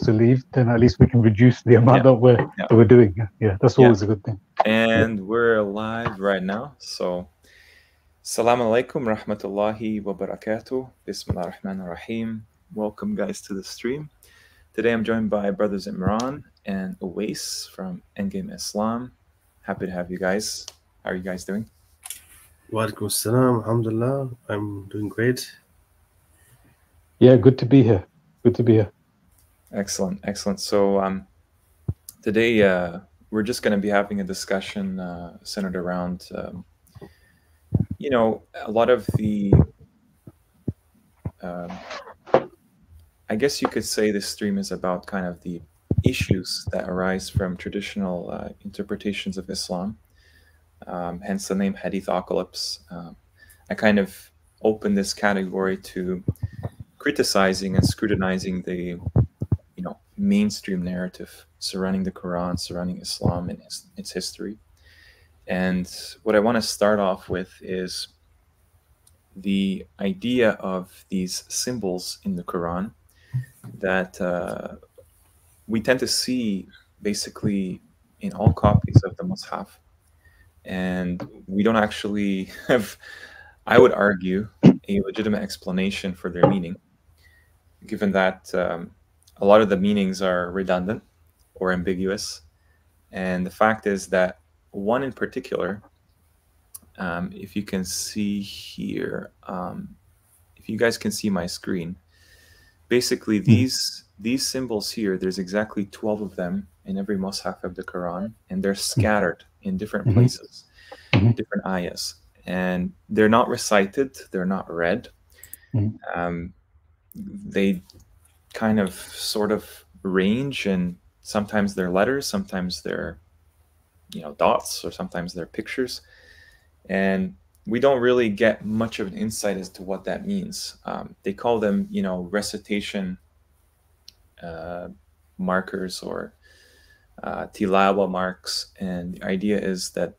to leave, then at least we can reduce the amount that we're doing. Yeah, that's always a good thing. And we're live right now. So, Assalamu alaikum rahmatullahi wa barakatuh. Bismillah ar-Rahman ar-Rahim. Welcome, guys, to the stream. Today I'm joined by brothers Imran and Awais from Endgame Islam. Happy to have you guys. How are you guys doing? Wa alaikum assalam. Alhamdulillah. I'm doing great. Yeah, good to be here. Good to be here. Excellent, excellent. So today we're just going to be having a discussion centered around, you know, a lot of the, I guess you could say this stream is about kind of the issues that arise from traditional interpretations of Islam, hence the name Hadithocalypse. I kind of opened this category to criticizing and scrutinizing the, you know, mainstream narrative surrounding the Quran, surrounding Islam and its history. And what I want to start off with is the idea of these symbols in the Quran that we tend to see basically in all copies of the Mus'haf. And we don't actually have, I would argue, a legitimate explanation for their meaning, given that a lot of the meanings are redundant or ambiguous. And the fact is that one in particular, if you can see here, if you guys can see my screen, basically these symbols here, there's exactly 12 of them in every Mus'haf of the Quran, and they're scattered in different places, different ayahs. And they're not recited, they're not read. They kind of sort of range, and sometimes they're letters, sometimes they're, you know, dots, or sometimes they're pictures. And we don't really get much of an insight as to what that means. They call them, you know, recitation markers or tilawa marks. And the idea is that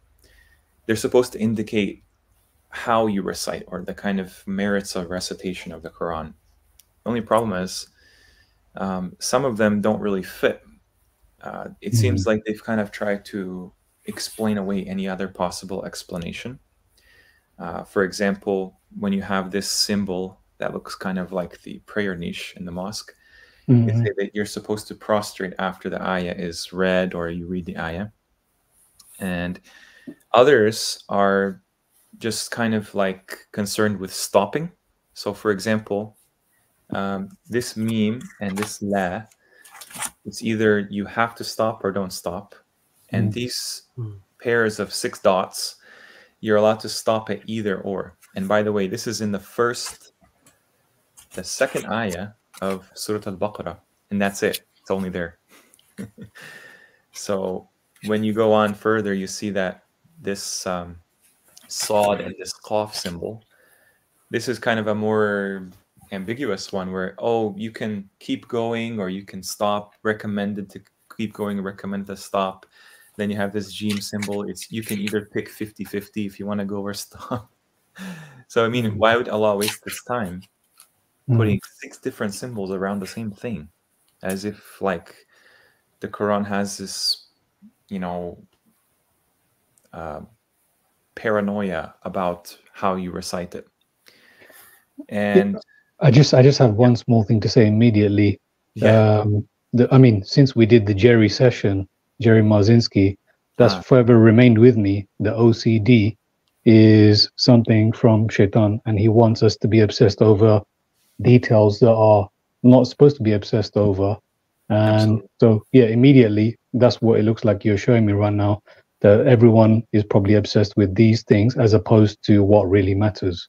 they're supposed to indicate how you recite, or the kind of merits of recitation of the Quran. The only problem is some of them don't really fit. It seems like they've kind of tried to explain away any other possible explanation. For example, when you have this symbol that looks kind of like the prayer niche in the mosque, they say that you're supposed to prostrate after the ayah is read, or you read the ayah. And others are just kind of like concerned with stopping. So for example, this meme and this la, it's either you have to stop or don't stop. And these pairs of 6 dots, you're allowed to stop at either or. And by the way, this is in the second ayah of Surah Al-Baqarah, and that's it. It's only there. So when you go on further, you see that this Sod and this Qaf symbol, this is kind of a more ambiguous one where, oh, you can keep going or you can stop, recommended to keep going, recommended to stop. Then you have this Jim symbol. It's, you can either pick 50-50 if you want to go or stop. So, I mean, why would Allah waste this time putting 6 different symbols around the same thing? As if, like, the Quran has this, you know, paranoia about how you recite it. And I just have one small thing to say immediately. I mean, since we did the Jerry session, Jerry Marzinski, that's forever remained with me. The OCD is something from Shaitan, and he wants us to be obsessed over details that are not supposed to be obsessed over. And so, yeah, immediately, that's what it looks like you're showing me right now, that everyone is probably obsessed with these things as opposed to what really matters.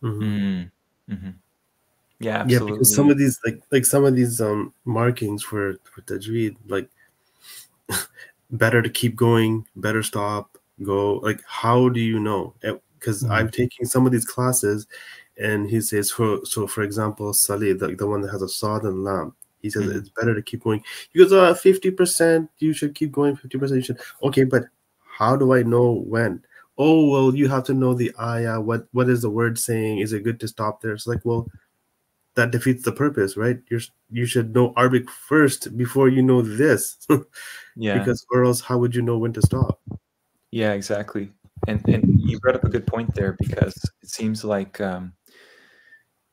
Yeah, absolutely. Yeah, because some of these, like some of these markings for tajweed, like better to keep going, better stop, go. Like, how do you know? Because I'm taking some of these classes, and he says, for example, Salih, the one that has a Sad and Lam, he says it's better to keep going. He goes, 50%, you should keep going, 50% you should. Okay, but how do I know when? Oh, well, you have to know the ayah. What is the word saying? Is it good to stop there? It's like, well, that defeats the purpose, right? You should know Arabic first before you know this. Yeah. Because or else how would you know when to stop? Yeah, exactly. And you brought up a good point there, because it seems like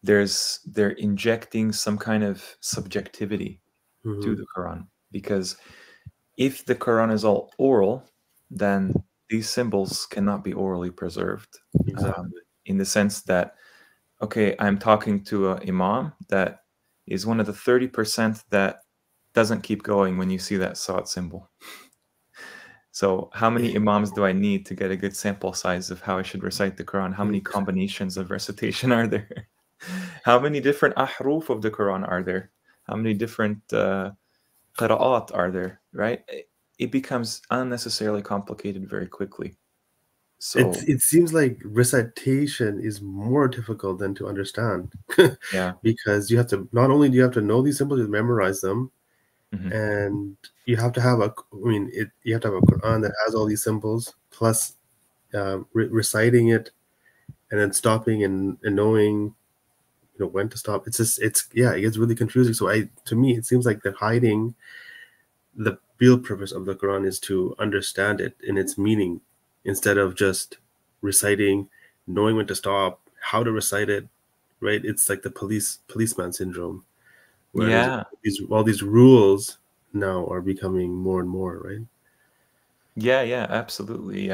they're injecting some kind of subjectivity to the Quran, because if the Quran is all oral, then these symbols cannot be orally preserved. Exactly. In the sense that, okay, I'm talking to an imam that is one of the 30% that doesn't keep going when you see that Sa'at symbol. So how many imams do I need to get a good sample size of how I should recite the Quran? How many combinations of recitation are there? How many different ahruf of the Quran are there? How many different qira'at are there, right? It becomes unnecessarily complicated very quickly. So it seems like recitation is more difficult than to understand. Yeah. Because you have to, not only do you have to know these symbols, you memorize them, and you have to have you have to have a Quran that has all these symbols, plus reciting it, and then stopping and knowing, when to stop. It gets really confusing. So to me, it seems like they're hiding the real purpose of the Quran is to understand it in its meaning, instead of just reciting, knowing when to stop, how to recite it, right? It's like the policeman syndrome, where all these rules now are becoming more and more, right? Yeah, absolutely.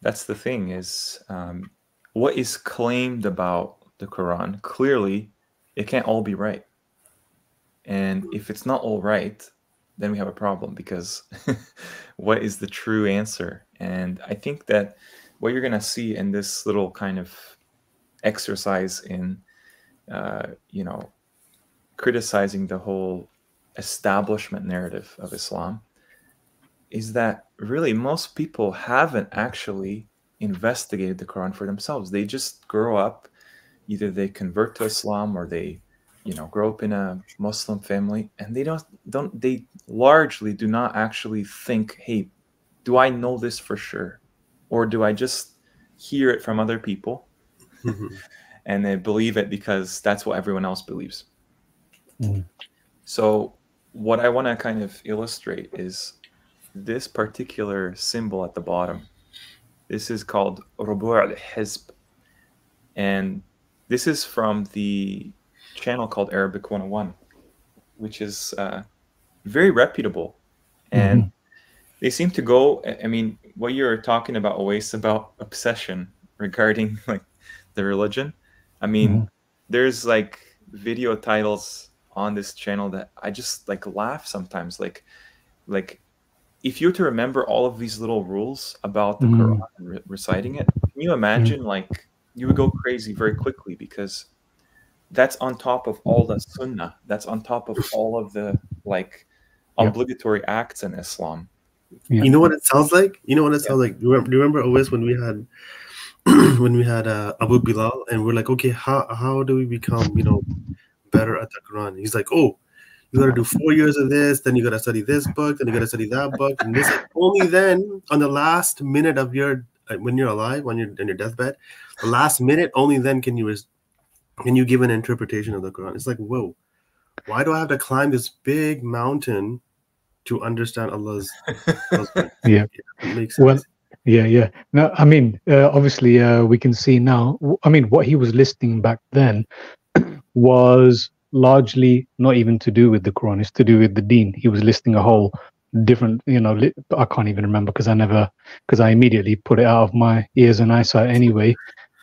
That's the thing is, what is claimed about the Quran, clearly it can't all be right. And if it's not all right, then we have a problem, because what is the true answer? And I think that what you're going to see in this little kind of exercise in, criticizing the whole establishment narrative of Islam is that really most people haven't actually investigated the Quran for themselves. They just grow up, either they convert to Islam or they grow up in a Muslim family, and they largely do not actually think, hey, do I know this for sure? Or do I just hear it from other people and they believe it because that's what everyone else believes? So what I want to kind of illustrate is this particular symbol at the bottom. This is called Rubu' al-Hizb. And this is from the channel called Arabic 101, which is very reputable. And they seem to go, I mean, what you're talking about always about obsession regarding like the religion. I mean, there's like video titles on this channel that I just like laugh sometimes. Like if you were to remember all of these little rules about the Quran and reciting it, can you imagine like you would go crazy very quickly, because that's on top of all the sunnah. That's on top of all of the like obligatory acts in Islam. You know what it sounds like? You know what it sounds like? Do you remember always when we had Abu Bilal, and we're like, okay, how do we become better at the Quran? He's like, oh, you got to do 4 years of this, then you got to study this book, then you got to study that book, and this. Only then, on the last minute of your when you're alive, when you're in your deathbed, the last minute, only then can you give an interpretation of the Quran. It's like, whoa, why do I have to climb this big mountain to understand Allah's yeah, it makes sense. Well, yeah. No, I mean, obviously, we can see now. I mean, what he was listing back then was largely not even to do with the Quran. It's to do with the Deen. He was listing a whole different, I can't even remember because I immediately put it out of my ears and eyesight anyway.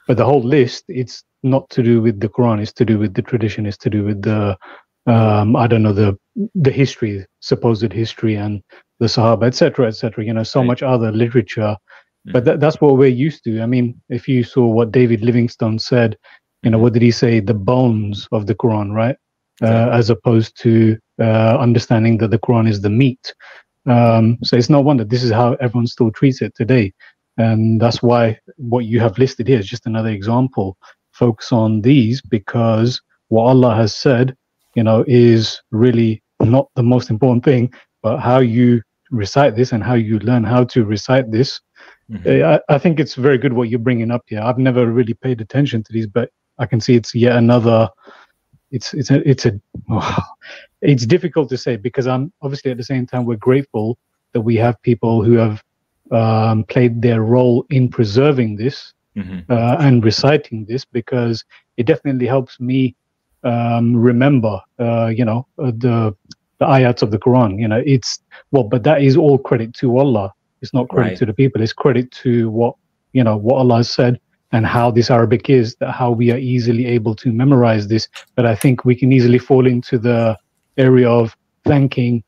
But the whole list, it's not to do with the Quran. It's to do with the tradition. It's to do with the I don't know, the history, supposed history, and the Sahaba, etc., so much other literature. But that's what we're used to. I mean, if you saw what David Livingstone said, what did he say? The bones of the Quran, right? As opposed to understanding that the Quran is the meat. So it's no wonder this is how everyone still treats it today. And that's why what you have listed here is just another example. Focus on these, because what Allah has said, is really not the most important thing, but how you recite this and how you learn how to recite this. I think it's very good what you're bringing up here. I've never really paid attention to these, but I can see it's yet another it's difficult to say, because I'm obviously, at the same time, we're grateful that we have people who have played their role in preserving this and reciting this, because it definitely helps me remember, the ayats of the Quran. But that is all credit to Allah. It's not credit to the people. It's credit to what Allah has said, and how this Arabic is, that how we are easily able to memorize this. But I think we can easily fall into the area of thanking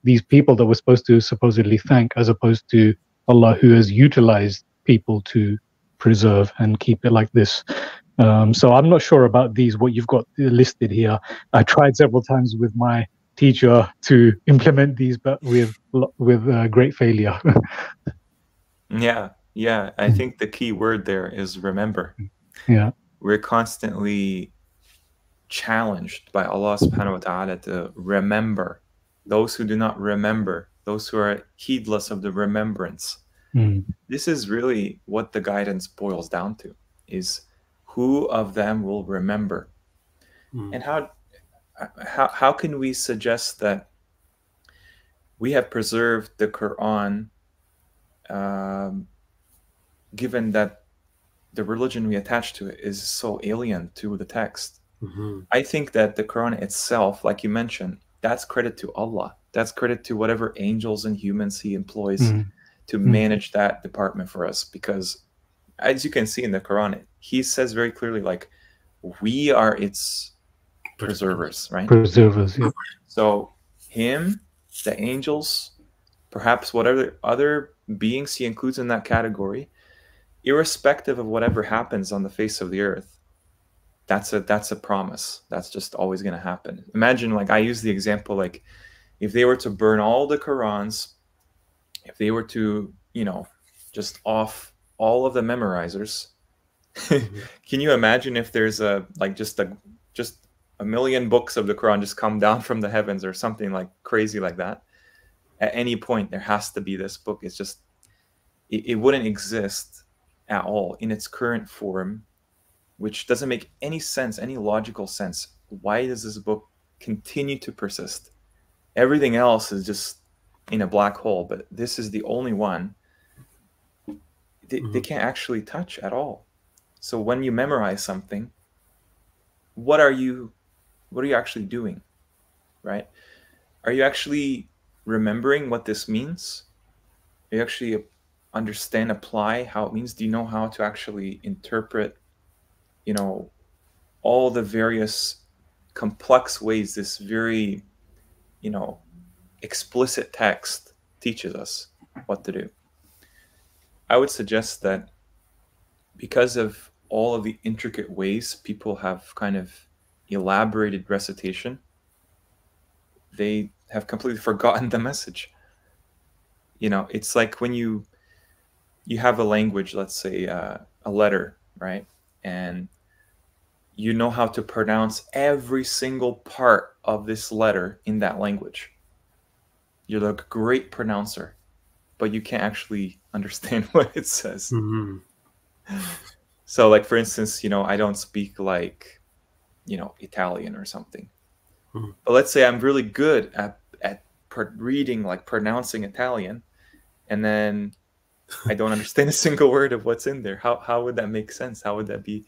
these people that we're supposed to supposedly thank, as opposed to Allah, who has utilized people to preserve and keep it like this. So I'm not sure about these, what you've got listed here. I tried several times with my teacher to implement these, but with great failure. Yeah, I think the key word there is remember. Yeah, we're constantly challenged by Allah subhanahu wa ta'ala to remember. Those who do not remember, those who are heedless of the remembrance. This is really what the guidance boils down to, is who of them will remember. And how can we suggest that we have preserved the Quran, given that the religion we attach to it is so alien to the text? I think that the Quran itself, like you mentioned, that's credit to Allah. That's credit to whatever angels and humans he employs to manage that department for us. Because as you can see in the Quran, he says very clearly, like, we are its preservers, right? Preservers, yeah. So him, the angels, perhaps whatever other beings he includes in that category, irrespective of whatever happens on the face of the earth, that's a promise. That's just always going to happen. Imagine, like, I use the example, like, if they were to burn all the Qurans, if they were to, just off all of the memorizers, can you imagine if there's just a million books of the Quran just come down from the heavens or something like crazy like that? At any point, there has to be this book. It's just, it wouldn't exist at all in its current form, which doesn't make any sense, any logical sense. Why does this book continue to persist? Everything else is just in a black hole, but this is the only one they can't actually touch at all. So when you memorize something, what are you actually doing, right? Are you actually remembering what this means? Do you actually understand, apply how it means? Do you know how to actually interpret, all the various complex ways this very, explicit text teaches us what to do? I would suggest that because of all of the intricate ways people have kind of elaborated recitation, they have completely forgotten the message. It's like when you have a language, let's say a letter, right? And you know how to pronounce every single part of this letter in that language. You're a great pronouncer, but you can't actually understand what it says. So, like, for instance, I don't speak like, Italian or something. But let's say I'm really good at reading, like, pronouncing Italian, and then I don't understand a single word of what's in there. How would that make sense? How would that be?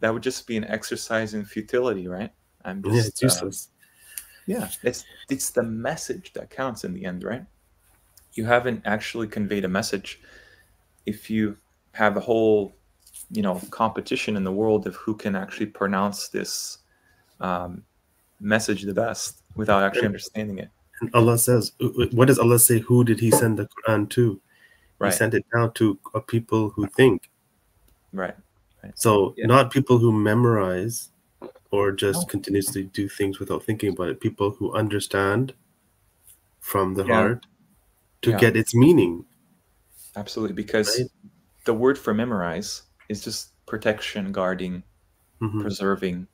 That would just be an exercise in futility, right? It's useless. It's the message that counts in the end, right? You haven't actually conveyed a message if you have a whole, competition in the world of who can actually pronounce this message the best without actually understanding it. And Allah says, what does Allah say? Who did he send the Quran to? Right. He sent it down to a people who think. Right. So not people who memorize or just continuously do things without thinking about it. People who understand from the heart to get its meaning. Absolutely, because the word for memorize is just protection, guarding, preserving.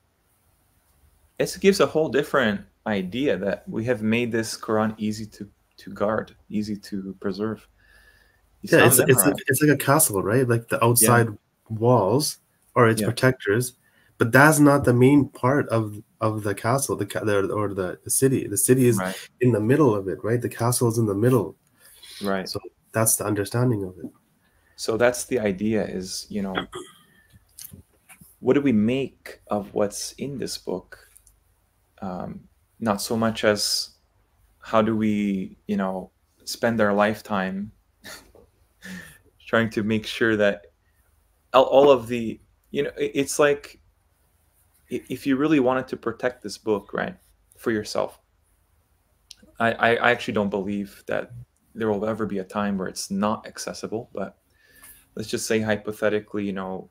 It gives a whole different idea that we have made this Quran easy to guard, easy to preserve. It's like a castle, right? Like the outside walls are its protectors, but that's not the main part of the castle, or the city. The city is in the middle of it, right? The castle is in the middle, right? So that's the understanding of it. So that's the idea, is, you know, what do we make of what's in this book? Not so much as how do we, you know, spend our lifetime trying to make sure that all of the, you know, it's like, if you really wanted to protect this book, right, for yourself, I actually don't believe that there will ever be a time where it's not accessible. But let's just say hypothetically, you know,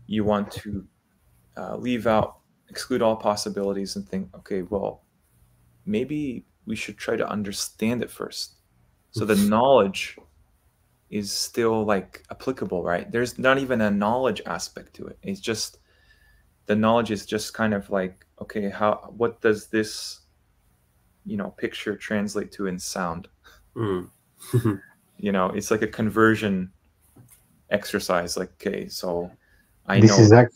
you want to exclude all possibilities and think, okay, well, maybe we should try to understand it first, so the knowledge is still like applicable, right? There's not even a knowledge aspect to it. It's just, the knowledge is just kind of like, okay, what does this, you know, picture translate to in sound? You know, it's like a conversion exercise. Like, okay, so I this know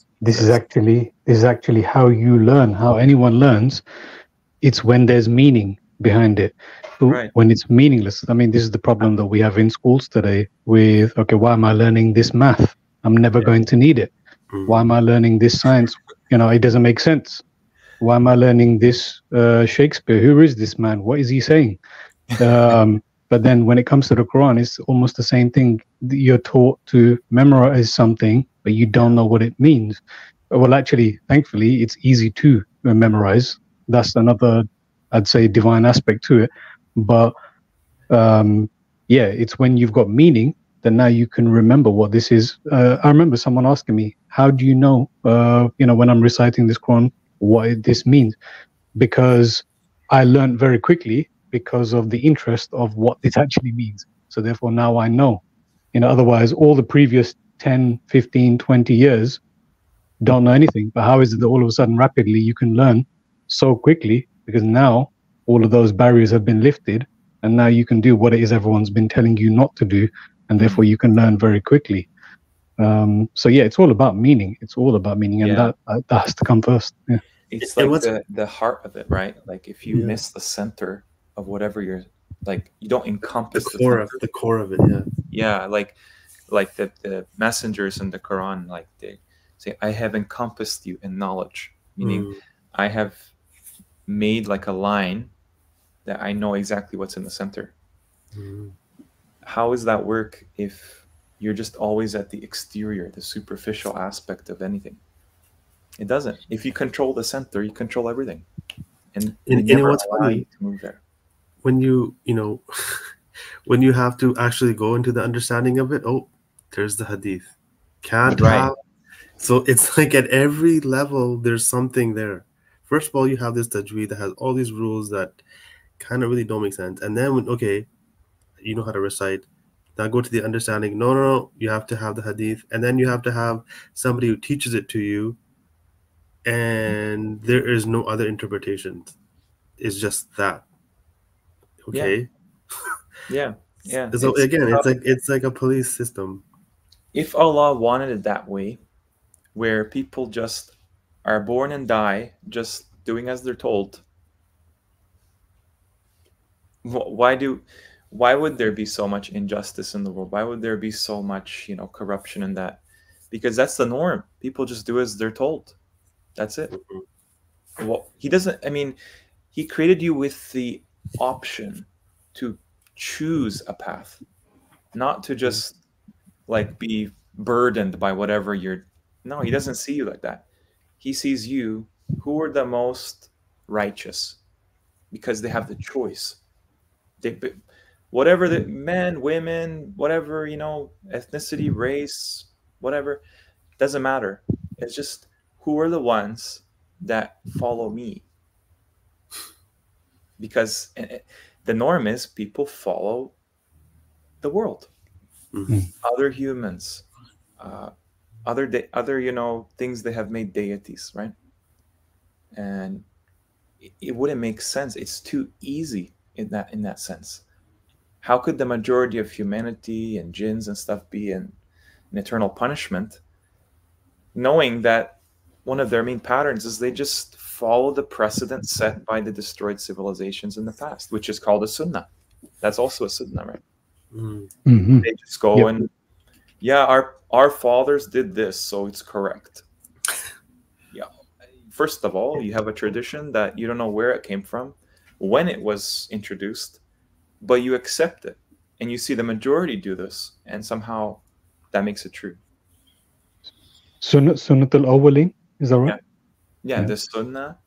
is actually how you learn, how anyone learns. It's when there's meaning behind it. Right. When it's meaningless, I mean, this is the problem that we have in schools today with, okay, why am I learning this math? I'm never going to need it. Why am I learning this science? You know, it doesn't make sense. Why am I learning this Shakespeare? Who is this man? What is he saying? But then when it comes to the Quran, it's almost the same thing. You're taught to memorize something, but you don't know what it means. Well, actually, thankfully, it's easy to memorize. That's another, I'd say, divine aspect to it. But yeah, it's when you've got meaning that now you can remember what this is. I remember someone asking me, how do you know, you know, when I'm reciting this Quran, what this means? Because I learned very quickly because of the interest of what this actually means. So therefore now I know. You know, otherwise all the previous 10, 15, 20 years don't know anything. But how is it that all of a sudden rapidly you can learn so quickly? Because now all of those barriers have been lifted, and now you can do what it is everyone's been telling you not to do, and therefore you can learn very quickly. So yeah, it's all about meaning. It's all about meaning, and that has to come first. Yeah. It's like the heart of it, right? Like if you miss the center of whatever you're, like, you don't encompass the core of it. Yeah, like the messengers in the Quran, like they say, I have encompassed you in knowledge, meaning I have made like a line that I know exactly what's in the center. How does that work if you're just always at the exterior, the superficial aspect of anything? It doesn't. If you control the center, you control everything, and what's funny, to move there. When you know, when you have to actually go into the understanding of it, oh, there's the hadith. Can't have. So it's like at every level, there's something there. First of all, you have this tajweed that has all these rules that kind of really don't make sense. And then when, okay, you know how to recite. Now go to the understanding. No, you have to have the hadith. And then you have to have somebody who teaches it to you. And there is no other interpretation. It's just that. Okay. Yeah. So again, it's like a police system. If Allah wanted it that way, where people just are born and die just doing as they're told, why would there be so much injustice in the world? Why would there be so much, you know, corruption in that? Because that's the norm. People just do as they're told. That's it. Well, he doesn't, I mean, he created you with the option to choose a path, not to just like be burdened by whatever you're. No, he doesn't see you like that. He sees you, who are the most righteous, because they have the choice. Whatever the men, women, whatever, you know, ethnicity, race, whatever, doesn't matter. It's just, who are the ones that follow me? Because the norm is people follow the world, other humans, other you know, things they have made deities, right? And it wouldn't make sense. It's too easy in that sense. How could the majority of humanity and jinns and stuff be in an eternal punishment, knowing that one of their main patterns is they just follow the precedent set by the destroyed civilizations in the past, which is called a sunnah. That's also a sunnah, right? Mm-hmm. They just go and, yeah, our fathers did this, so it's correct. Yeah. First of all, you have a tradition that you don't know where it came from, when it was introduced, but you accept it. And you see the majority do this, and somehow that makes it true. Sunnat al-awwalin, is that right? Yeah, the sunnah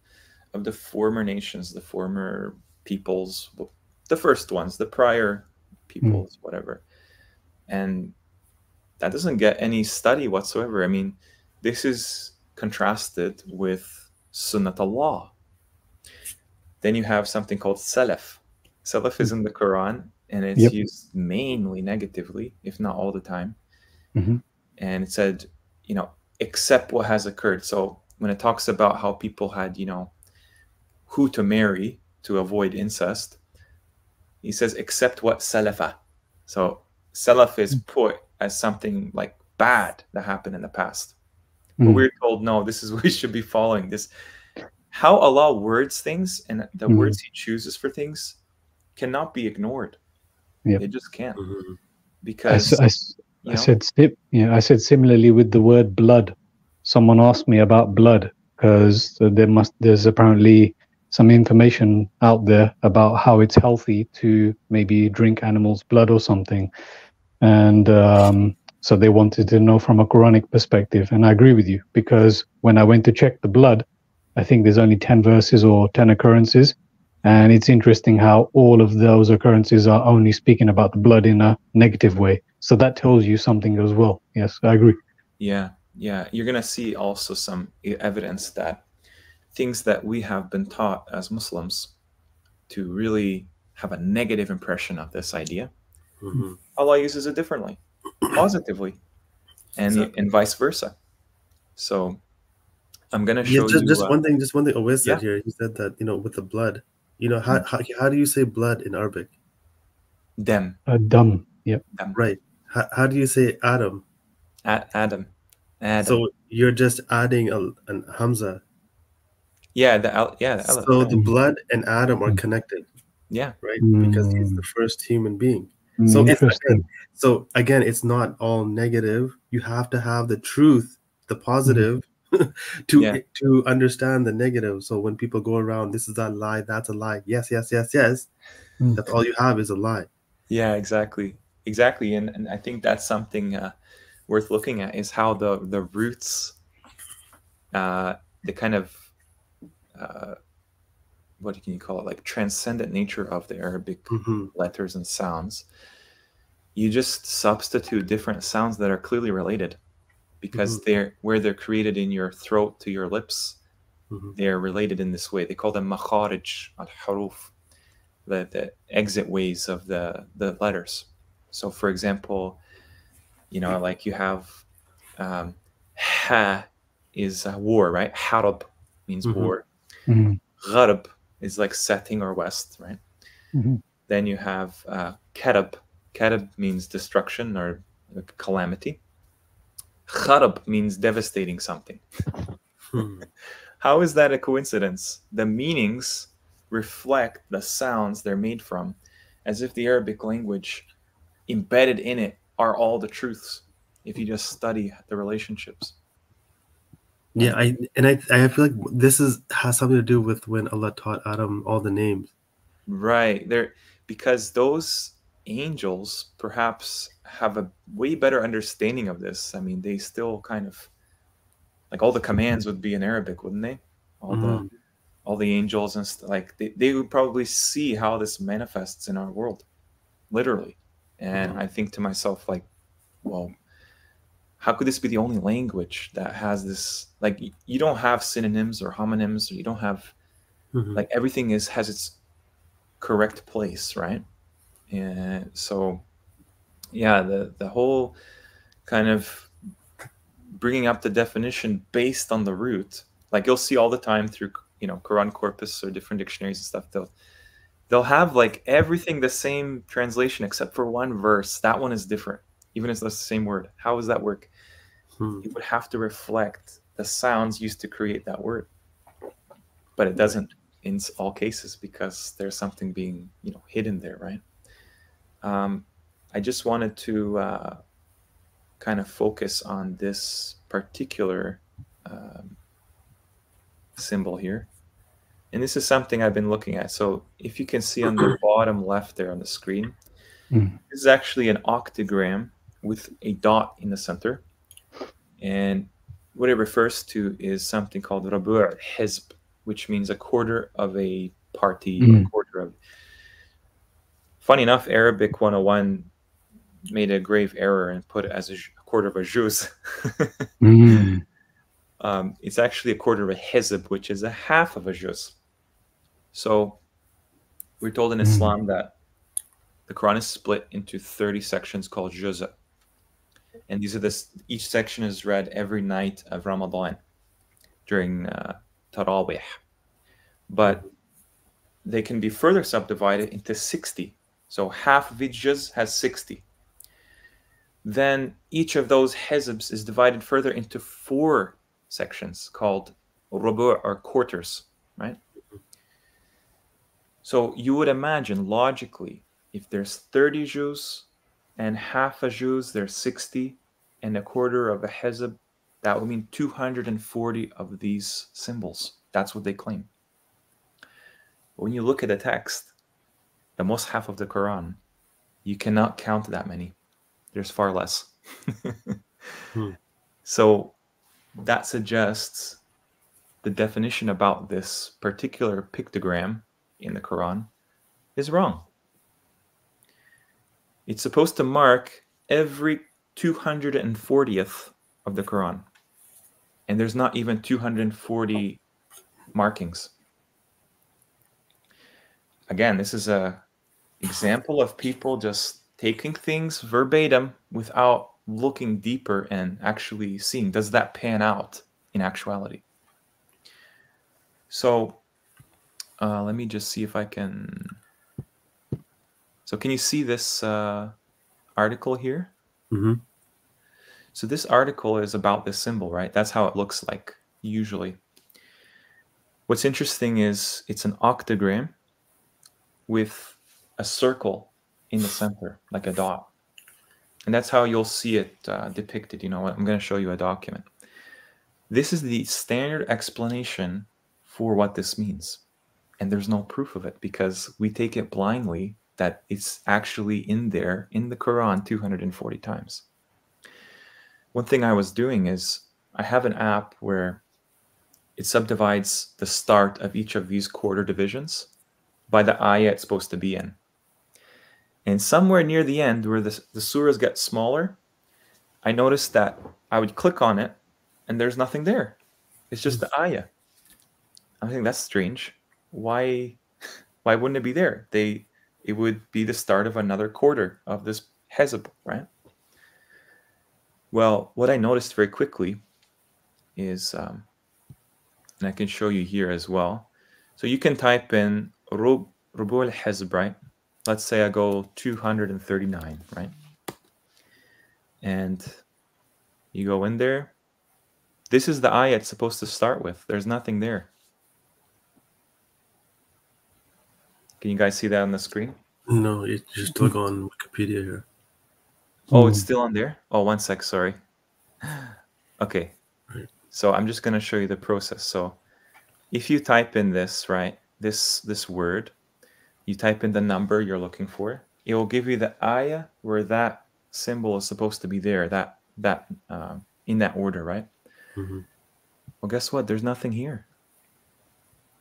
of the former nations, the former peoples, the first ones, the prior peoples, whatever. And that doesn't get any study whatsoever. I mean, this is contrasted with Sunnat Allah. Then you have something called Salaf. Salaf is in the Quran, and it's used mainly negatively, if not all the time. And it said, you know, accept what has occurred. So when it talks about how people had, you know, who to marry to avoid incest, he says, accept what salafa. So salaf is put as something like bad that happened in the past. But we're told, no, this is what we should be following. This, how Allah words things and the words he chooses for things cannot be ignored. They just can't. Because I said similarly with the word blood. Someone asked me about blood because there's apparently some information out there about how it's healthy to maybe drink animals' blood or something. And so they wanted to know from a Quranic perspective. And I agree with you, because when I went to check the blood, I think there's only 10 verses or 10 occurrences. And it's interesting how all of those occurrences are only speaking about the blood in a negative way. So that tells you something as well. Yes, I agree. Yeah. You're going to see also some evidence that things that we have been taught as Muslims to really have a negative impression of this idea, Allah uses it differently, positively, and vice versa. So I'm going to show you just one thing Awais said here. He said that, you know, with the blood, you know, how do you say blood in Arabic? Dem. Dam. Yep. Dem. Right. How do you say Adam? Adam. So you're just adding an hamza. Yeah, the so the blood and Adam are connected. Yeah. Right? Because he's the first human being. So again, it's not all negative. You have to have the truth, the positive, to understand the negative. So when people go around, this is a lie, that's a lie. Yes. That's all you have is a lie. Yeah, exactly. And I think that's something worth looking at, is how the roots, the kind of what can you call it, like transcendent nature of the Arabic letters and sounds. You just substitute different sounds that are clearly related, because they're created in your throat to your lips. They're related in this way. They call them makharij al-huruf, the exit ways of the letters. So for example, you know, like you have ha is war, right? Harab means war. Gharb is like setting or west, right? Then you have karab. Karab means destruction or calamity. Kharab means devastating something. How is that a coincidence? The meanings reflect the sounds they're made from, as if the Arabic language, embedded in it, are all the truths, if you just study the relationships. Yeah, I feel like this has something to do with when Allah taught Adam all the names. Right. Because those angels perhaps have a way better understanding of this. I mean, they still kind of, like, all the commands would be in Arabic, wouldn't they? All the angels and like they would probably see how this manifests in our world, literally. And I think to myself, like, well, how could this be the only language that has this? Like, you don't have synonyms or homonyms, or you don't have like, everything has its correct place, right? And so, yeah, the whole kind of bringing up the definition based on the root, like you'll see all the time through, you know, Quran corpus or different dictionaries and stuff, they'll have like everything the same translation except for one verse. That one is different, even if it's the same word. How does that work? It would have to reflect the sounds used to create that word, but it doesn't in all cases because there's something being, you know, hidden there, right? I just wanted to kind of focus on this particular symbol here. And this is something I've been looking at. So if you can see on the bottom left there on the screen, this is actually an octagram with a dot in the center. And what it refers to is something called Rabu' al-Hizb, which means a quarter of a party, or quarter of... Funny enough, Arabic 101 made a grave error and put it as a quarter of a juz. It's actually a quarter of a hizb, which is a half of a juz. So we're told in Islam that the Quran is split into 30 sections called juz. And these are each section is read every night of Ramadan during Tarawih. But they can be further subdivided into 60. So half of each juz has 60. Then each of those hizbs is divided further into 4 sections called rubu', or quarters, right? So you would imagine logically, if there's 30 juz and half a juz, there's 60, and a quarter of a hizb, that would mean 240 of these symbols. That's what they claim. But when you look at the text, the Mus'haf of the Quran, you cannot count that many. There's far less. So that suggests the definition about this particular pictogram in the Quran is wrong. It's supposed to mark every 240th of the Quran. And there's not even 240 markings. Again, this is an example of people just taking things verbatim without looking deeper and actually seeing, does that pan out in actuality? So let me just see if I can... So can you see this article here? So this article is about this symbol, right? That's how it looks like, usually. What's interesting is it's an octagram with a circle in the center, like a dot. And that's how you'll see it depicted. You know what? I'm going to show you a document. This is the standard explanation for what this means. And there's no proof of it because we take it blindly that it's actually in there in the Quran 240 times. One thing I was doing is I have an app where it subdivides the start of each of these quarter divisions by the ayah it's supposed to be in. And somewhere near the end where the surahs get smaller, I noticed that I would click on it and there's nothing there. It's just the ayah. I think that's strange. Why wouldn't it be there? It would be the start of another quarter of this hizb, right? Well, what I noticed very quickly is, and I can show you here as well. So you can type in Rubu' al-Hizb, right? Let's say I go 239, right? And you go in there. This is the ayah it's supposed to start with. There's nothing there. Can you guys see that on the screen? No, you just look on Wikipedia here. Oh, it's still on there? Oh, one sec, sorry. Okay. Right. So I'm just going to show you the process. So if you type in this, right, this word, you type in the number you're looking for, it will give you the ayah where that symbol is supposed to be there, that in that order, right? Well, guess what? There's nothing here.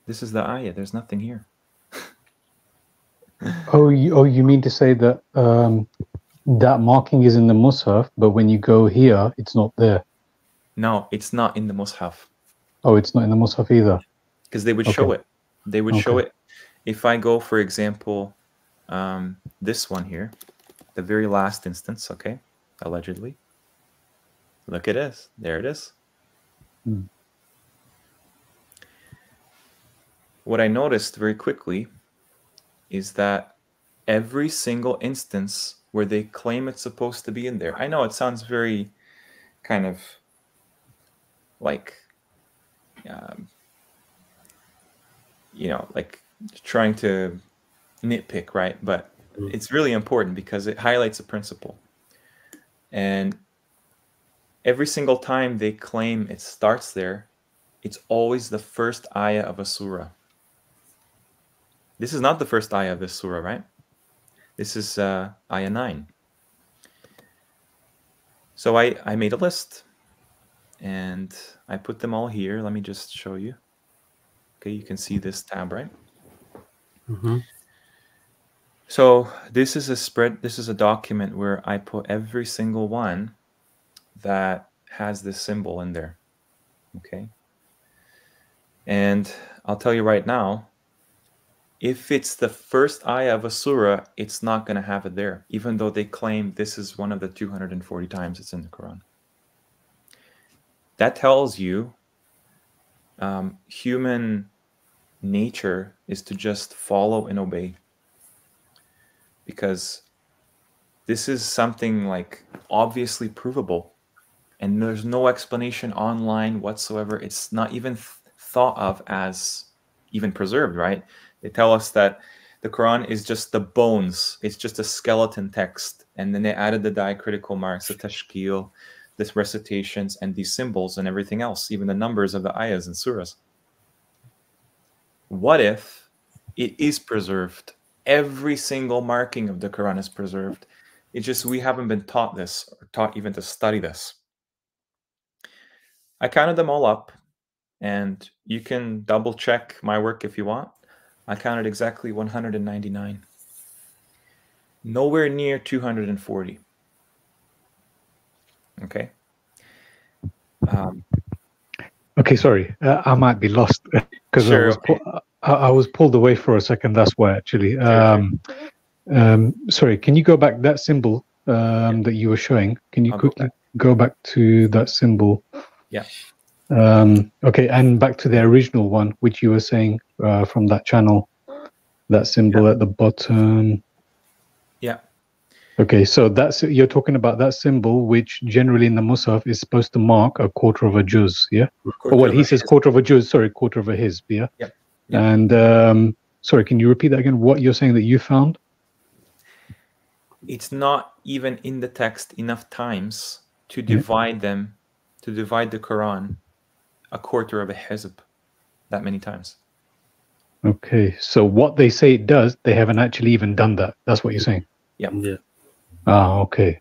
This is the ayah. There's nothing here. You mean to say that that marking is in the Mus'haf, but when you go here, it's not there? No, it's not in the Mus'haf. Oh, it's not in the Mus'haf either? Because they would show it. They would show it. If I go, for example, this one here, the very last instance, okay, allegedly. Look at this. There it is. What I noticed very quickly is that every single instance where they claim it's supposed to be in there, I know it sounds very kind of like you know, like trying to nitpick, right? But it's really important because it highlights a principle. And every single time they claim it starts there, it's always the first ayah of a surah. This is not the first ayah of this surah, right? This is ayah 9. So I made a list and I put them all here. Let me just show you. Okay, you can see this tab, right? So this is a spread, this is a document where I put every single one that has this symbol in there. Okay. And I'll tell you right now, if it's the first ayah of a surah, it's not going to have it there, even though they claim this is one of the 240 times it's in the Quran. That tells you human nature is to just follow and obey. Because this is something like obviously provable. And there's no explanation online whatsoever. It's not even thought of as even preserved, right? They tell us that the Quran is just the bones. It's just a skeleton text. And then they added the diacritical marks, the tashkil, this recitations, and these symbols and everything else, even the numbers of the ayahs and surahs. What if it is preserved? Every single marking of the Quran is preserved. It's just we haven't been taught this or taught even to study this. I counted them all up, and you can double check my work if you want. I counted exactly 199. Nowhere near 240. Okay. Okay, sorry. I might be lost because Sure, I was pulled away for a second. That's why, actually. Sorry, can you go back that symbol that you were showing? Can you quickly go back to that symbol? Yeah. Okay, and back to the original one, which you were saying from that channel, that symbol at the bottom. Yeah. Okay, so that's you're talking about that symbol, which generally in the Musaf is supposed to mark a quarter of a juz, yeah? Or well, he says quarter of a juz, sorry, quarter of a hizb, yeah? Yep. And sorry, can you repeat that again? What you're saying that you found? It's not even in the text enough times to divide them, to divide the Quran a quarter of a hizb that many times. Okay, so what they say it does, they haven't actually even done that. That's what you're saying? Yeah. Ah, okay,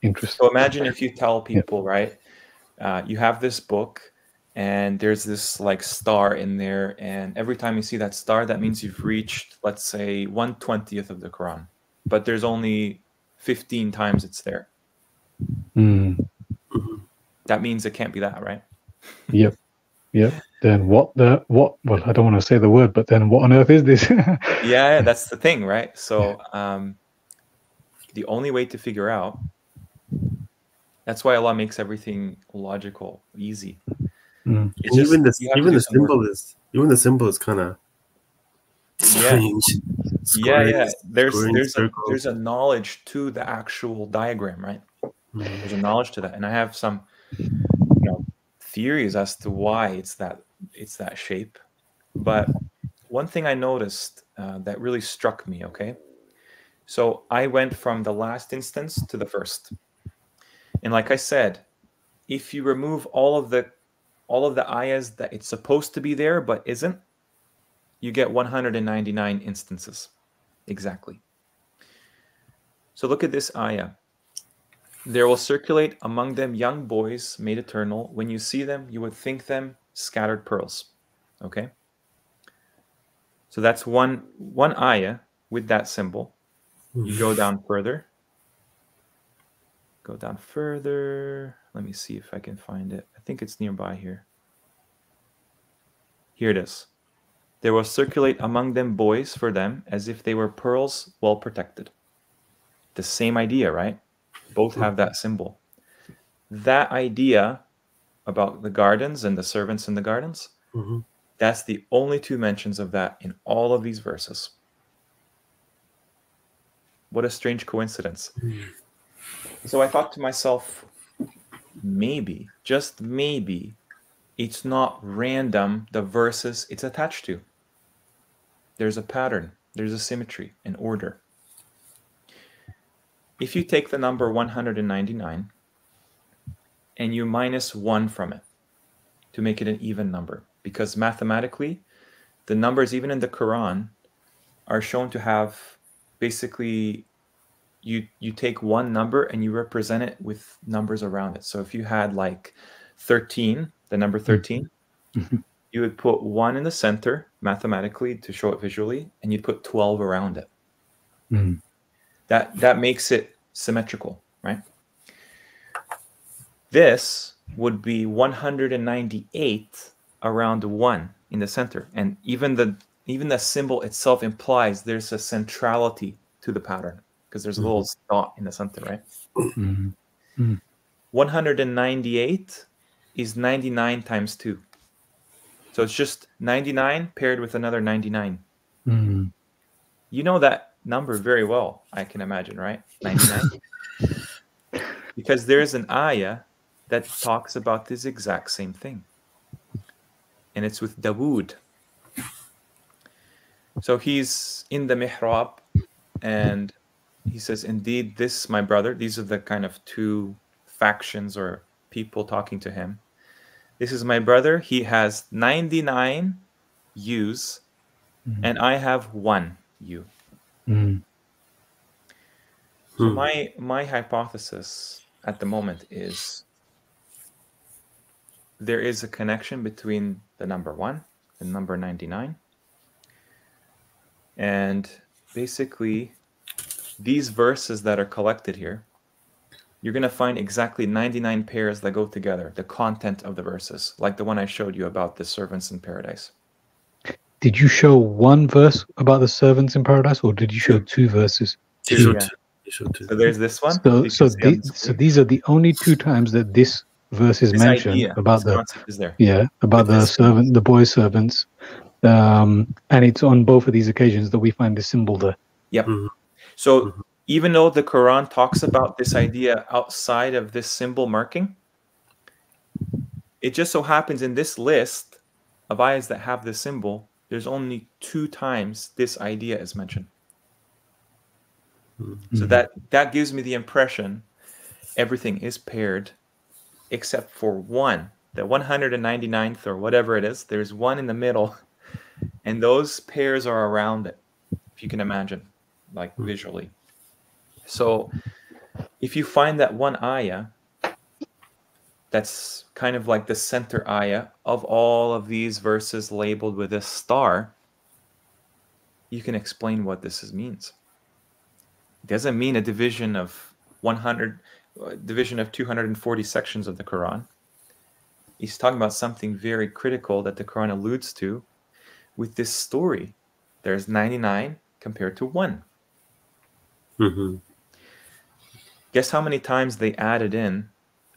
interesting. So imagine if you tell people, right, you have this book and there's this like star in there, and every time you see that star, that means you've reached, let's say, 1/20th of the Quran, but there's only 15 times it's there. That means it can't be that, right? Yep. Then what? Well, I don't want to say the word, but then what on earth is this? Yeah, that's the thing, right? So the only way to figure out, that's why Allah makes everything logical, easy. Even the symbol is kind of strange. Yeah. There's a knowledge to the actual diagram, right? There's a knowledge to that, and I have some theories as to why it's that shape. But one thing I noticed that really struck me, okay? So I went from the last instance to the first. And like I said, if you remove all of the ayahs that it's supposed to be there but isn't, you get 199 instances. Exactly. So look at this ayah. There will circulate among them young boys made eternal. When you see them, you would think them scattered pearls. Okay? So that's one ayah with that symbol. You go down further. Go down further. Let me see if I can find it. I think it's nearby here. Here it is. There will circulate among them boys for them as if they were pearls well protected. The same idea, right? Both have that symbol. That idea about the gardens and the servants in the gardens, that's the only two mentions of that in all of these verses. What a strange coincidence. So I thought to myself, maybe, just maybe, it's not random, the verses it's attached to. There's a pattern, there's a symmetry, an order. If you take the number 199 and you minus 1 from it to make it an even number, because mathematically, the numbers even in the Quran are shown to have basically, you take one number and you represent it with numbers around it. So if you had like 13, the number 13, you would put 1 in the center mathematically to show it visually, and you'd put 12 around it. That makes it symmetrical, right? This would be 198 around 1 in the center, and even the symbol itself implies there's a centrality to the pattern, because there's a little dot in the center, right? 198 is 99 times 2. So it's just 99 paired with another 99. You know that number very well, I can imagine, right? 99. Because there's an ayah that talks about this exact same thing. And it's with Dawood. So he's in the mihrab, and he says, indeed, this, my brother, these are the kind of two factions or people talking to him. This is my brother. He has 99 U's, and I have 1 U. So my hypothesis at the moment is there is a connection between the number 1 and number 99. And basically, these verses that are collected here, you're going to find exactly 99 pairs that go together, the content of the verses, like the one I showed you about the servants in paradise. Did you show one verse about the servants in paradise, or did you show 2 verses? Two. So there's this one. So these are the only 2 times that this verse is mentioned about the concept is there. About the servant, the boy servants, and it's on both of these occasions that we find the symbol there. Yep. So even though the Quran talks about this idea outside of this symbol marking, it just so happens in this list of ayahs that have this symbol, there's only 2 times this idea is mentioned. So that gives me the impression everything is paired except for 1, the 199th or whatever it is. There's 1 in the middle, and those pairs are around it, if you can imagine, like visually. So if you find that one ayah that's kind of like the center ayah of all of these verses labeled with a star, you can explain what this means. It doesn't mean a division of 240 sections of the Quran. He's talking about something very critical that the Quran alludes to with this story. There's 99 compared to 1. Guess how many times they added in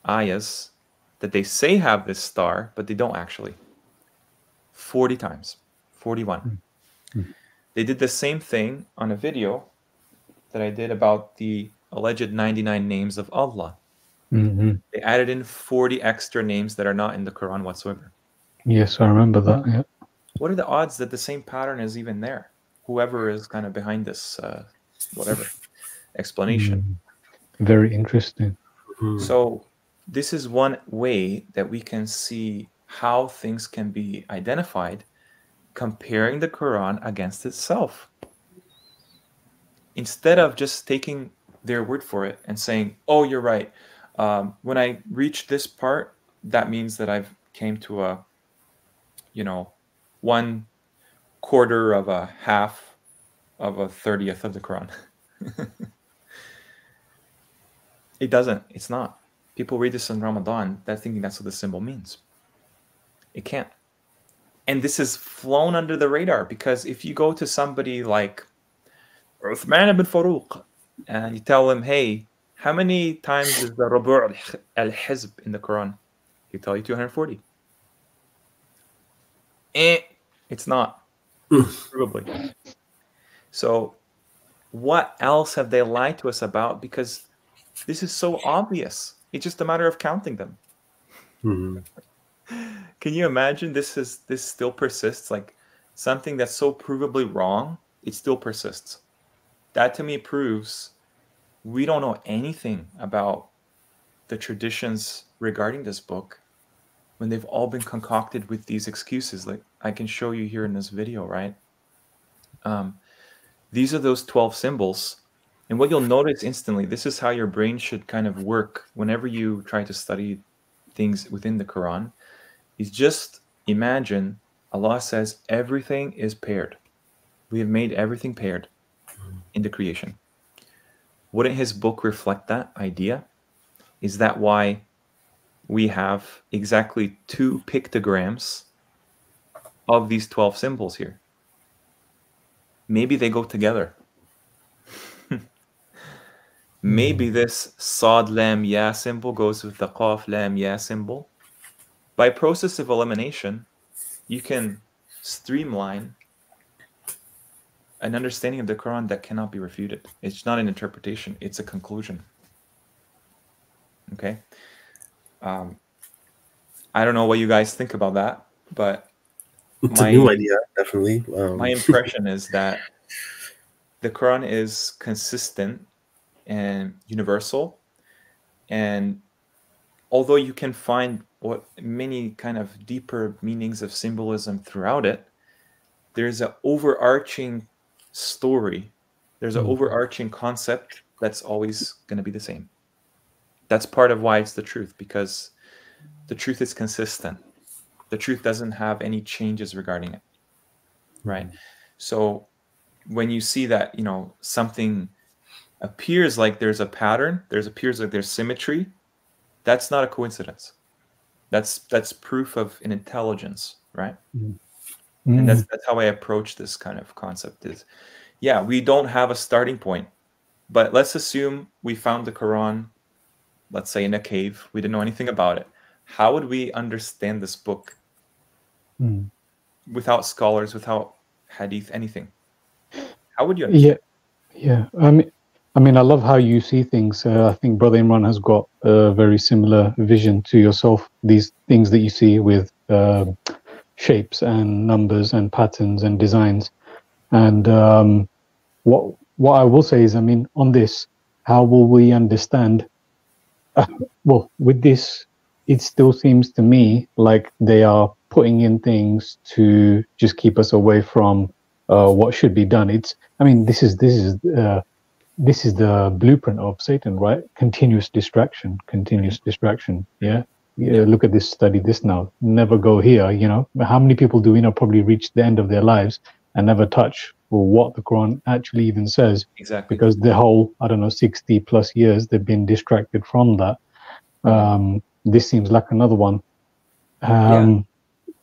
ayahs that they say have this star, but they don't actually? 40 times. 41. They did the same thing on a video that I did about the alleged 99 names of Allah. They added in 40 extra names that are not in the Quran whatsoever. Yes, I remember that. Yeah. What are the odds that the same pattern is even there? Whoever is kind of behind this, whatever explanation. Very interesting. So this is one way that we can see how things can be identified, comparing the Quran against itself. Instead of just taking their word for it and saying, oh, you're right. When I reach this part, that means that I've came to a, 1/4 of a half of a 30th of the Quran. It doesn't. It's not. People read this in Ramadan, they're thinking that's what the symbol means. It can't. And this is flown under the radar, because if you go to somebody like Uthman ibn Faruq and you tell him, hey, how many times is the Rabu' al-Hizb in the Quran? He'll tell you 240. It's not. Probably. So what else have they lied to us about? Because this is so obvious. It's just a matter of counting them. Can you imagine this still persists? Like something that's so provably wrong, it still persists. That to me proves we don't know anything about the traditions regarding this book when they've all been concocted with these excuses. Like I can show you here in this video, right? These are those 12 symbols. And what you'll notice instantly, this is how your brain should kind of work whenever you try to study things within the Quran, is just imagine Allah says everything is paired. We have made everything paired in the creation. Wouldn't his book reflect that idea? Is that why we have exactly 2 pictograms of these 12 symbols here? Maybe they go together. Maybe this Sad Lam Ya symbol goes with the Qaf Lam Ya symbol. By process of elimination, you can streamline an understanding of the Quran that cannot be refuted. It's not an interpretation, it's a conclusion. Okay? I don't know what you guys think about that, but it's a new idea, definitely. My impression is that the Quran is consistent and universal, and although you can find what many kind of deeper meanings of symbolism throughout it, there's an overarching story, there's an overarching concept that's always going to be the same. That's part of why it's the truth, because the truth is consistent. The truth doesn't have any changes regarding it, right? So when you see that, you know, something appears like there's a pattern, appears like there's symmetry, that's not a coincidence. That's proof of an intelligence, right? And that's how I approach this kind of concept is, yeah, we don't have a starting point, but let's assume we found the Quran, let's say in a cave, we didn't know anything about it. How would we understand this book without scholars, without hadith, anything? How would you understand? Yeah. I mean, I love how you see things. I think Brother Imran has got a very similar vision to yourself. These things that you see with shapes and numbers and patterns and designs. And what I will say is, I mean, on this, how will we understand? Well, with this, it still seems to me like they are putting in things to just keep us away from what should be done. I mean, this is the blueprint of Satan, right? Continuous distraction. Yeah. Look at this, study this now. Never go here. You know, how many people do we know probably reach the end of their lives and never touch what the Quran actually even says? Exactly. Because the whole, I don't know, 60 plus years they've been distracted from that. This seems like another one.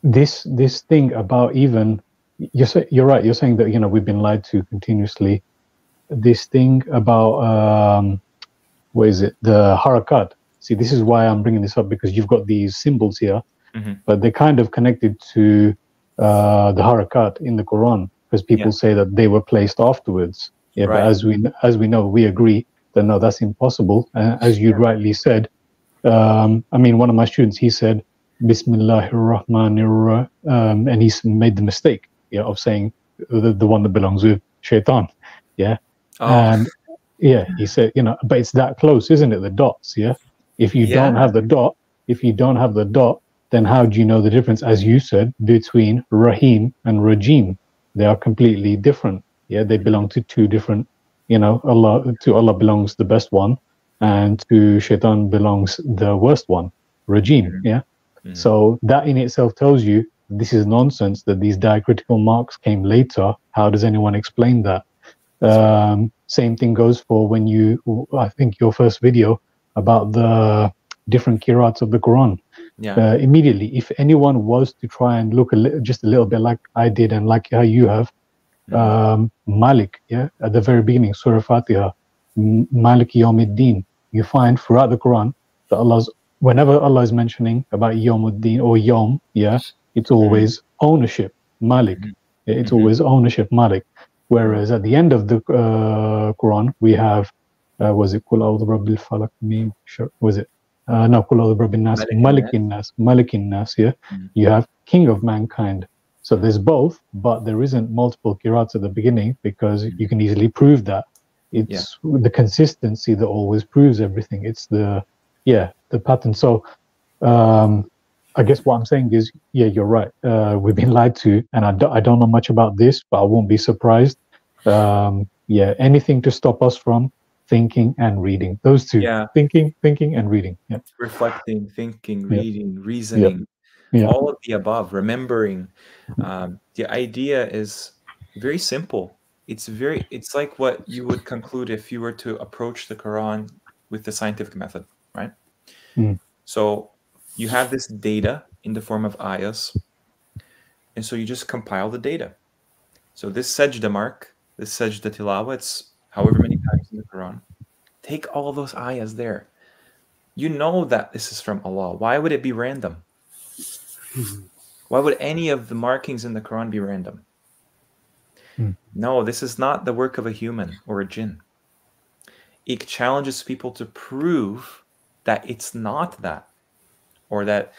This thing about even you're right. You're saying that, you know, we've been lied to continuously. This thing about what is it? The harakat. See, this is why I'm bringing this up, because you've got these symbols here, but they're kind of connected to the harakat in the Quran, because people say that they were placed afterwards. But as we know, we agree that no, that's impossible. As you rightly said, I mean, one of my students, he said Bismillahir Rahmanir Rahim, and he's made the mistake of saying the one that belongs with Shaitan. And he said, you know, but it's that close, isn't it? The dots. If you don't have the dot, then how do you know the difference, as you said, between Rahim and Rajim? They are completely different. They belong to two different, you know, to Allah belongs the best one, and to Shaitan belongs the worst one, Rajim. So that in itself tells you this is nonsense, that these diacritical marks came later. How does anyone explain that? Same thing goes for when I think your first video about the different qira'ats of the Quran. Immediately, if anyone was to try and look just a little bit like I did and like how you have, Malik, at the very beginning, Surah Fatiha, Malik Yawmiddin, you find throughout the Quran that whenever Allah is mentioning about Yawmuddin or Yawm, it's always ownership, Malik. It's always ownership, Malik. Whereas at the end of the Quran, we have, was it Qul A'udhu Rabbil Falaq? Was it no, Qul a'udhu birabbin nas, malikin nas, malikin nas, yeah. You have king of mankind. So there's both, but there isn't multiple qira'ats at the beginning because you can easily prove that. It's the consistency that always proves everything. It's the pattern. So I guess what I'm saying is, yeah, you're right. We've been lied to, and I don't know much about this, but I won't be surprised. Anything to stop us from thinking and reading. Those two. Yeah. Thinking and reading. Yeah. Reflecting, thinking, reading, reasoning. All of the above. Remembering. The idea is very simple. It's like what you would conclude if you were to approach the Quran with the scientific method, right? So you have this data in the form of ayahs, and so you just compile the data. So this sajda mark, this sajda tilawa, it's however many times in the Quran. Take all of those ayahs there. You know that this is from Allah. Why would it be random? Why would any of the markings in the Quran be random? No, this is not the work of a human or a jinn. It challenges people to prove that it's not that, or that,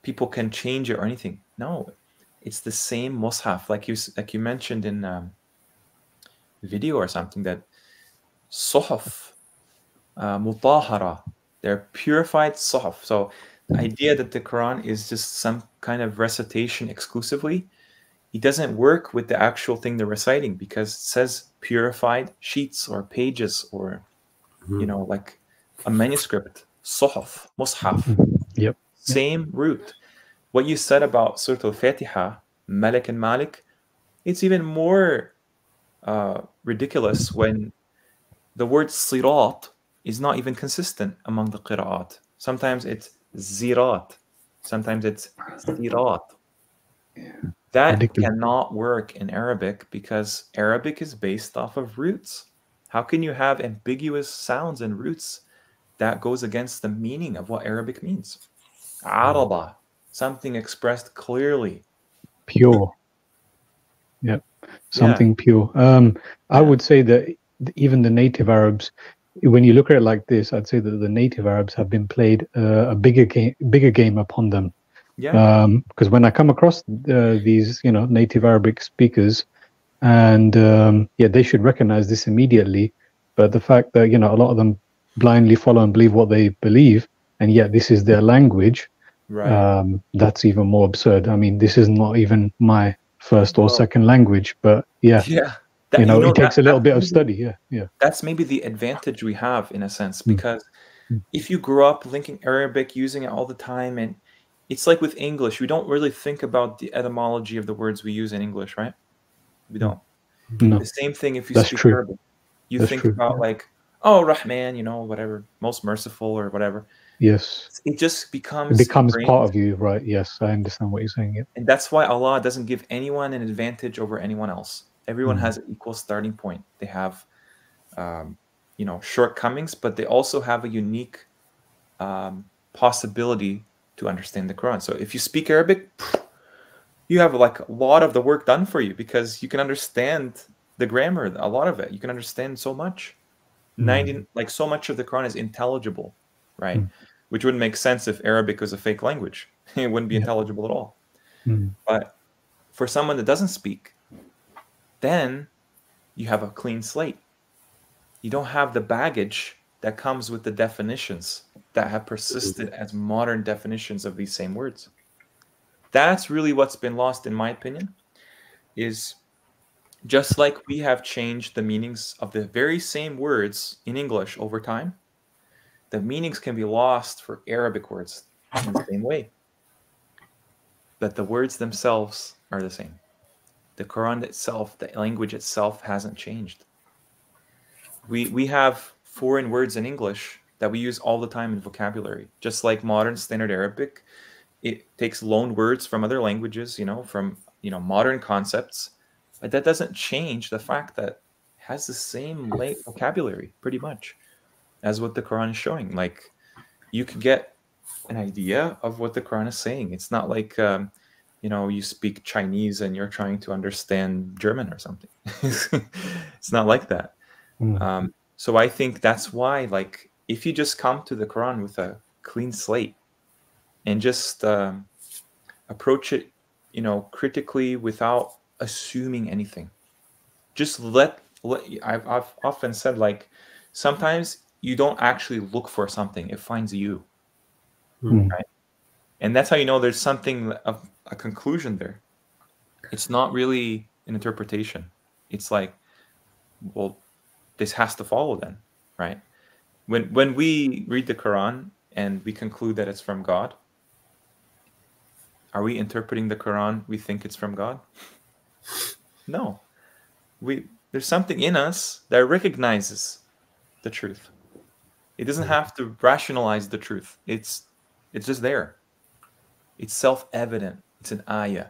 people can change it or anything. No, it's the same mushaf, like you mentioned in video or something, that suhuf mutahara, they're purified suhuf. So the idea that the Quran is just some kind of recitation exclusively, it doesn't work with the actual thing they're reciting, because it says purified sheets or pages, or like a manuscript, suhuf, mushaf. Yep. Same root. What you said about Surah Al-Fatiha, Malik and Malik, it's even more ridiculous when the word sirat is not even consistent among the qira'at. Sometimes it's zirat, sometimes it's sirat. That cannot work in Arabic, because Arabic is based off of roots. How can you have ambiguous sounds and roots that goes against the meaning of what Arabic means? Araba, something expressed clearly. Pure. Yep. Something pure. I would say that even the native Arabs, when you look at it like this, I'd say that the native Arabs have been played a bigger game upon them. Yeah. Because when I come across these, native Arabic speakers, and they should recognize this immediately. But the fact that a lot of them blindly follow and believe what they believe, and yet this is their language, right? That's even more absurd. I mean, this is not even my first or second language, but it takes a little bit of study. Yeah. That's maybe the advantage we have in a sense, because if you grew up linking Arabic, using it all the time, and it's like with English, we don't really think about the etymology of the words we use in English, right? We don't. No. The same thing if you speak Arabic. You think about like, oh, Rahman, whatever, most merciful or whatever. Yes. It just becomes part of you, right? Yes, I understand what you're saying. Yeah. And that's why Allah doesn't give anyone an advantage over anyone else. Everyone has an equal starting point. They have, shortcomings, but they also have a unique possibility to understand the Quran. So if you speak Arabic, you have like a lot of the work done for you, because you can understand the grammar, a lot of it. You can understand so much. So much of the Quran is intelligible, right? Which wouldn't make sense if Arabic was a fake language. It wouldn't be intelligible at all. But for someone that doesn't speak, then you have a clean slate. You don't have the baggage that comes with the definitions that have persisted as modern definitions of these same words. That's really what's been lost, in my opinion, is just like we have changed the meanings of the very same words in English over time, the meanings can be lost for Arabic words in the same way. But the words themselves are the same. The Quran itself, the language itself hasn't changed. We have foreign words in English that we use all the time in vocabulary. Just like modern standard Arabic, it takes loaned words from other languages, from modern concepts. But that doesn't change the fact that it has the same vocabulary, pretty much, as what the Quran is showing. Like, you could get an idea of what the Quran is saying. It's not like, you speak Chinese and you're trying to understand German or something. It's not like that. So I think that's why, like, if you just come to the Quran with a clean slate and just approach it, you know, critically without assuming anything, just let I've often said, like, sometimes you don't actually look for something, it finds you. Right? And that's how you know there's something of a conclusion there. It's not really an interpretation. It's like, well, this has to follow then, right? When we read the Quran and we conclude that it's from God, are we interpreting the Quran we think it's from God? No. There's something in us that recognizes the truth. It doesn't have to rationalize the truth. It's just there. It's self-evident. It's an ayah.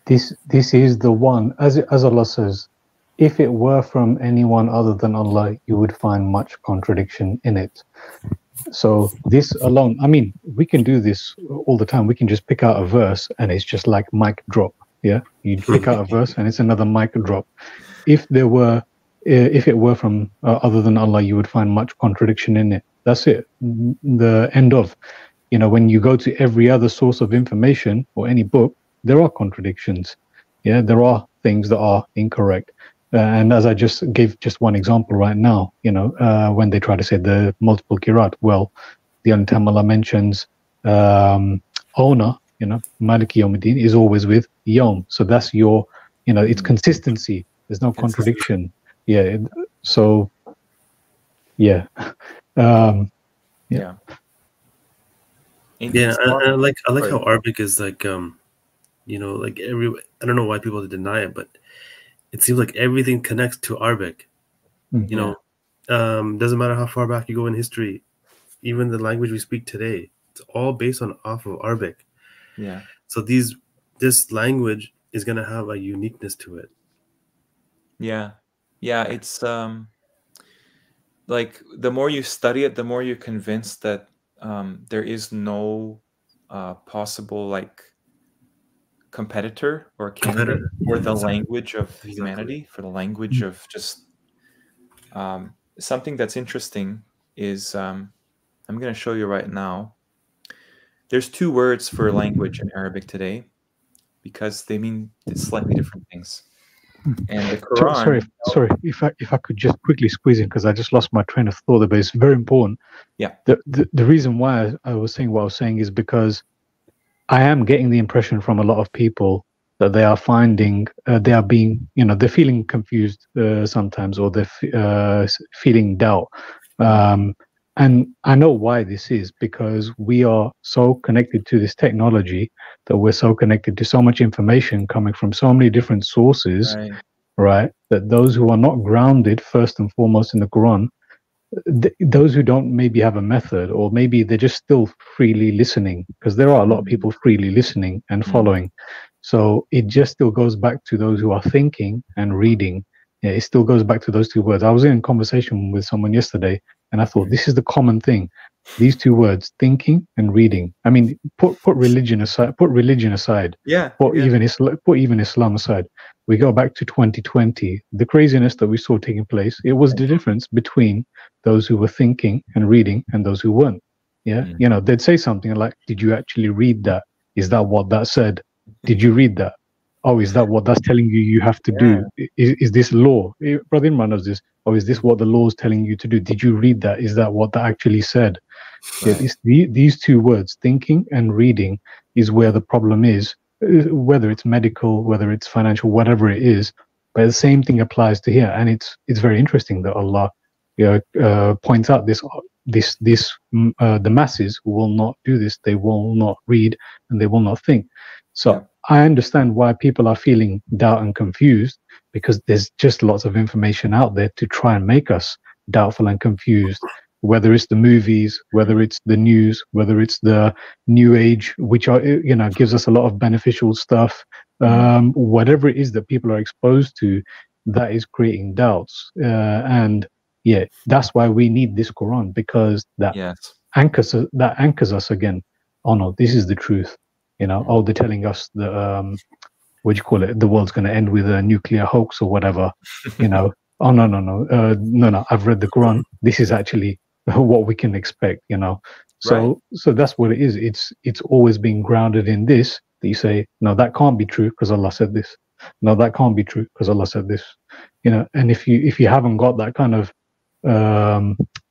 This is the one, as Allah says, if it were from anyone other than Allah, you would find much contradiction in it. So this alone, I mean, we can do this all the time. We can just pick out a verse and it's just like mic drop. Yeah, you pick out a verse and it's another mic drop. If it were from other than Allah, you would find much contradiction in it. That's it. The end of. You know, when you go to every other source of information or any book, there are contradictions. Yeah, there are things that are incorrect. And as I just gave just one example right now, you know, when they try to say the multiple kirat, well, the only time Allah mentions owner, you know, Maliki Yawmiddin is always with Yawm. So that's your, you know, it's consistency. There's no contradiction. Yeah. So, yeah. Yeah, I like how Arabic is like, you know, like I don't know why people deny it, but it seems like everything connects to Arabic. You know, doesn't matter how far back you go in history, even the language we speak today, it's all based off of Arabic. Yeah. So this language is gonna have a uniqueness to it. Yeah. Yeah, it's like the more you study it, the more you're convinced that there is no possible like competitor or candidate for the language of humanity, for the language of just something that's interesting is I'm going to show you right now. There's two words for language in Arabic today because they mean slightly different things. And the Quran, sorry, if I could just quickly squeeze in, because I just lost my train of thought there, but it's very important. Yeah. The reason why I was saying what I was saying is because I am getting the impression from a lot of people that they are finding, they are being, you know, they're feeling confused sometimes, or they're feeling doubt. And I know why this is, because we are so connected to this technology, that we're so connected to so much information coming from so many different sources, right? That those who are not grounded first and foremost in the Quran, those who don't maybe have a method, or maybe they're just still freely listening, because there are a lot of people freely listening and following. So it just still goes back to those who are thinking and reading. Yeah, it still goes back to those two words. I was in a conversation with someone yesterday, and I thought this is the common thing. These two words, thinking and reading. I mean, put religion aside. Put religion aside. Yeah. Put even Islam aside. We go back to 2020. The craziness that we saw taking place. It was the difference between those who were thinking and reading and those who weren't. Yeah. You know, they'd say something like, "Did you actually read that? Is that what that said? Did you read that? Oh, is that what that's telling you you have to do? Is this law?" Brother Imran knows this. Oh, is this what the law is telling you to do? Did you read that? Is that what that actually said? Right. Yeah, these two words, thinking and reading, is where the problem is, whether it's medical, whether it's financial, whatever it is. But the same thing applies to here. And it's very interesting that Allah points out the masses will not do this. They will not read and they will not think. So I understand why people are feeling doubt and confused, because there's just lots of information out there to try and make us doubtful and confused, whether it's the movies, whether it's the news, whether it's the new age, which are, you know, gives us a lot of beneficial stuff. Whatever it is that people are exposed to, that is creating doubts. And yeah, that's why we need this Quran, because that anchors us again. Oh no, this is the truth. You know, oh, they're telling us that what do you call it? The world's going to end with a nuclear hoax or whatever. You know, oh no, I've read the Quran. This is actually what we can expect, you know. So so that's what it is. It's always been grounded in this, that you say, no, that can't be true because Allah said this. No, that can't be true because Allah said this. You know, and if you haven't got that kind of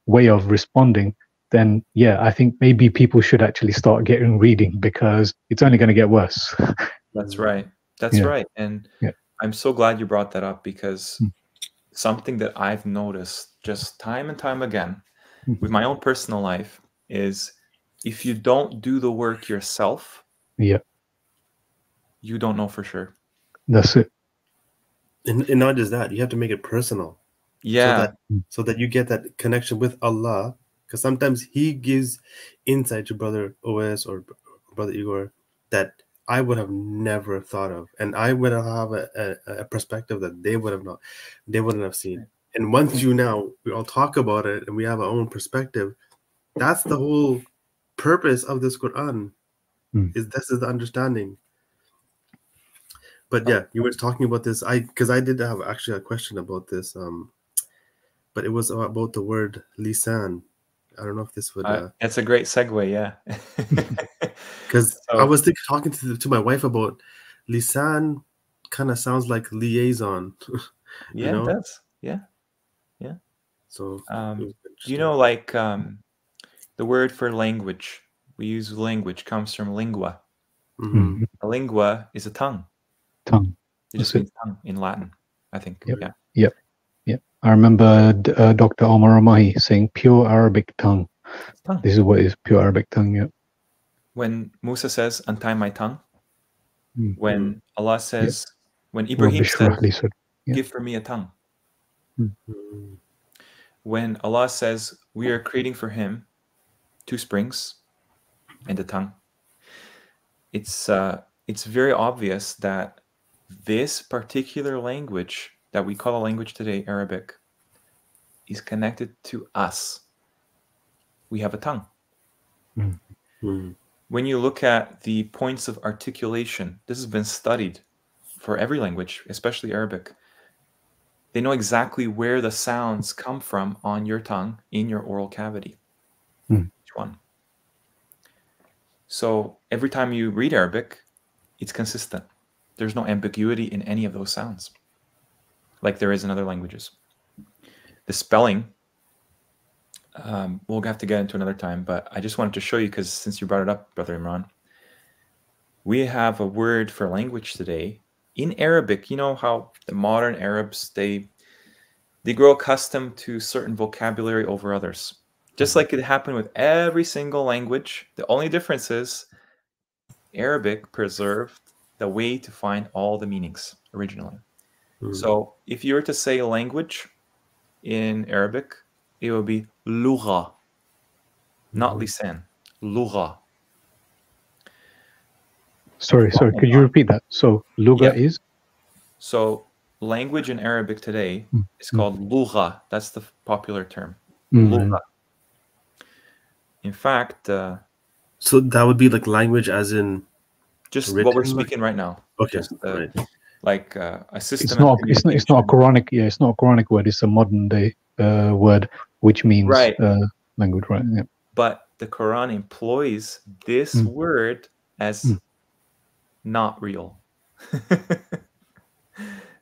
way of responding, then yeah, I think maybe people should actually start getting reading, because it's only going to get worse. That's right. That's right. And I'm so glad you brought that up, because something that I've noticed just time and time again with my own personal life is, if you don't do the work yourself, you don't know for sure. That's it. And not just that, you have to make it personal. So that you get that connection with Allah, because sometimes He gives insight to Brother OS or Brother Igor that I would have never thought of, and I would have a perspective that they wouldn't have seen. And once we all talk about it and we have our own perspective, that's the whole purpose of this Quran. This is the understanding. But yeah, you were talking about this. Because I did have actually a question about this. But it was about the word lisan. I don't know if this would. That's a great segue, yeah. Because I was talking to my wife about lisan. Kind of sounds like liaison. Yeah, it does. Yeah. So, you know, like the word for language, we use language, comes from lingua. A lingua is a tongue. It just means tongue in Latin, I think. Yep. I remember Dr. Omar Amahi saying pure Arabic tongue. This is what is pure Arabic tongue. When Musa says, untie my tongue, when Allah says, when Ibrahim says, give for me a tongue, when Allah says, we are creating for him 2 springs and a tongue, it's very obvious that this particular language that we call a language today, Arabic, is connected to us. We have a tongue. When you look at the points of articulation, this has been studied for every language, especially Arabic. They know exactly where the sounds come from on your tongue, in your oral cavity. Each one. So every time you read Arabic, it's consistent. There's no ambiguity in any of those sounds, like there is in other languages. The spelling, we'll have to get into another time, but I just wanted to show you, because since you brought it up, Brother Imran, we have a word for language today in Arabic. You know how the modern Arabs, they grow accustomed to certain vocabulary over others. Just like it happened with every single language. The only difference is Arabic preserved the way to find all the meanings originally. So if you were to say language in Arabic, it would be lugha, not lisan, lugha. Sorry, could you repeat that? So lugha is? So language in Arabic today is called lugha. That's the popular term, lugha. In fact, so that would be like language as in just what we're speaking right now. Okay, just, like a system. It's not a Quranic. Yeah, it's not a Quranic word. It's a modern day word, which means language, right? Yeah. But the Quran employs this word as not real.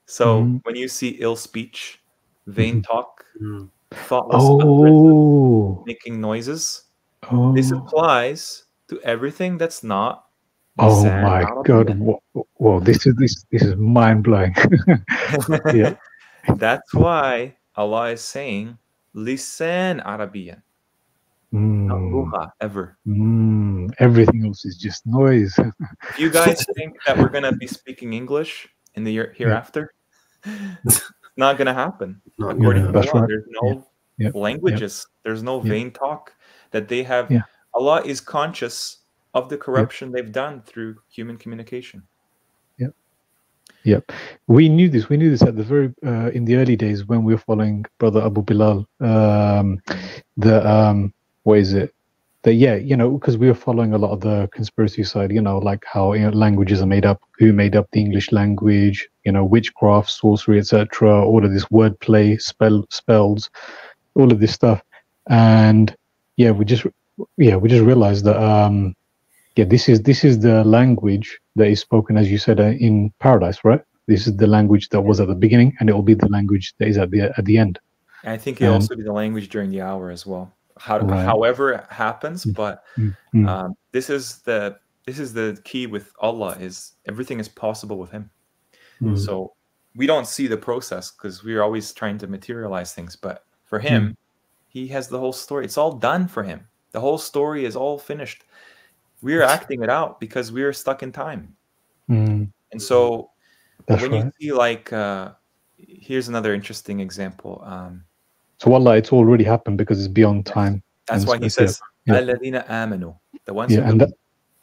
So when you see ill speech, vain talk, thoughtless utterance, making noises, this applies to everything that's not. Oh my God! Whoa! This is mind blowing. Yeah. That's why Allah is saying lisan Arabiyan, not lugha ever. Everything else is just noise. If you guys think that we're gonna be speaking English in the year hereafter, it's not gonna happen. According to Allah, there's no languages. There's no vain talk that they have. Allah is conscious of the corruption they've done through human communication. Yep. We knew this. We knew this at the very in the early days when we were following Brother Abu Bilal. What is it? Because we were following a lot of the conspiracy side. Like how languages are made up, who made up the English language. Witchcraft, sorcery, etc. All of this wordplay, spells, all of this stuff. And yeah, we just realized that this is the language that is spoken, as you said, in paradise, right? This is the language that was at the beginning, and it will be the language that is at the end. I think it'll also be the language during the hour as well. However it happens, but this is the key with Allah, is everything is possible with Him. So we don't see the process because we're always trying to materialize things, but for Him, He has the whole story. It's all done for Him. The whole story is all finished. We're acting it out because we're stuck in time. And so when you see, like, here's another interesting example. So Allah, it's already happened because it's beyond time. That's why He says, "Alladhina amanu," the ones who believe.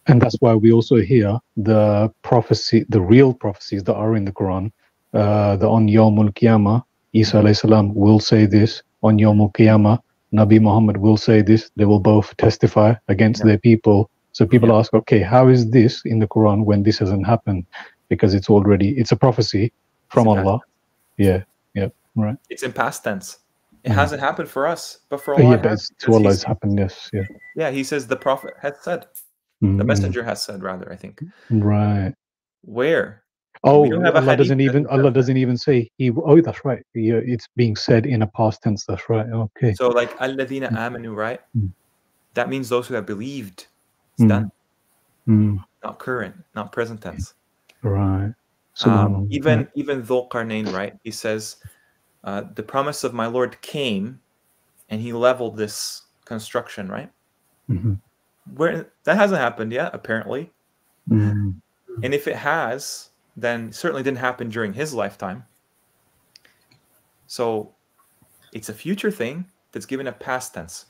And that's why we also hear the prophecy, the real prophecies that are in the Quran. The on Yawmul Qiyamah, Isa alayhi salam will say this. On Yawmul Qiyamah, Nabi Muhammad will say this. They will both testify against their people. So people ask, okay, how is this in the Quran when this hasn't happened? Because it's a prophecy from Allah. Right. It's in past tense. It hasn't happened for us, but for Allah. But it's to Allah it's happened. Yes. Yeah, He says the Prophet has said. The messenger has said, rather, I think. Right. Where? Oh, Allah doesn't even say He. Oh, that's right. It's being said in a past tense. That's right. Okay. So, like, alladhina amanu, right? That means those who have believed. It's done. Not current, not present tense. Right. Even Dhul Qarnayn, right? He says, the promise of my Lord came, and He leveled this construction, right? Where that hasn't happened yet, apparently. And if it has, then certainly didn't happen during His lifetime. So it's a future thing that's given a past tense.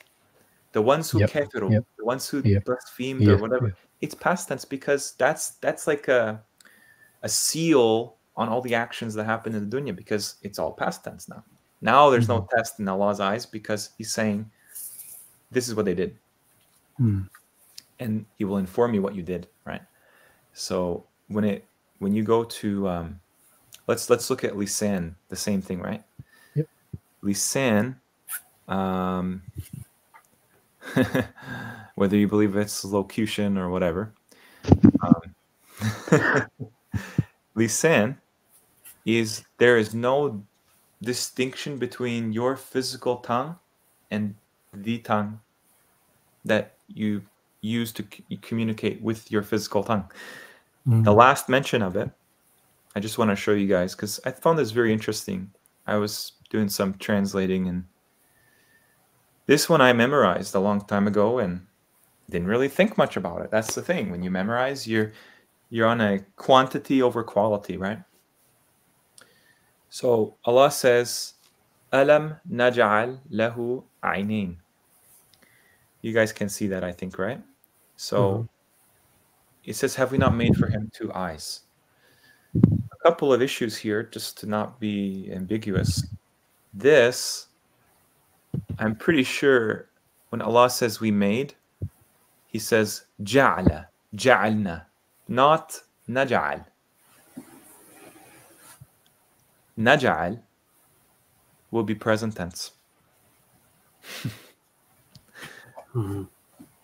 The ones who kafiru, the ones who blasphemed or whatever, it's past tense because that's like a seal on all the actions that happen in the dunya, because it's all past tense now. Now there's no test in Allah's eyes because He's saying, this is what they did. And He will inform you what you did, right? So when you go to let's look at lisan, the same thing, right? Lisan, whether you believe it's locution or whatever, lisan is, there is no distinction between your physical tongue and the tongue that you use to communicate with your physical tongue. The last mention of it, I just want to show you guys because I found this very interesting. I was doing some translating, and this one I memorized a long time ago and didn't really think much about it. That's the thing. When you memorize, you're on a quantity over quality, right? So Allah says, Alam naj'al lahu aynayn. You guys can see that, I think, right? So it says, have we not made for him two eyes? A couple of issues here, just to not be ambiguous. This, I'm pretty sure when Allah says we made, He says ja'ala, ja'alna, not naj'al. Naj'al will be present tense.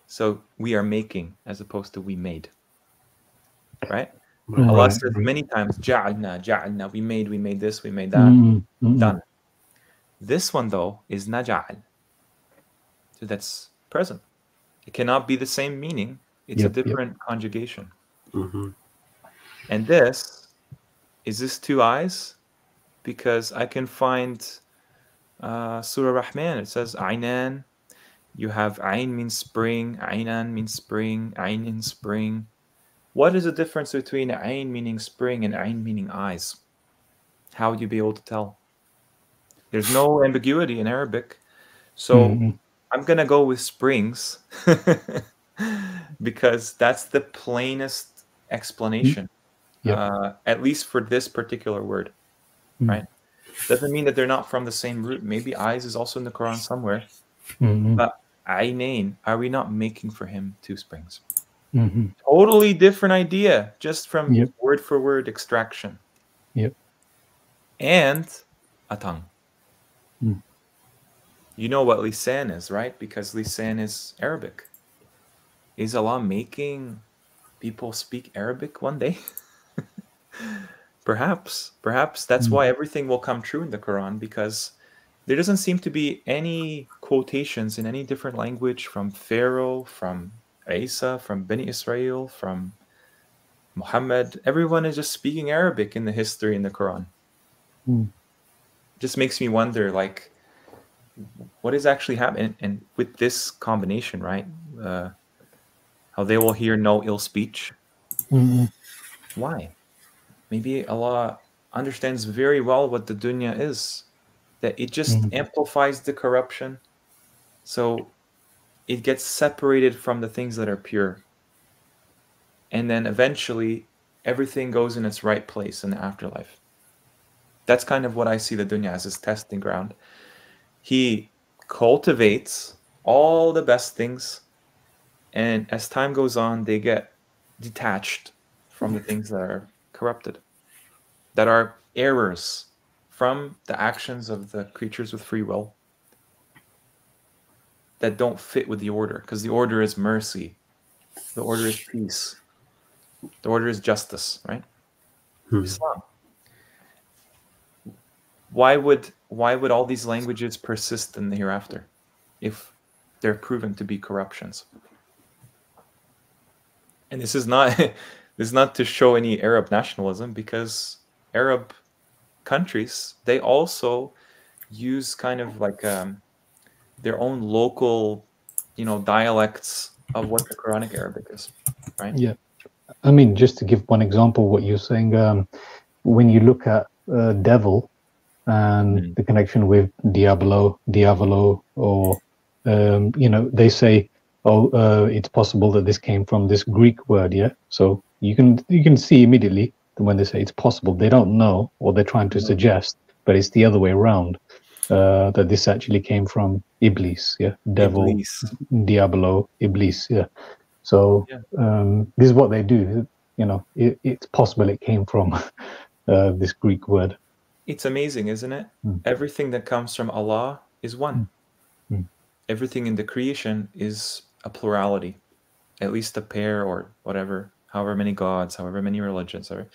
So we are making as opposed to we made. Right? Allah says many times, ja'alna, ja'alna, we made this, we made that, done. This one, though, is naj'al. So that's present. It cannot be the same meaning. It's a different conjugation. And this, is this two eyes? Because I can find Surah Rahman. It says, Aynan. You have Ayn means spring, Aynan means spring, Ayn in spring. What is the difference between Ayn meaning spring and Ayn meaning eyes? How would you be able to tell? There's no ambiguity in Arabic. So I'm going to go with springs because that's the plainest explanation, at least for this particular word, right? Doesn't mean that they're not from the same root. Maybe eyes is also in the Quran somewhere. But Aynain, are we not making for him two springs? Totally different idea, just from word for word extraction. And a tongue. You know what lisan is, right? Because lisan is Arabic. Is Allah making people speak Arabic one day? Perhaps that's why everything will come true in the Quran, because there doesn't seem to be any quotations in any different language from Pharaoh, from Isa, from Bani Israel, from Muhammad. Everyone is just speaking Arabic in the history in the Quran. Just makes me wonder, like, what is actually happening? And with this combination, right? How they will hear no ill speech. Why? Maybe Allah understands very well what the dunya is, that it just amplifies the corruption, so it gets separated from the things that are pure. And then eventually everything goes in its right place in the afterlife. That's kind of what I see the dunya as, his testing ground. He cultivates all the best things, and as time goes on, they get detached from the things that are corrupted, that are errors from the actions of the creatures with free will, that don't fit with the order, because the order is mercy, the order is peace, the order is justice, right? Islam. Why would all these languages persist in the hereafter if they're proven to be corruptions? And this is not this is not to show any Arab nationalism, because Arab countries, they also use kind of like their own local, dialects of what the Quranic Arabic is, right? Yeah, I mean, just to give one example, what you're saying, when you look at devil and the connection with diavolo, or they say, it's possible that this came from this Greek word, yeah. So you can see immediately that when they say it's possible, they don't know, or they're trying to suggest, but it's the other way around, that this actually came from Iblis, yeah, devil, Iblis. diabolo, Iblis, yeah. So this is what they do. It's possible it came from this Greek word. It's amazing, isn't it? Everything that comes from Allah is one. Everything in the creation is a plurality, at least a pair, or whatever, however many gods, however many religions are.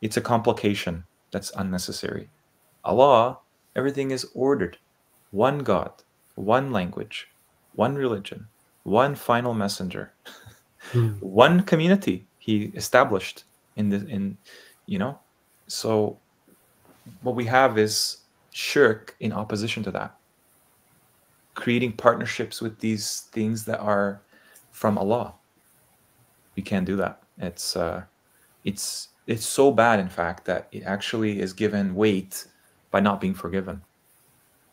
It's a complication that's unnecessary. Allah, everything is ordered. One God, one language, one religion, one final messenger, one community he established so what we have is shirk in opposition to that, creating partnerships with these things that are from Allah. We can't do that. It's so bad, in fact, that it actually is given weight by not being forgiven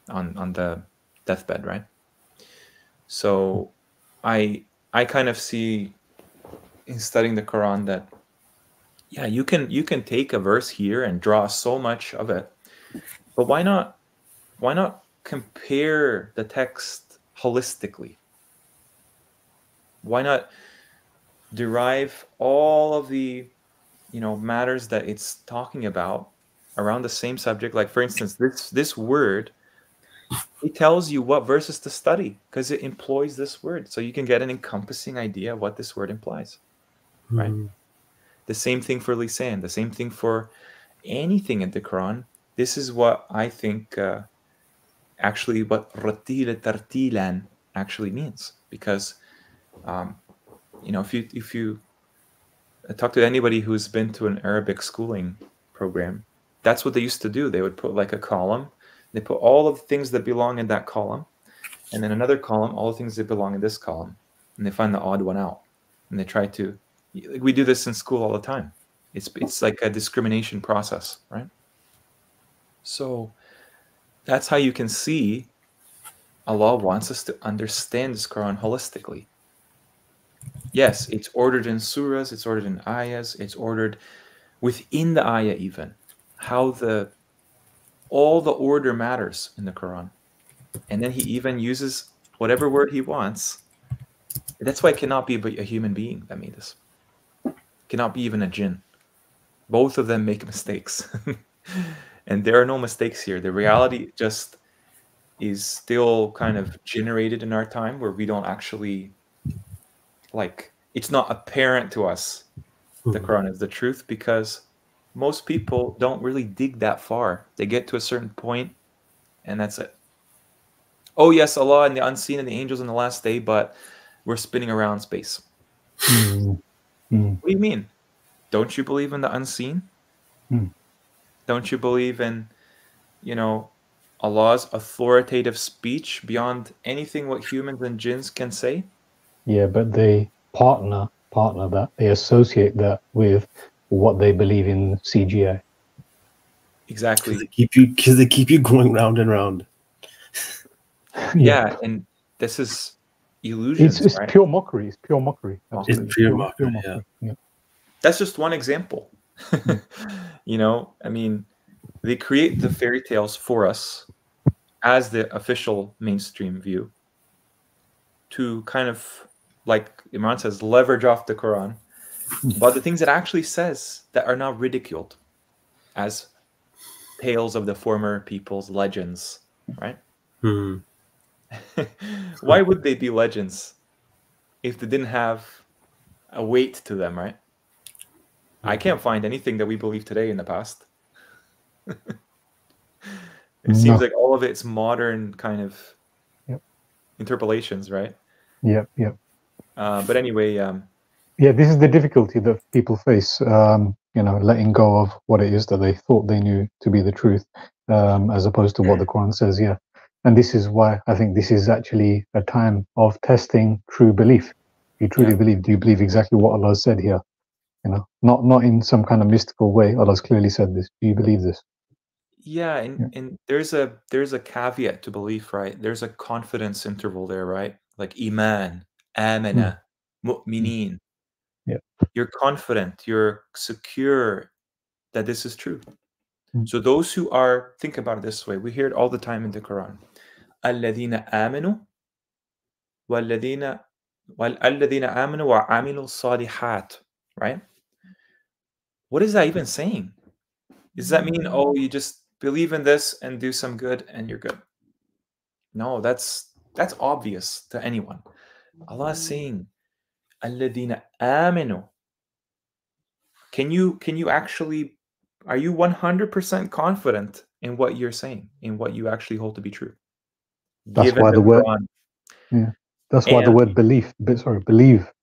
on the deathbed, right? So I kind of see in studying the Quran that you can take a verse here and draw so much of it, but why not compare the text holistically? Why not derive all of the matters that it's talking about around the same subject? Like, for instance, this word, it tells you what verses to study because it employs this word, so you can get an encompassing idea of what this word implies, right? The same thing for lisan, the same thing for anything in the Quran. This is what I think actually what ratila tartilan actually means, because if you talk to anybody who's been to an Arabic schooling program, that's what they used to do. They would put like a column. They put all of the things that belong in that column, and then another column, all the things that belong in this column, and they find the odd one out, and they try to. We do this in school all the time. It's like a discrimination process, right? So that's how you can see Allah wants us to understand this Quran holistically. Yes, it's ordered in surahs, it's ordered in ayahs, it's ordered within the ayah even. How all the order matters in the Quran. And then he even uses whatever word he wants. That's why it cannot be a human being that made this. It cannot be even a jinn. Both of them make mistakes. And there are no mistakes here. The reality just is still kind of generated in our time, where we don't actually, like, it's not apparent to us the Quran is the truth, because most people don't really dig that far. They get to a certain point and that's it. Oh yes, Allah and the unseen and the angels in the last day, but we're spinning around space. What do you mean? Don't you believe in the unseen? Don't you believe in, you know, Allah's authoritative speech beyond anything what humans and jinns can say? Yeah, but they partner that, they associate that with what they believe in CGI. Exactly. Because they keep you going round and round. Yeah, and this is illusions. It's right? pure mockery. It's pure mockery. It's pure mockery. Yeah. That's just one example. You know, I mean, they create the fairy tales for us as the official mainstream view to kind of, like Imran says, leverage off the Quran, but the things it actually says that are not ridiculed as tales of the former people's legends, right? Why would they be legends if they didn't have a weight to them, right? I can't find anything that we believe today in the past. It seems like all of it's modern kind of interpolations, right? Yep. But anyway, yeah, this is the difficulty that people face. You know, letting go of what it is that they thought they knew to be the truth, as opposed to what the Quran says. Yeah, and this is why I think this is actually a time of testing true belief. You truly believe? Do you believe exactly what Allah said here? You know, not in some kind of mystical way. Allah's clearly said this. Do you believe this? Yeah, and there's a caveat to belief, right? There's a confidence interval there, right? Like iman, amana, mu'minin. Yeah. You're confident, you're secure that this is true. So those who are, think about it this way, we hear it all the time in the Quran. الَّذِينَ آمَنُوا وَالَّذِينَ آمَنُوا وَعَمِلُوا الصَّالِحَاتِ, right? What is that even saying? Does that mean, oh, you just believe in this and do some good and you're good? No, that's obvious to anyone. Allah is saying, الَّذِينَ آمَنُوا. Can you actually, are you 100% confident in what you're saying, in what you actually hold to be true? That's why the word, that's why the word believe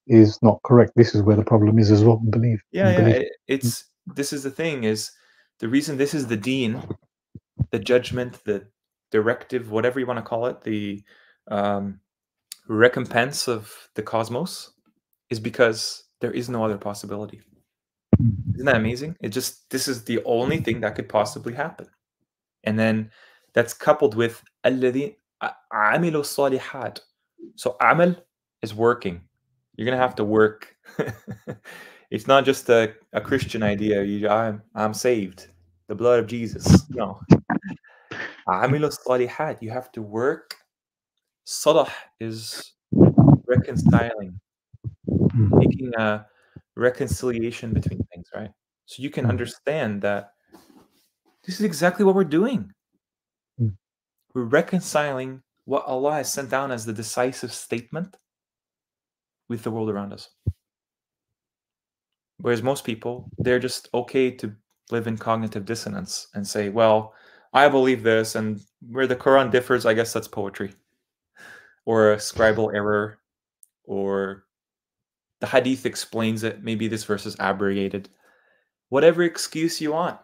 is not correct. This is where the problem is as well. Believe. It's this is the thing, is the reason this is the deen, the judgment, the directive, whatever you want to call it, the recompense of the cosmos, is because there is no other possibility. Isn't that amazing? This is the only thing that could possibly happen. And then that's coupled with الَّذِينَ عَمِلُوا الصَّالِحَاتِ. So amal is working. You're gonna have to work. It's not just a Christian idea. I'm saved. The blood of Jesus. No. عَمِلُوا الصَّالِحَاتِ. You have to work. Salah is reconciling, making a reconciliation between things, right? So you can understand that this is exactly what we're doing. We're reconciling what Allah has sent down as the decisive statement with the world around us. Whereas most people, they're just okay to live in cognitive dissonance and say, well, I believe this, and where the Quran differs, I guess that's poetry or a scribal error, or the Hadith explains it. Maybe this verse is abrogated. Whatever excuse you want.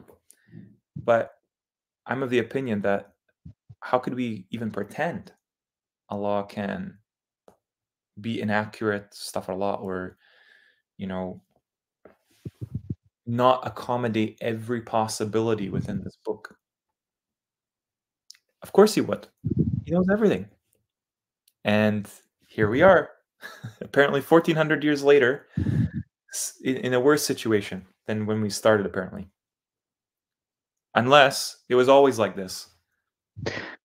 But I'm of the opinion that how could we even pretend Allah can be inaccurate, astaghfirullah, or, you know, not accommodate every possibility within this book? Of course he would. He knows everything. And here we are, apparently 1400 years later, in a worse situation than when we started, apparently. Unless it was always like this.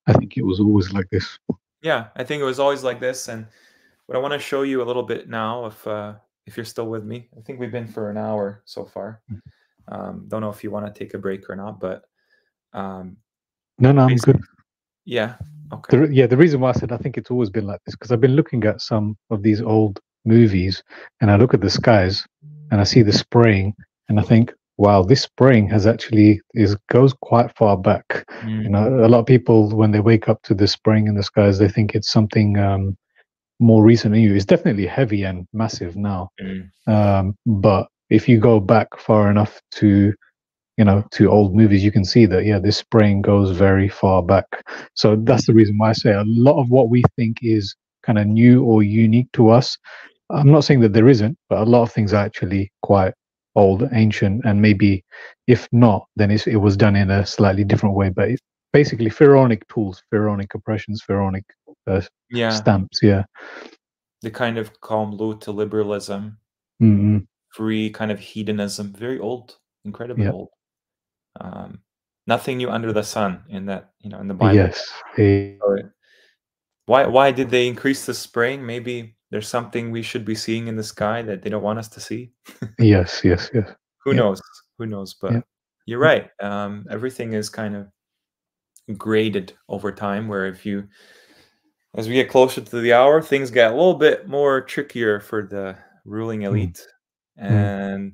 I think it was always like this. Yeah, I think it was always like this. And what I want to show you a little bit now, if you're still with me, I think we've been for an hour so far. Don't know if you want to take a break or not, but no, I'm good. Yeah. Okay. The reason why I said I think it's always been like this, because I've been looking at some of these old movies, and I look at the skies, and I see the spraying, and I think, wow, this spraying has actually goes quite far back. You know, a lot of people, when they wake up to the spraying in the skies, they think it's something more recent than you. It's definitely heavy and massive now, but if you go back far enough to, you know, to old movies, you can see that, yeah, this spraying goes very far back. So that's the reason why I say a lot of what we think is kind of new or unique to us, I'm not saying that there isn't, but a lot of things are actually quite old, ancient, and maybe if not, then it was done in a slightly different way. But basically pharaonic tools, pharaonic oppressions, pharaonic stamps. Yeah, the kind of calm low to liberalism, free kind of hedonism, very old, incredibly old. Nothing new under the sun in that, you know, in the Bible. Yes. Why did they increase the spraying? Maybe there's something we should be seeing in the sky that they don't want us to see. Yes. Who knows? Who knows? But you're right. Everything is kind of graded over time, where as we get closer to the hour, things get a little bit more trickier for the ruling elite. And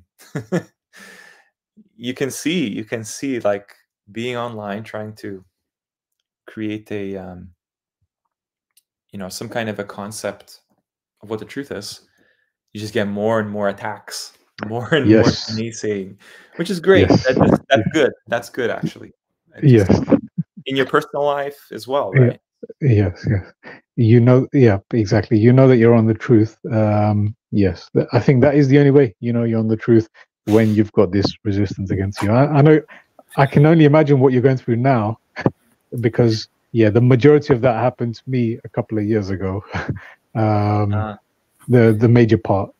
you can see like being online, trying to create a you know, some kind of a concept of what the truth is. You just get more and more attacks, more and more naysaying, which is great. That's good. That's good, actually. In your personal life as well, right? Yes. You know, exactly. You know that you're on the truth. Yes, I think that is the only way. You know, you're on the truth when you've got this resistance against you. I know. I can only imagine what you're going through now, because the majority of that happened to me a couple of years ago. The major part.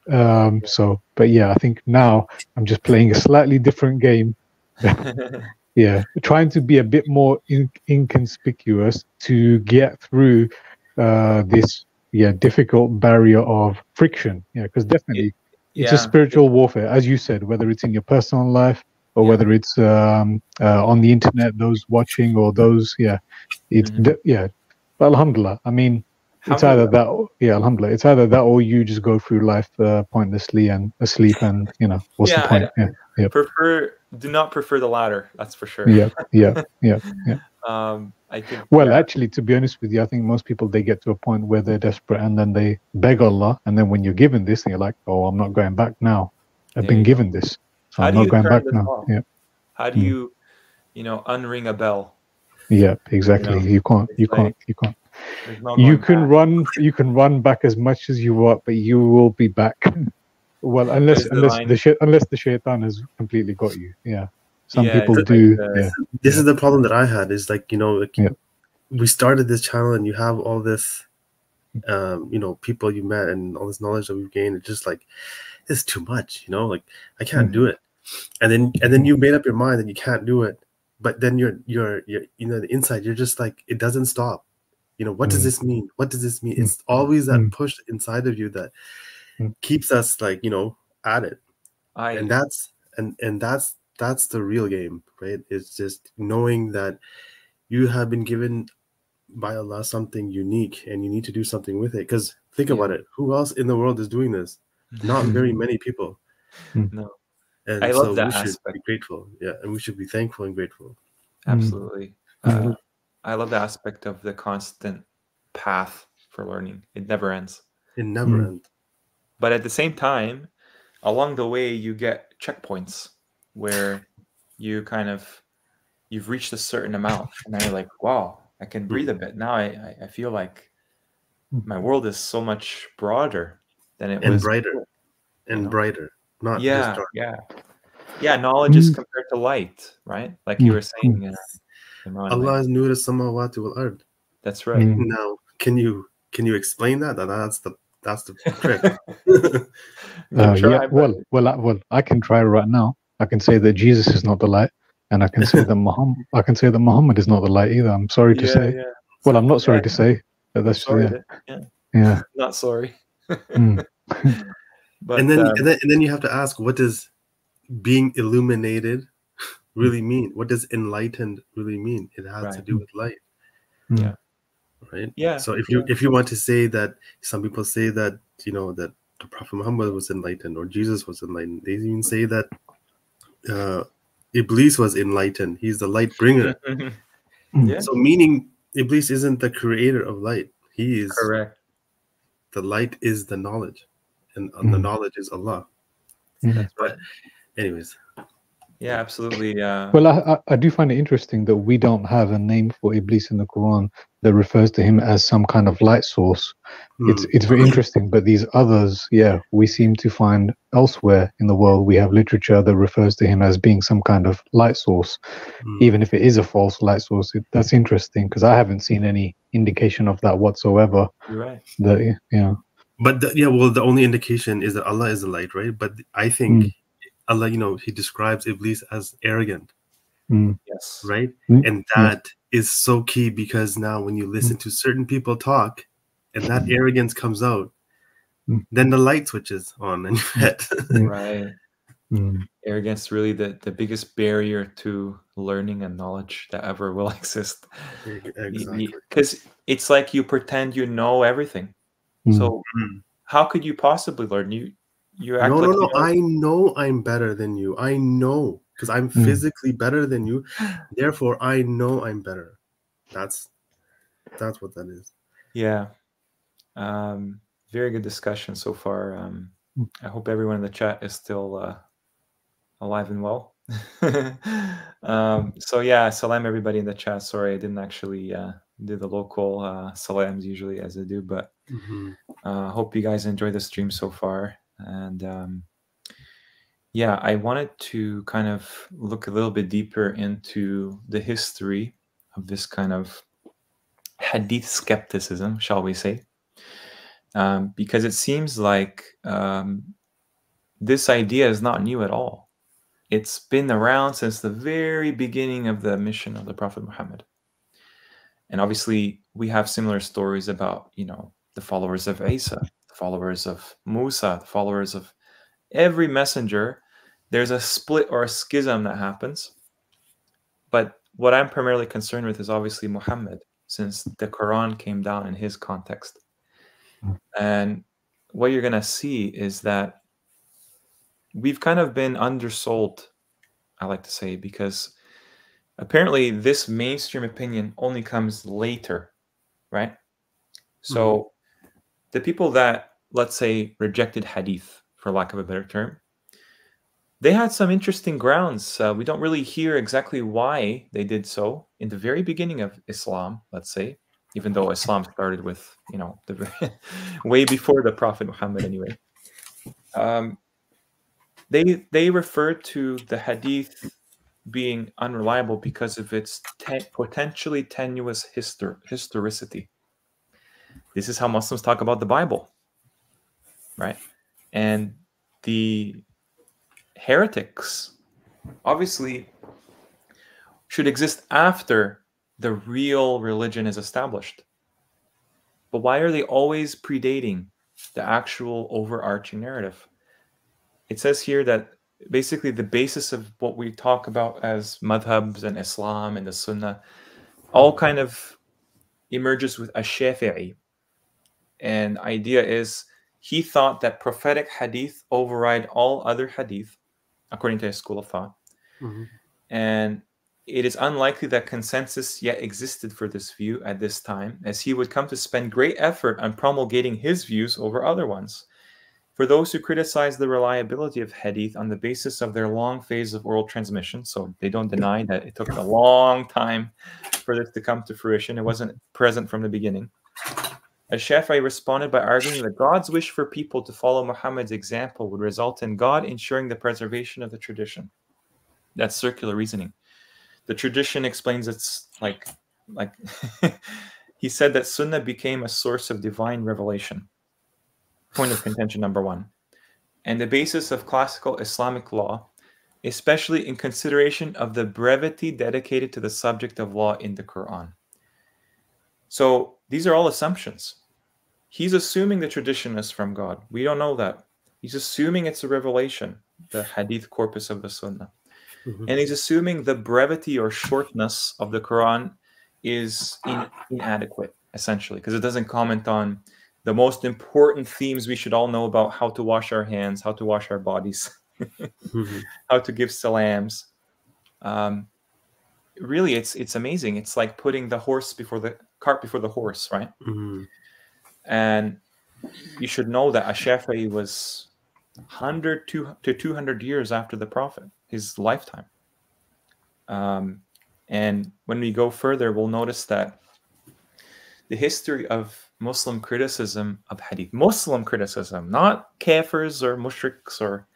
So, but I think now I'm just playing a slightly different game. Trying to be a bit more inconspicuous to get through this difficult barrier of friction. Because definitely it's a spiritual warfare, as you said, whether it's in your personal life or whether it's on the internet, those watching or those it's but alhamdulillah, I mean, it's either that alhamdulillah, it's either that or you just go through life pointlessly and asleep, and you know, what's the point? Do not prefer the latter, that's for sure. I think, well, actually, to be honest with you, I think most people, they get to a point where they're desperate and then they beg Allah, and then when you're given this, you're like, oh, I'm not going back now. I've been given this, so I'm not going back now. How do you, you know, unring a bell? Exactly. You can't. You can run back as much as you want, but you will be back. Well, unless the shaitan has completely got you. Some people do. This is the problem that I had, is like, you know, like we started this channel and you have all this you know, people you met and all this knowledge that we've gained. It's just like, it's too much, you know, like I can't do it. And then you made up your mind that you can't do it, but then you're you know, the inside, you're just like, it doesn't stop. You know, what does this mean? What does this mean? It's always that push inside of you that keeps us, like, you know, at it. And that's the real game, right? It's just knowing that you have been given by Allah something unique and you need to do something with it. Because think about it, who else in the world is doing this? Not very many people. No. And I love that we should aspect. be grateful. And we should be thankful and grateful. Absolutely. I love the aspect of the constant path for learning. It never ends. It never ends. But at the same time, along the way, you get checkpoints where you've reached a certain amount, and then you're like, wow, I can breathe a bit. Now I feel like my world is so much broader than it was. Brighter. And brighter. Not just dark. Knowledge is compared to light, right? Like you were saying. Allah is nur as-samawati wal ard. That's right. Now, can you explain that? That's the trick. Well, I can try right now. I can say that Jesus is not the light, and I can say that Muhammad is not the light either. I'm sorry to say. Well, I'm not sorry to say. But that's not sorry. But, and then you have to ask, what does being illuminated really mean? What does enlightened really mean? It has to do with light. right? Yeah. So if you want to say that, some people say that, you know, that the Prophet Muhammad was enlightened or Jesus was enlightened. They even say that Iblis was enlightened. He's the light bringer. Yeah. So meaning Iblis isn't the creator of light. He is Correct. the light is the knowledge, and the knowledge is Allah. That's right. But anyways. Yeah, absolutely. Well, I do find it interesting that we don't have a name for Iblis in the Quran that refers to him as some kind of light source. It's very interesting, but these others, yeah, we seem to find elsewhere in the world we have literature that refers to him as being some kind of light source, even if it is a false light source. That's interesting because I haven't seen any indication of that whatsoever. You're right. But the only indication is that Allah is the light, right? But I think Allah, you know, he describes Iblis as arrogant. Yes. Right? And that is so key, because now when you listen to certain people talk and that arrogance comes out, then the light switches on in your head. Right. Arrogance, really the biggest barrier to learning and knowledge that ever will exist. Exactly. Because it's like you pretend you know everything. So how could you possibly learn? You act like you know. I know I'm better than you. I know, because I'm physically better than you. Therefore, I know I'm better. That's what that is. Yeah. Very good discussion so far. I hope everyone in the chat is still alive and well. So yeah, salam everybody in the chat. Sorry, I didn't actually do the local salams usually as I do, but hope you guys enjoy the stream so far. And yeah, I wanted to kind of look a little bit deeper into the history of this kind of hadith skepticism, shall we say, because it seems like this idea is not new at all. It's been around since the very beginning of the mission of the Prophet Muhammad. And obviously, we have similar stories about, you know, the followers of Isa, the followers of Musa, the followers of every messenger. There's a split or a schism that happens. But what I'm primarily concerned with is obviously Muhammad, since the Quran came down in his context. And what you're going to see is that we've kind of been undersold, I like to say, because apparently this mainstream opinion only comes later, right? So the people that, let's say, rejected hadith, for lack of a better term, they had some interesting grounds. We don't really hear exactly why they did so in the very beginning of Islam, let's say, even though Islam started with, you know, way before the Prophet Muhammad anyway. They refer to the hadith being unreliable because of its potentially tenuous historicity. This is how Muslims talk about the Bible, right? And the heretics obviously should exist after the real religion is established. But why are they always predating the actual overarching narrative? It says here that basically the basis of what we talk about as madhabs and Islam and the Sunnah all kind of emerges with Ash-Shafi'i. And idea is he thought that prophetic hadith override all other hadith, according to his school of thought. And it is unlikely that consensus yet existed for this view at this time, as he would come to spend great effort on promulgating his views over other ones. For those who criticize the reliability of hadith on the basis of their long phase of oral transmission, so they don't deny that it took a long time for this to come to fruition, it wasn't present from the beginning. Ash-Shafi'i responded by arguing that God's wish for people to follow Muhammad's example would result in God ensuring the preservation of the tradition. That's circular reasoning. The tradition explains it's like he said that Sunnah became a source of divine revelation. Point of contention number one. And the basis of classical Islamic law, especially in consideration of the brevity dedicated to the subject of law in the Quran. So these are all assumptions. He's assuming the tradition is from God. We don't know that. He's assuming it's a revelation, the hadith corpus of the Sunnah. And he's assuming the brevity or shortness of the Quran is inadequate. essentially, because it doesn't comment on the most important themes we should all know about: how to wash our hands, how to wash our bodies, how to give salams. Really, it's amazing. It's like putting the cart before the horse, right? And you should know that Ash-Shafi'i was 100 to 200 years after the Prophet, his lifetime. And when we go further, we'll notice that the history of Muslim criticism of hadith, Muslim criticism, not kafirs or mushriks or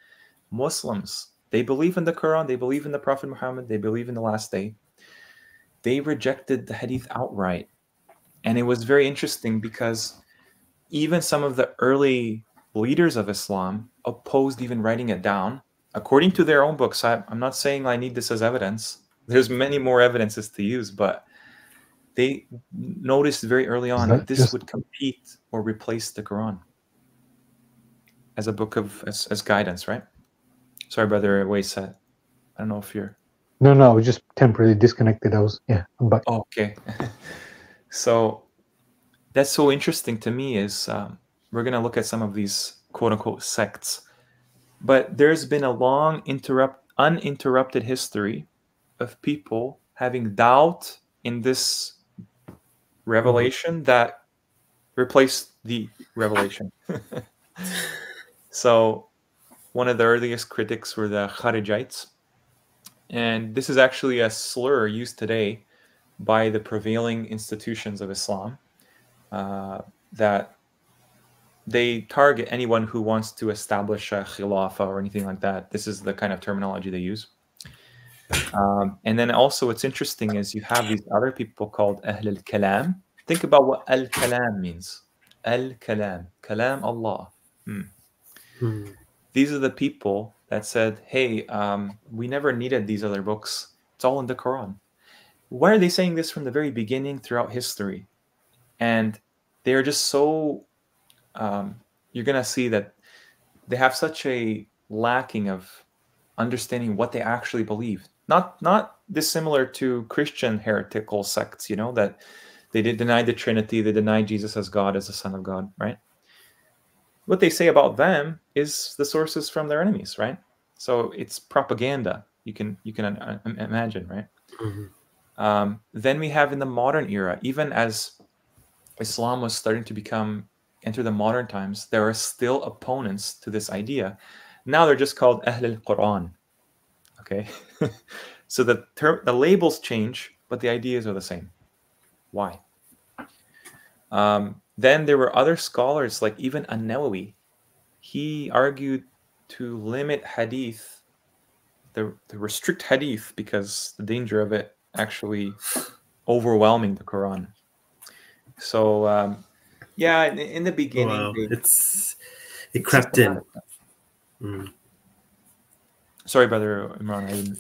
Muslims, they believe in the Quran, they believe in the Prophet Muhammad, they believe in the last day. They rejected the hadith outright. And it was very interesting because even some of the early leaders of Islam opposed even writing it down according to their own books. I'm not saying I need this as evidence. There's many more evidences to use, but they noticed very early on that this would compete or replace the Quran as a book of as guidance, right? Sorry, brother Waysat. I don't know if you're. No, I was just temporarily disconnected. I'm back. Oh, okay. So that's so interesting to me is we're going to look at some of these quote-unquote sects. But there's been a long uninterrupted history of people having doubt in this revelation that replaced the revelation. So one of the earliest critics were the Kharijites. And this is actually a slur used today by the prevailing institutions of Islam, that they target anyone who wants to establish a khilafah or anything like that. This is the kind of terminology they use. And then also what's interesting is you have these other people called Ahl al-Kalam. Think about what al-Kalam means. Al-Kalam. Kalam Allah. These are the people that said, hey, we never needed these other books. It's all in the Quran. Why are they saying this from the very beginning throughout history? And they are just so, you're going to see that they have such a lacking of understanding what they actually believe. Not dissimilar to Christian heretical sects, you know, that they did deny the Trinity, they deny Jesus as God, as the Son of God, right? What they say about them is the sources from their enemies, right? So it's propaganda. You can imagine, right? Then we have in the modern era, even as Islam was starting to enter the modern times, there are still opponents to this idea. Now they're just called Ahl al-Quran. Okay, so the labels change, but the ideas are the same. Why? Then there were other scholars, like even An-Nawawi. He argued to limit hadith, to restrict hadith, because the danger of it actually overwhelming the Quran. So yeah, in the beginning, it crept in. Sorry, brother Imran, I didn't.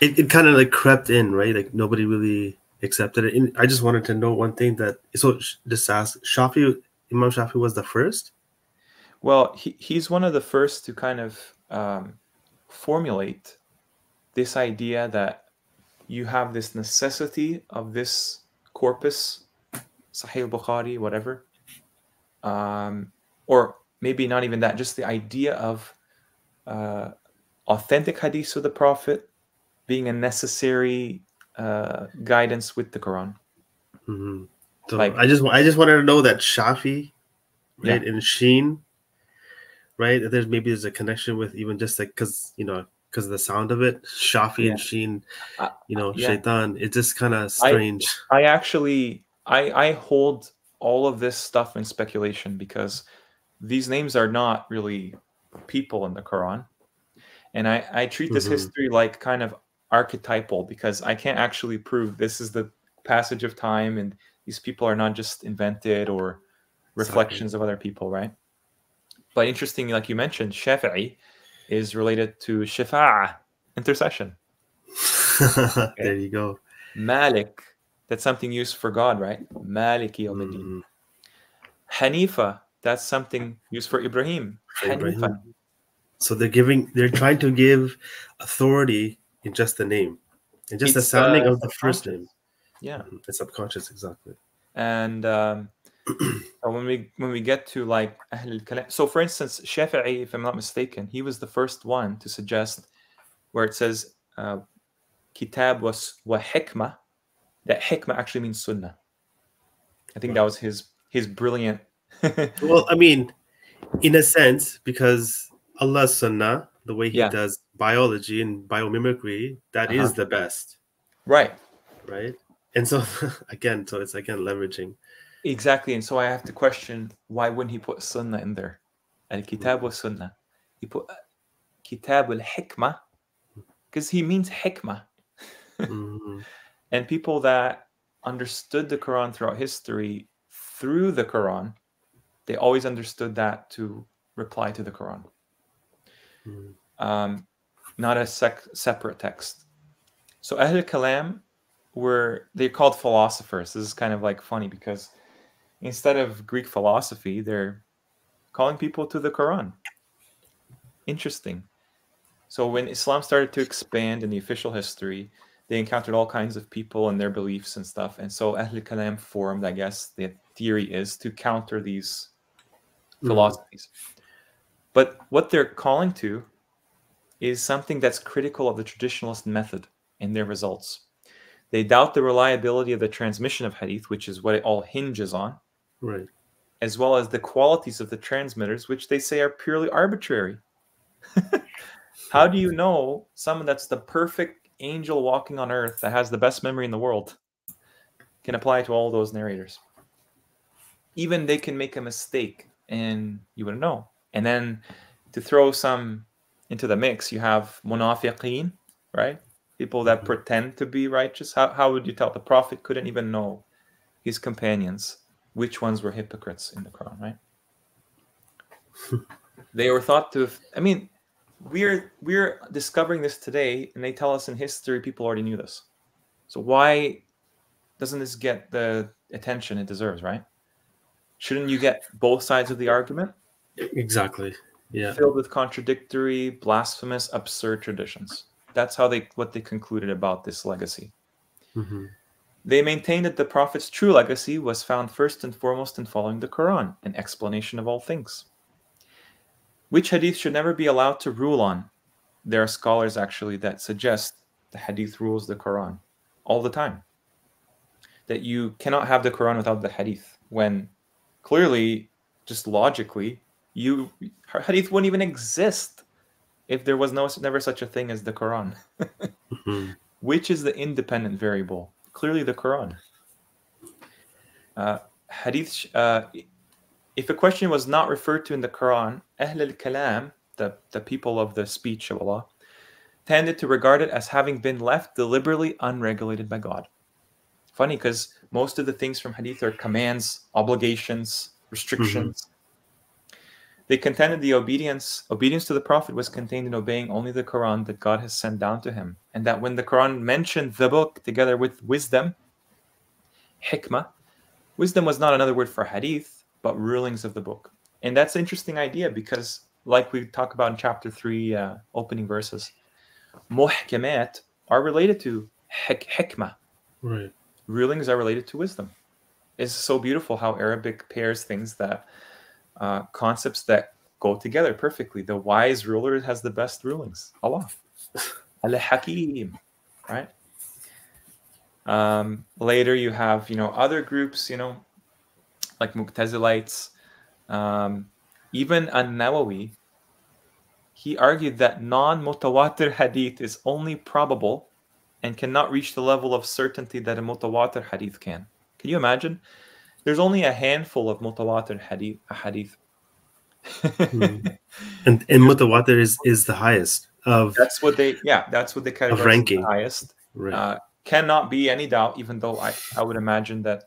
it kind of like crept in, right? Like nobody really accepted it. And I just wanted to know one thing, that so just ask, Imam Shafi was the first? Well, he's one of the first to kind of formulate this idea that you have this necessity of this corpus, Sahih al-Bukhari, whatever, or maybe not even that, just the idea of authentic hadiths of the Prophet being a necessary guidance with the Quran. So like, I just wanted to know that Shafi, right, yeah, and Sheen, right? There's a connection with even just like because of the sound of it, Shafi and Sheen, Shaitan. It's just kind of strange. I actually hold all of this stuff in speculation, because these names are not really people in the Quran, and I treat this history like kind of archetypal, because I can't actually prove this is the passage of time and these people are not just invented or reflections of other people, right? But interesting, like you mentioned, Shafi'i is related to Shafa'ah, intercession. Okay. There you go. Malik, that's something used for God, right? Maliki yawmiddin. Hanifa, that's something used for Ibrahim. Hanifa. So they're trying to give authority in just the name, and just the sounding of the first name. Yeah, it's subconscious, exactly. And when we get to like Ahl al-Kalam, so for instance, Shafi'i, if I'm not mistaken, he was the first one to suggest where it says kitab wa hikmah, that hikmah actually means sunnah. I think that was his brilliant. Well, I mean, in a sense, because Allah's sunnah, the way he does biology and biomimicry, that is the best. Right. And so again, it's leveraging. Exactly. And so I have to question, why wouldn't he put sunnah in there? Al-kitab wa sunnah. He put kitab al-hikmah because he means hikmah. And people that understood the Quran throughout history through the Quran, they always understood that to reply to the Quran. Not a separate text. So Ahl al-Kalam they're called philosophers. This is kind of like funny because instead of Greek philosophy, they're calling people to the Quran. Interesting. So when Islam started to expand in the official history, they encountered all kinds of people and their beliefs and stuff. And so Ahl al-Kalam formed, I guess, the theory is to counter these philosophies. But what they're calling to is something that's critical of the traditionalist method in their results. They doubt the reliability of the transmission of hadith, which is what it all hinges on, as well as the qualities of the transmitters, which they say are purely arbitrary. How do you know someone that's the perfect angel walking on earth that has the best memory in the world can apply to all those narrators? Even they can make a mistake and you wouldn't know. And then to throw some into the mix, you have munafiqeen, right? People that pretend to be righteous. How would you tell? The Prophet couldn't even know his companions which ones were hypocrites in the Quran, right? They were thought to have, I mean, we're discovering this today, and they tell us in history people already knew this. So why doesn't this get the attention it deserves, right? Shouldn't you get both sides of the argument? Exactly. Yeah. Filled with contradictory, blasphemous, absurd traditions. That's what they concluded about this legacy. They maintained that the Prophet's true legacy was found first and foremost in following the Quran, an explanation of all things. Which hadith should never be allowed to rule on? There are scholars actually that suggest the hadith rules the Quran all the time. That you cannot have the Quran without the hadith, when clearly, just logically, hadith wouldn't even exist if there was never such a thing as the Quran. Which is the independent variable? Clearly the Quran. Hadith, if a question was not referred to in the Quran, Ahl al-Kalam, the people of the speech of Allah, tended to regard it as having been left deliberately unregulated by God. Funny, because most of the things from Hadith are commands, obligations, restrictions. They contended the obedience to the Prophet was contained in obeying only the Quran that God has sent down to him. And that when the Quran mentioned the book together with wisdom, hikmah, wisdom was not another word for hadith, but rulings of the book. And that's an interesting idea because, like we talk about in chapter 3, opening verses, muhkamat are related to hikmah. Right. Rulings are related to wisdom. It's so beautiful how Arabic pairs things that concepts that go together perfectly. The wise ruler has the best rulings. Allah. Al-Hakim. Right? Later you have, other groups, like Mu'tazilites. Even An-Nawawi, he argued that non-mutawatir hadith is only probable and cannot reach the level of certainty that a mutawatir hadith can. Can you imagine? There's only a handful of mutawatir hadith. And mutawatir is the highest of. That's what they categorize ranking. As the highest. Right. Cannot be any doubt, even though I would imagine that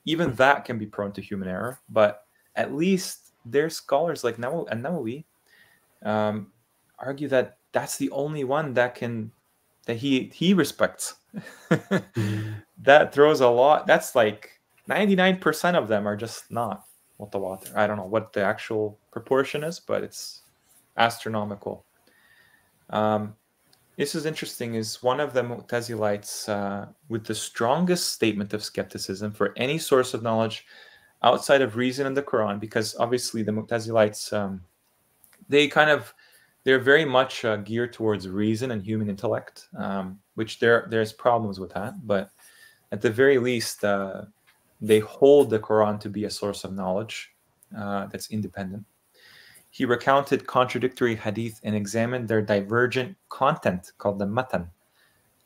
even that can be prone to human error. But at least there's scholars like Nawawi argue that that's the only one that he respects. That throws a lot. That's like 99% of them are just not mutawatir. I don't know what the actual proportion is, but it's astronomical. This is interesting, is one of the Mu'tazilites with the strongest statement of skepticism for any source of knowledge outside of reason and the Quran, because obviously the Mu'tazilites, they're very much geared towards reason and human intellect, which there's problems with that, but at the very least, they hold the Quran to be a source of knowledge that's independent. He recounted contradictory hadith and examined their divergent content, called the matan,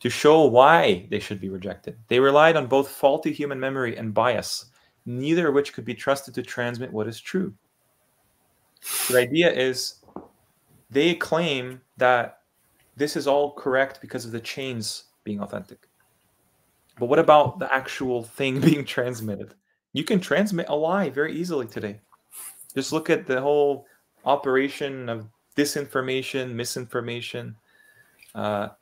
to show why they should be rejected. They relied on both faulty human memory and bias, neither of which could be trusted to transmit what is true. So the idea is, they claim that this is all correct because of the chains being authentic. But what about the actual thing being transmitted? You can transmit a lie very easily today. Just look at the whole operation of disinformation, misinformation,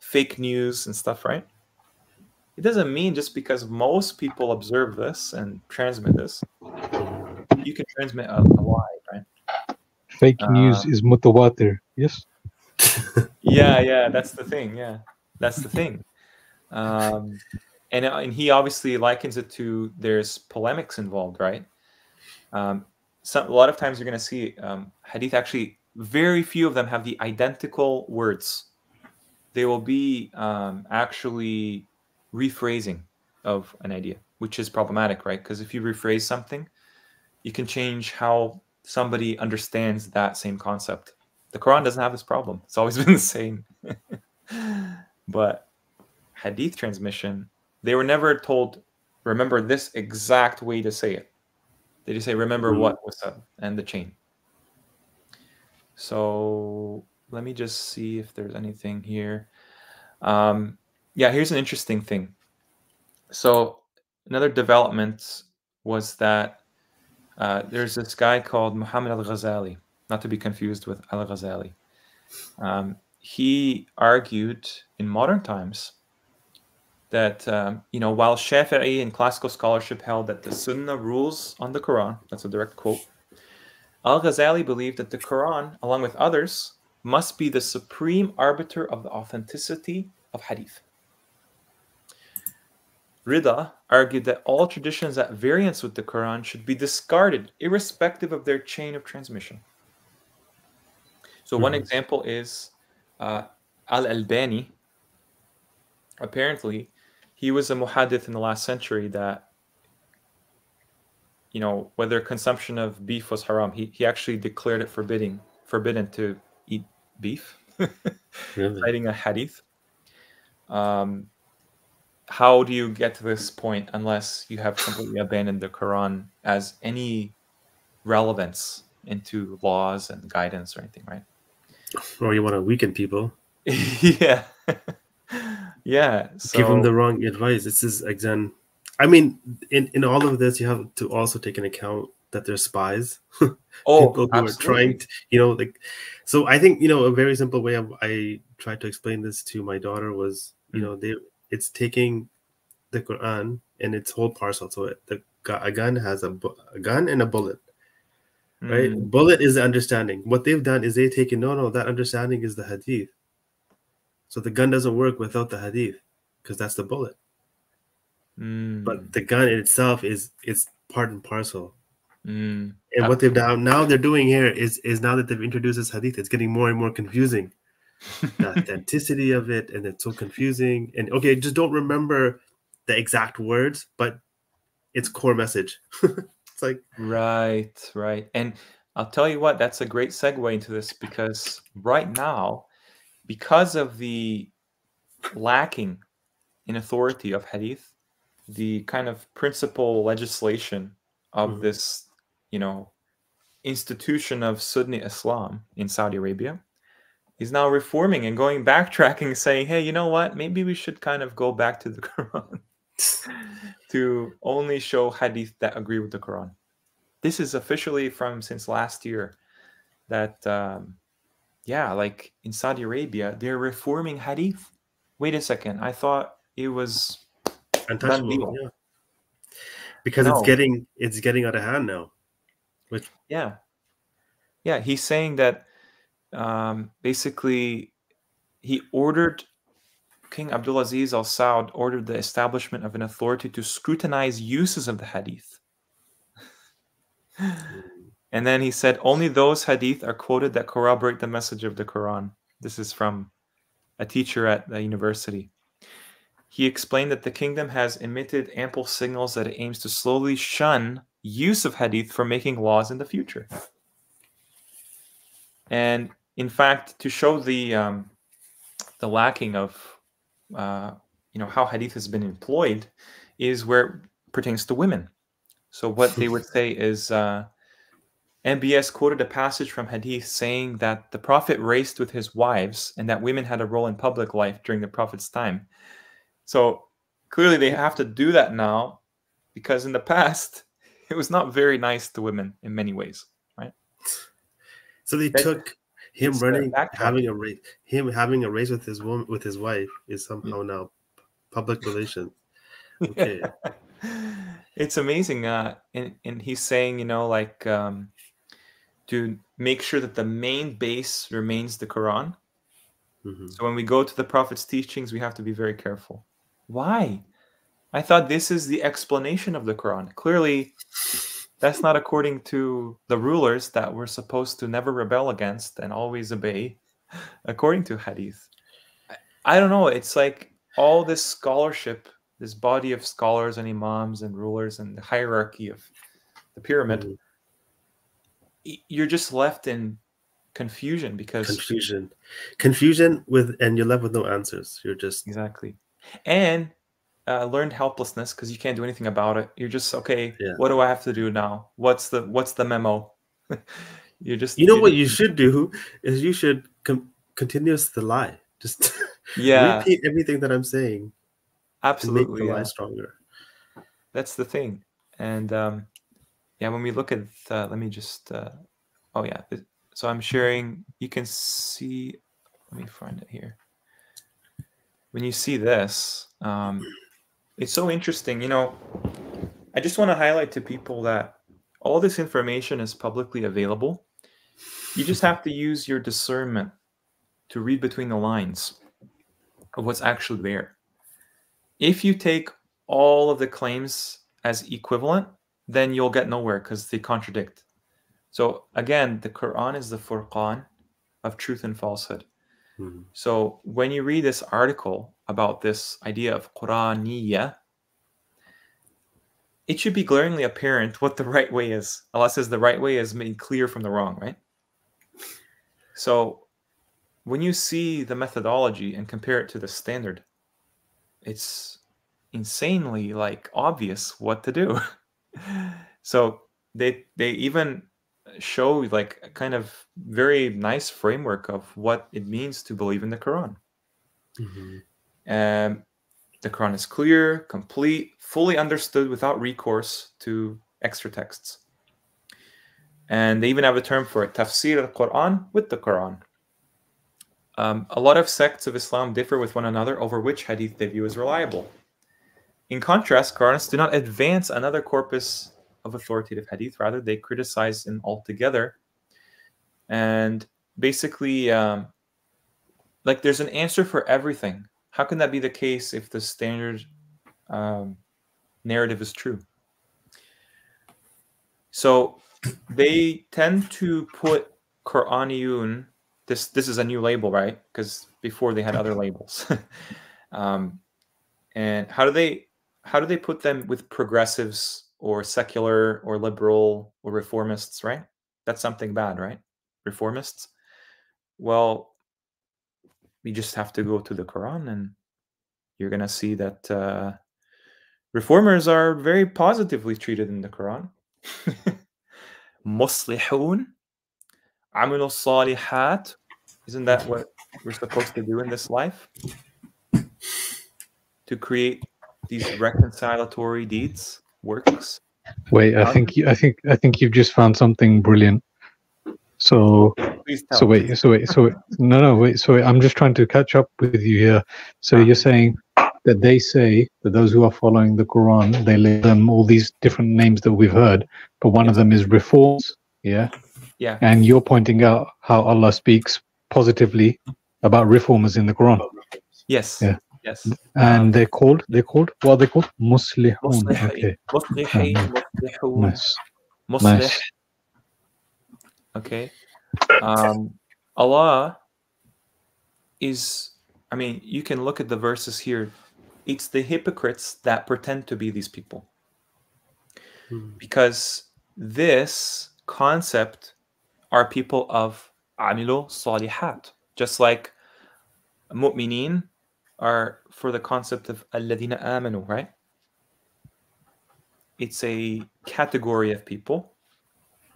fake news and stuff, right? It doesn't mean just because most people observe this and transmit this, you can transmit a lie, right? Fake news is mutawatir, yes? Yeah, that's the thing. Yeah, that's the thing. And he obviously likens it to, there's polemics involved, right? A lot of times you're going to see hadith, actually very few of them have the identical words. They will be actually rephrasing of an idea, which is problematic, right? Because if you rephrase something, you can change how somebody understands that same concept. The Quran doesn't have this problem. It's always been the same. But hadith transmission, they were never told, remember this exact way to say it. They just say, remember what was said and the chain. So let me just see if there's anything here. Yeah, here's an interesting thing. So another development was that there's this guy called Muhammad al-Ghazali, not to be confused with al-Ghazali. He argued in modern times that, while Shafi'i and classical scholarship held that the Sunnah rules on the Quran, that's a direct quote, al-Ghazali believed that the Quran, along with others, must be the supreme arbiter of the authenticity of hadith. Rida argued that all traditions at variance with the Quran should be discarded, irrespective of their chain of transmission. So one example is Al-Albani. Apparently, he was a muhaddith in the last century that, whether consumption of beef was haram, he actually declared it forbidden to eat beef, Really? citing a hadith. How do you get to this point unless you have completely abandoned the Quran as any relevance into laws and guidance or anything, right? Or you want to weaken people. Yeah. Yeah. So, give them the wrong advice. This is, again, I mean, in all of this, you have to also take into account that they're spies. People who absolutely. are trying to, so I think, a very simple way I tried to explain this to my daughter was, it's taking the Quran and its whole parcel. So a gun has a gun and a bullet, right? Bullet is the understanding. What they've done is they've taken, no, that understanding is the hadith. So the gun doesn't work without the hadith because that's the bullet. But the gun in itself is part and parcel. And what they've done now they're doing here is now that they've introduced this hadith, it's getting more and more confusing. The authenticity of it, and it's so confusing. And okay, just don't remember the exact words, but its core message. It's like right. And I'll tell you what, that's a great segue into this, because right now, because of the lacking in authority of hadith, the kind of principal legislation of this, institution of Sunni Islam in Saudi Arabia is now reforming and backtracking, saying, hey, you know what? Maybe we should kind of go back to the Quran to only show hadith that agree with the Quran. This is officially since last year that, like in Saudi Arabia, they're reforming hadith. Wait a second. I thought it was untouchable. Yeah. Because it's getting out of hand now. Yeah. He's saying that basically he ordered King Abdulaziz Al Saud ordered the establishment of an authority to scrutinize uses of the hadith. And then he said, only those hadith are quoted that corroborate the message of the Quran. This is from a teacher at the university. He explained that the kingdom has emitted ample signals that it aims to slowly shun use of hadith for making laws in the future. And in fact, to show the lacking of how hadith has been employed is where it pertains to women. So what they would say is MBS quoted a passage from hadith saying that the Prophet raced with his wives and that women had a role in public life during the Prophet's time. So clearly they have to do that now because in the past it was not very nice to women in many ways, right? So they took him running, having a race with his woman, with his wife, is somehow now public relations. Okay. It's amazing. And he's saying, to make sure that the main base remains the Quran. Mm-hmm. So when we go to the Prophet's teachings, we have to be very careful. Why? I thought this is the explanation of the Quran. Clearly, that's not according to the rulers that we're supposed to never rebel against and always obey, according to hadith. I don't know. It's like all this scholarship, this body of scholars and imams and rulers and the hierarchy of the pyramid, Mm-hmm. You're just left in confusion because confusion and you're left with no answers. You're just exactly, and learned helplessness because you can't do anything about it. You're just okay. Yeah. What do I have to do now? What's the memo? You're just what you should do is you should continuously lie. Just repeat everything that I'm saying. Absolutely, to make the lie stronger. That's the thing, and when we look at let me just so I'm sharing. You can see. Let me find it here. When you see this, it's so interesting. I just want to highlight to people that all this information is publicly available. You just have to use your discernment to read between the lines of what's actually there. If you take all of the claims as equivalent, then you'll get nowhere because they contradict. So again, the Quran is the Furqan of truth and falsehood. Mm-hmm. So when you read this article about this idea of Qur'aniyya, it should be glaringly apparent what the right way is. Allah says the right way is made clear from the wrong, right? So when you see the methodology and compare it to the standard, it's insanely obvious what to do. So they even show a kind of very nice framework of what it means to believe in the Quran. Mm-hmm. The Quran is clear, complete, fully understood without recourse to extra texts. And they even have a term for it, tafsir al-Quran with the Quran. A lot of sects of Islam differ with one another over which hadith they view as reliable. In contrast, Quranists do not advance another corpus of authoritative hadith. Rather, they criticize them altogether. And basically, there's an answer for everything. How can that be the case if the standard narrative is true? So they tend to put Qur'aniyun, this is a new label, right? Because before they had other labels. And how do they put them with progressives or secular or liberal or reformists, right? That's something bad, right? Reformists. Well, we just have to go to the Quran and you're going to see that reformers are very positively treated in the Quran. Muslihun, amilu salihat. Isn't that what we're supposed to do in this life? To create these reconciliatory deeds, works. Wait, I think you've just found something brilliant. So wait. I'm just trying to catch up with you here. So you're saying that they say that those who are following the Quran, they label them all these different names that we've heard, but one of them is reforms. Yeah. And you're pointing out how Allah speaks positively about reformers in the Quran. Yes. Yeah. Yes. And they're called what are they called? Muslihun. Okay. Muslihin, muslihun, Nice. muslih. Nice. Okay. Allah is, I mean, you can look at the verses here. It's the hypocrites that pretend to be these people. Because this concept are people of amilu salihat. Just like mu'mineen are for the concept of alladina amanu, right? It's a category of people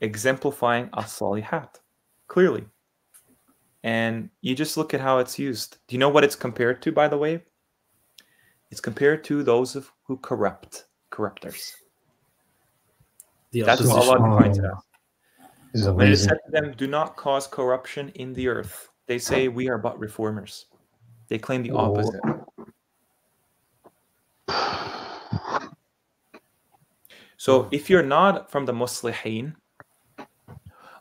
exemplifying as-salihat clearly. And you just look at how it's used. Do you know what it's compared to, by the way? It's compared to those who corrupt, corruptors. That's what Allah defines it as. When it is said to them, do not cause corruption in the earth, they say, we are but reformers. They claim the opposite. So if you're not from the muslihin,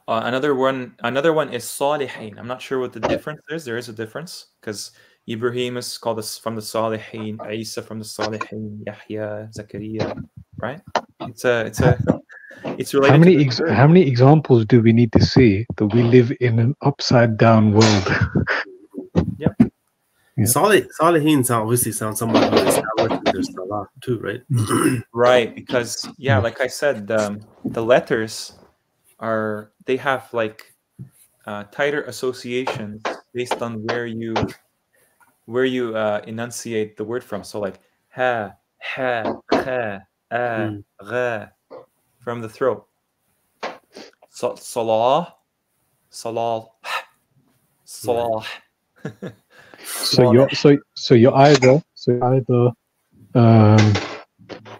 another one is salihin. I'm not sure what the difference is. There is a difference because Ibrahim is called from the salihin, Isa from the salihin, Yahya, Zakaria, right? It's related. How many examples do we need to see that we live in an upside down world? Yep. Yeah. Salihin obviously sounds somewhat established in their salah too, right? Right, because like I said, the letters they have like tighter associations based on where you enunciate the word from. So like ha, gha, from the throat. Salah. So you're either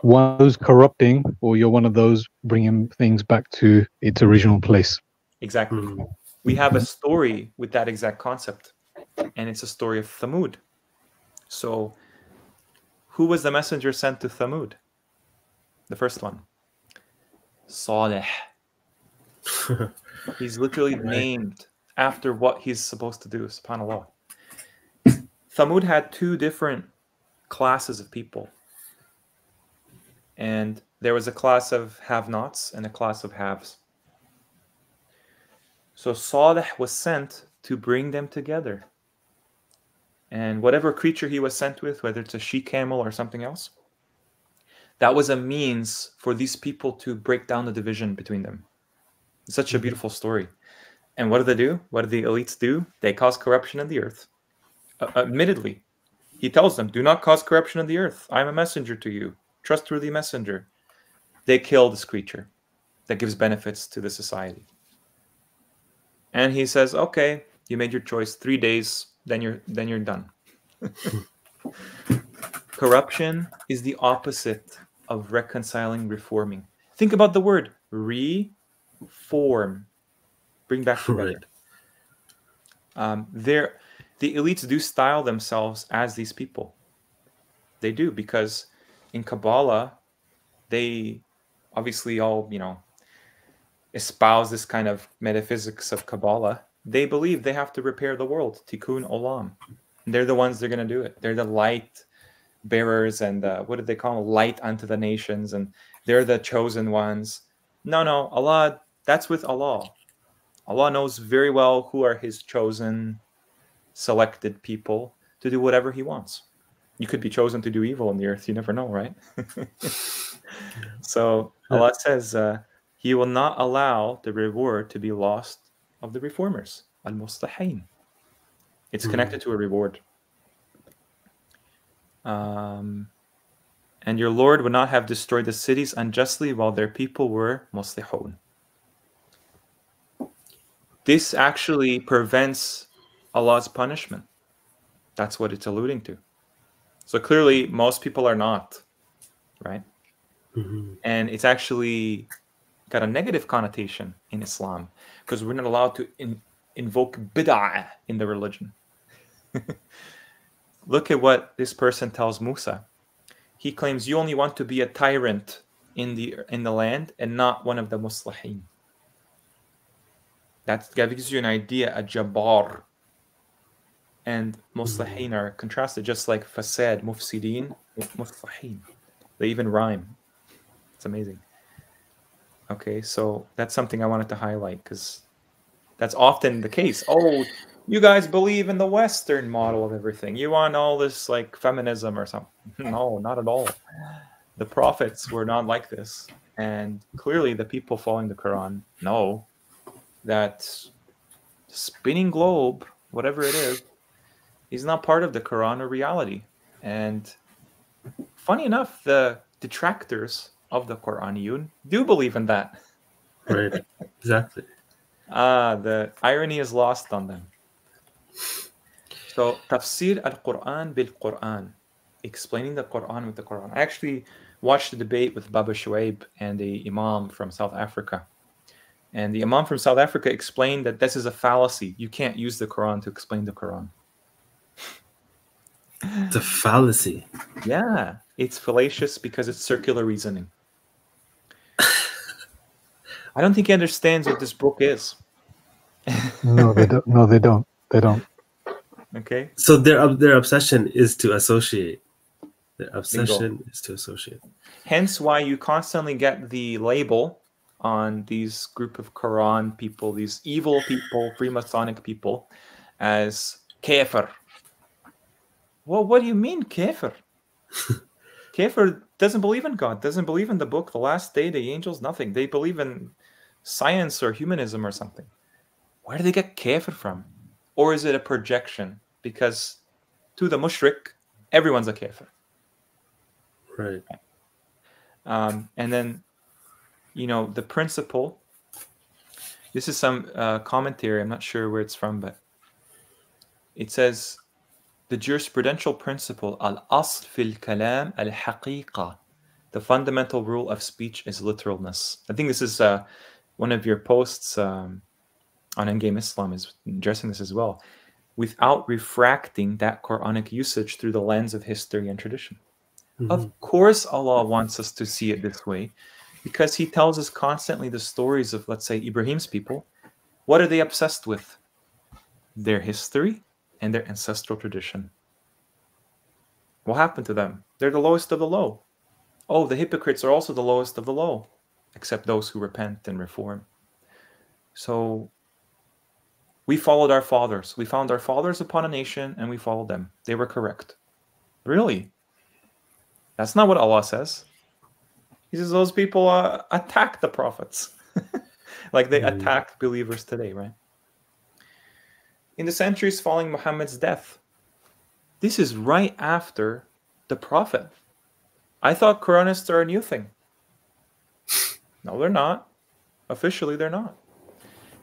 one of those corrupting, or you're one of those bringing things back to its original place. Exactly. We have a story with that exact concept, and it's a story of Thamud. So who was the messenger sent to Thamud? The first one, Salih. He's literally named after what he's supposed to do, subhanAllah. Thamud had two different classes of people. And there was a class of have-nots and a class of haves. So Salih was sent to bring them together. And whatever creature he was sent with, whether it's a she-camel or something else, that was a means for these people to break down the division between them. It's such a beautiful story. And what do they do? What do the elites do? They cause corruption in the earth. Admittedly, he tells them, do not cause corruption in the earth. I'm a messenger to you. Trustworthy messenger. They kill this creature that gives benefits to the society. And he says, okay, you made your choice. 3 days, then you're done. Corruption is the opposite of reconciling, reforming. Think about the word reform. Bring back together. The elites do style themselves as these people. They do, because in Kabbalah, they obviously all, espouse this kind of metaphysics of Kabbalah. They believe they have to repair the world, tikkun olam. And they're the ones that are going to do it. They're the light bearers and what do they call them? Light unto the nations, and they're the chosen ones. No, Allah, that's with Allah. Allah knows very well who are his chosen, selected people to do whatever he wants. You could be chosen to do evil in the earth. You never know, right? So Allah says he will not allow the reward to be lost of the reformers. Al-Mustahin. It's connected to a reward. And your Lord would not have destroyed the cities unjustly while their people were muslihun. This actually prevents Allah's punishment. That's what it's alluding to. So clearly, most people are not, right? And it's actually got a negative connotation in Islam because we're not allowed to invoke bid'ah in the religion. Look at what this person tells Musa. He claims you only want to be a tyrant in the land and not one of the muslihin. That gives you an idea, a jabbar. and muslahin are contrasted, just like fasad, mufsidin, muslahin. They even rhyme. It's amazing. Okay, so that's something I wanted to highlight because that's often the case. Oh, you guys believe in the Western model of everything. You want all this like feminism or something. No, not at all. The prophets were not like this. And clearly the people following the Quran know that spinning globe, whatever it is not part of the Quran or reality. And funny enough, the detractors of the Quraniyun do believe in that. Right. Exactly. The irony is lost on them. So, tafsir al-Quran bil-Quran, explaining the Quran with the Quran. I actually watched a debate with Baba Shuaib and the Imam from South Africa. And the Imam from South Africa explained that this is a fallacy. You can't use the Quran to explain the Quran. It's a fallacy. Yeah, it's fallacious because it's circular reasoning. I don't think he understands what this book is. No, they don't. No, they don't. They don't. Okay. So their obsession is to associate. Their obsession Bingo. is to associate. Hence why you constantly get the label on these group of Quran people, these evil people, Freemasonic people, as kafir. Well, what do you mean kafir? Kafir doesn't believe in God, doesn't believe in the book, the last day, the angels, nothing. They believe in science or humanism or something. Where do they get kafir from? Or is it a projection? Because to the mushrik, everyone's a kafir. Right. And then, you know, the principle, this is some commentary, I'm not sure where it's from, but it says, the jurisprudential principle, al-asl fil kalam al-haqiqa, the fundamental rule of speech is literalness. I think this is one of your posts on Endgame Islam is addressing this as well, without refracting that Quranic usage through the lens of history and tradition. Mm-hmm. Of course, Allah wants us to see it this way, because He tells us constantly the stories of, let's say, Ibrahim's people. What are they obsessed with? Their history and their ancestral tradition. What happened to them? They're the lowest of the low. Oh, the hypocrites are also the lowest of the low, except those who repent and reform. So we followed our fathers. We found our fathers upon a nation and we followed them. They were correct. Really? That's not what Allah says. He says those people attack the prophets. Like they attack believers today, right? In the centuries following Muhammad's death, this is right after the prophet. I thought Quranists are a new thing. No, they're not. Officially, they're not.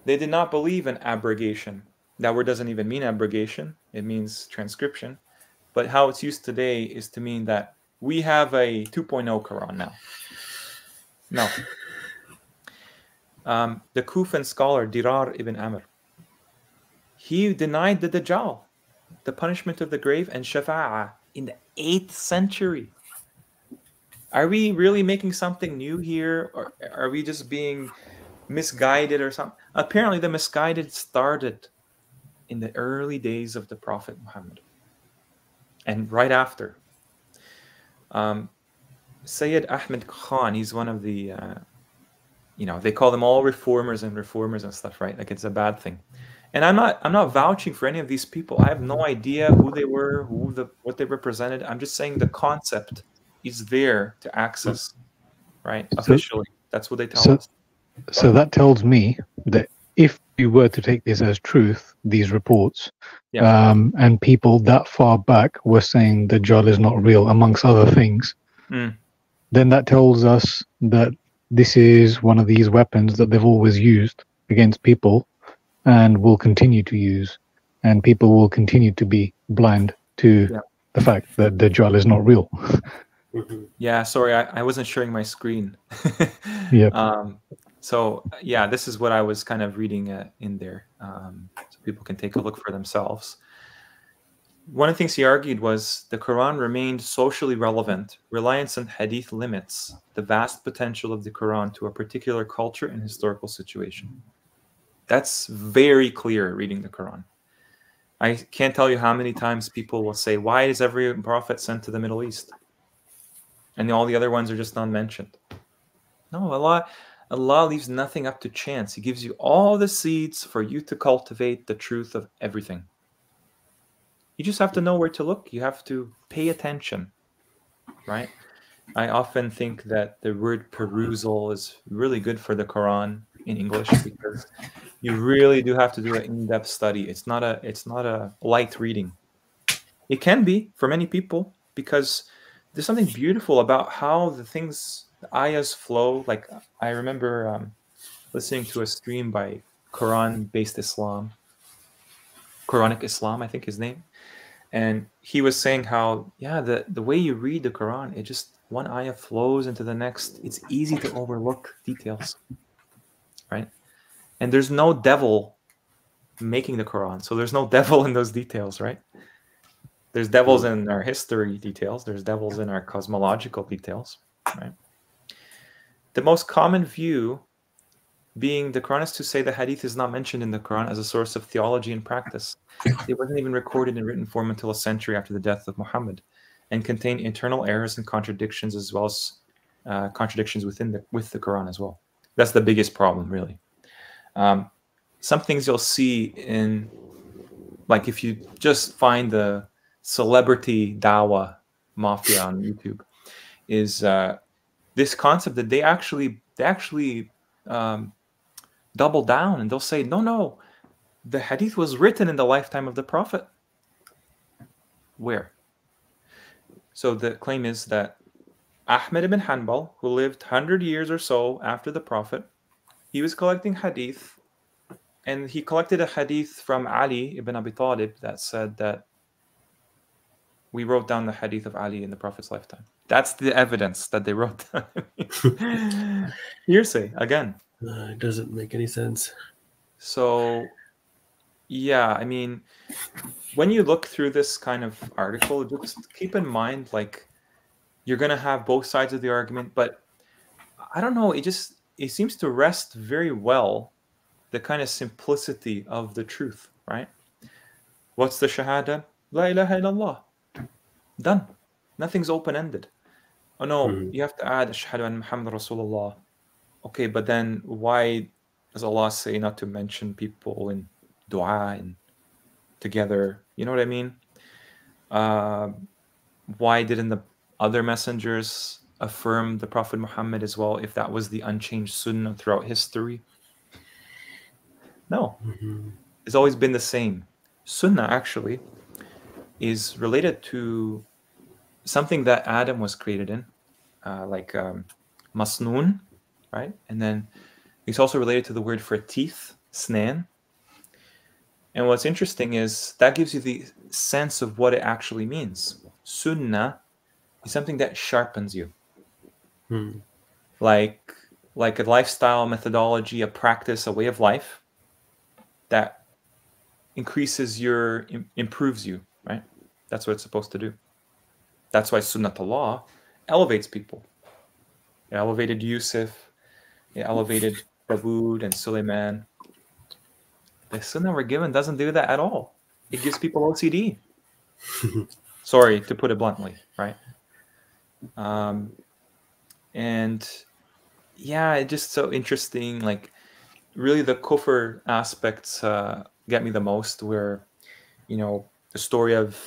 They did not believe in abrogation. That word doesn't even mean abrogation. It means transcription. But how it's used today is to mean that we have a 2.0 Quran now. No. The Kufan scholar Dirar ibn Amr, he denied the Dajjal, the punishment of the grave, and Shafa'ah in the 8th century. Are we really making something new here? Or are we just being misguided or something? Apparently, the misguided started in the early days of the Prophet Muhammad. And right after. Sayyid Ahmed Khan, he's one of the, they call them all reformers and stuff, right? Like it's a bad thing. And I'm not vouching for any of these people. I have no idea who they were, what they represented. I'm just saying the concept is there to access, right? Officially, that's what they tell us. So that tells me that if you were to take this as truth, these reports, and people that far back were saying the Dajjal is not real, amongst other things, then that tells us that this is one of these weapons that they've always used against people and will continue to use, and people will continue to be blind to the fact that the Dajjal is not real. Yeah, sorry, I wasn't sharing my screen. So yeah, this is what I was kind of reading in there, so people can take a look for themselves. One of the things he argued was the Quran remained socially relevant. Reliance on hadith limits the vast potential of the Quran to a particular culture and historical situation. That's very clear reading the Quran. I can't tell you how many times people will say, why is every prophet sent to the Middle East? And all the other ones are just not mentioned. No, Allah leaves nothing up to chance. He gives you all the seeds for you to cultivate the truth of everything. You just have to know where to look. You have to pay attention, right? I often think that the word perusal is really good for the Quran in English, because you really do have to do an in-depth study. It's not a light reading. It can be for many people, because there's something beautiful about how the ayahs flow. Like, I remember listening to a stream by Quran-based Islam, Quranic Islam, I think his name. And he was saying how, yeah, the way you read the Quran, it just, one ayah flows into the next. It's easy to overlook details, right? And there's no devil making the Quran. So there's no devil in those details, right? There's devils in our history details. There's devils in our cosmological details, right? The most common view being the Quranists who say the Hadith is not mentioned in the Quran as a source of theology and practice. It wasn't even recorded in written form until a century after the death of Muhammad, and contain internal errors and contradictions, as well as contradictions with the Quran as well. That's the biggest problem, really. Some things you'll see in, like, if you just find the celebrity dawah mafia on YouTube, is this concept that they actually double down, and they'll say, no, the Hadith was written in the lifetime of the Prophet. Where? So the claim is that Ahmed ibn Hanbal, who lived 100 years or so after the Prophet, he was collecting Hadith, and he collected a Hadith from Ali ibn Abi Talib that said that we wrote down the Hadith of Ali in the Prophet's lifetime. That's the evidence that they wrote down. Hearsay, again. It doesn't make any sense. So, yeah, I mean, when you look through this kind of article, just keep in mind, like, you're going to have both sides of the argument, but I don't know, it seems to rest very well the kind of simplicity of the truth, right? What's the shahada? La ilaha illallah. Done. Nothing's open-ended. Oh no, you have to add ashhadu an Muhammad Rasulullah. Okay, but then why does Allah say not to mention people in dua and together? You know what I mean? Why didn't the other messengers affirm the Prophet Muhammad as well, if that was the unchanged sunnah throughout history? No. It's always been the same. Sunnah, actually, is related to something that Adam was created in, like masnoon, right? And then it's also related to the word for teeth, snan. And what's interesting is that gives you the sense of what it actually means. Sunnah is something that sharpens you. Like a lifestyle methodology, a practice, a way of life that improves you, right? That's what it's supposed to do. That's why Sunnatullah elevates people. It elevated Yusuf, it elevated Dawood and Suleiman. The Sunnah we're given doesn't do that at all. It gives people OCD. Sorry to put it bluntly, right? And yeah, it's just so interesting. Like, really, the kufr aspects get me the most, where, the story of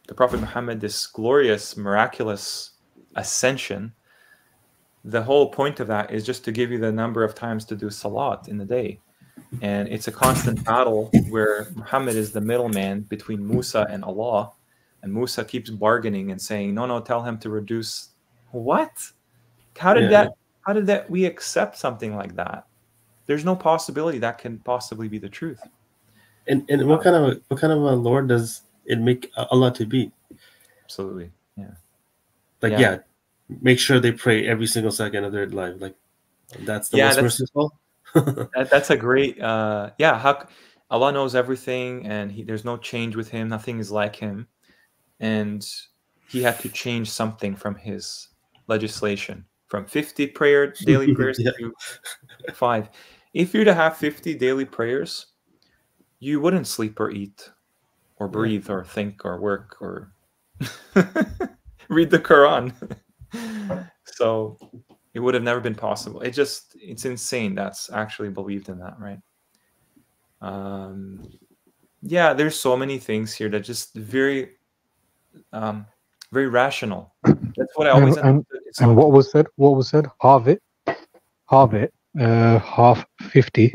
the Prophet Muhammad, this glorious, miraculous ascension, the whole point of that is just to give you the number of times to do salat in the day. And it's a constant battle where Muhammad is the middleman between Musa and Allah. And Musa keeps bargaining and saying, no, tell him to reduce. What? How did that we accept something like that? There's no possibility that can possibly be the truth. And what kind of a Lord does it make Allah to be? Absolutely. Yeah. Like, make sure they pray every single second of their life. Like, that's the most merciful. That's a great how Allah knows everything, and there's no change with him. Nothing is like him, and he had to change something from his legislation from 50 daily prayers to 5. If you're to have 50 daily prayers, you wouldn't sleep or eat or breathe or think or work or read the Quran. So it would have never been possible. It's insane that's actually believed in that, right? Yeah, there's so many things here that just very very rational. That's what I always understood. And what was said? What was said? Halve it, half 50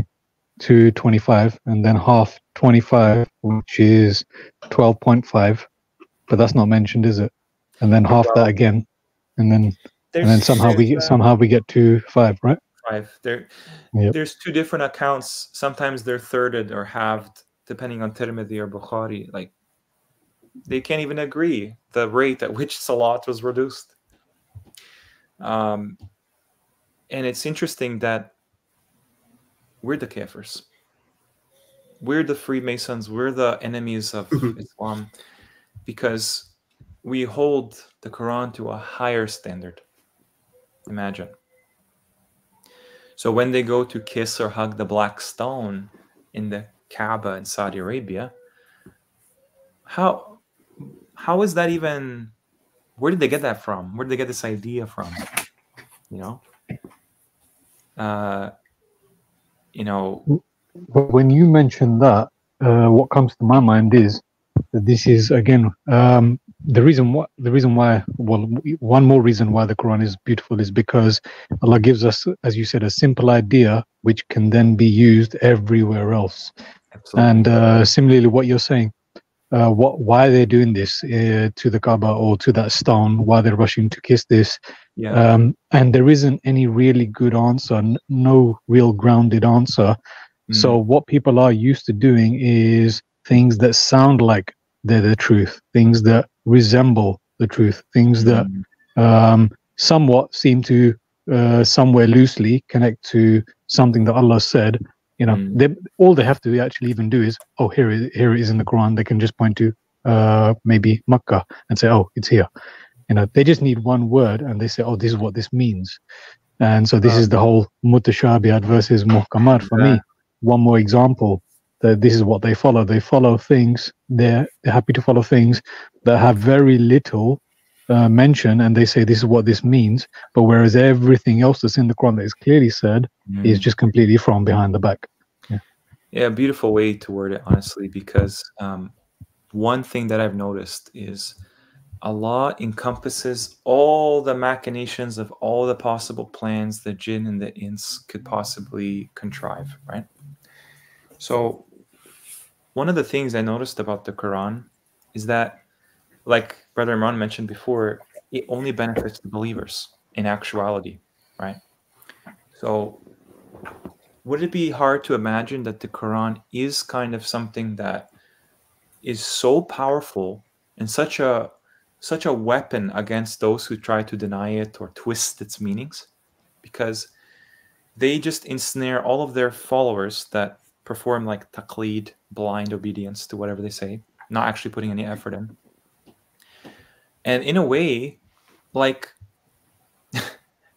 to 25, and then half 25, which is 12.5. But that's not mentioned, is it? And then half that again, and then somehow we get to 5, right? 5. Yep. There's 2 different accounts. Sometimes they're thirded or halved, depending on Tirmidhi or Bukhari. Like, they can't even agree the rate at which salat was reduced. And it's interesting that we're the kafirs. We're the Freemasons. We're the enemies of Islam, because we hold the Quran to a higher standard. Imagine. So when they go to kiss or hug the black stone in the Kaaba in Saudi Arabia, how is that even? Where did they get that from? Where did they get this idea from? When you mention that, what comes to my mind is that this is again the reason why. Well, one more reason why the Quran is beautiful is because Allah gives us, as you said, a simple idea which can then be used everywhere else. Absolutely. And similarly, what you're saying, why they're doing this to the Kaaba or to that stone, why they're rushing to kiss this, and there isn't any really good answer, no real grounded answer. So what people are used to doing is things that sound like they're the truth, things that resemble the truth, things that somewhat seem to somewhere loosely connect to something that Allah said. All they have to actually even do is, oh, here it is in the Quran. They can just point to maybe Makkah and say, oh, it's here. They just need one word and they say, oh, this is what this means. And so this is the whole mutashabihat versus muhkamat for me. One more example, that this is what they follow. They follow things, they're happy to follow things that have very little mention, and they say this is what this means. But whereas everything else that's in the Quran that is clearly said is just completely from behind the back. Yeah, beautiful way to word it, honestly, because one thing that I've noticed is Allah encompasses all the machinations of all the possible plans the jinn and the ins could possibly contrive, right? So one of the things I noticed about the Quran is that, like Brother Imran mentioned before, it only benefits the believers in actuality, right? So would it be hard to imagine that the Quran is kind of something that is so powerful and such a weapon against those who try to deny it or twist its meanings? Because they just ensnare all of their followers that perform like taqleed, blind obedience to whatever they say, not actually putting any effort in. And in a way, like,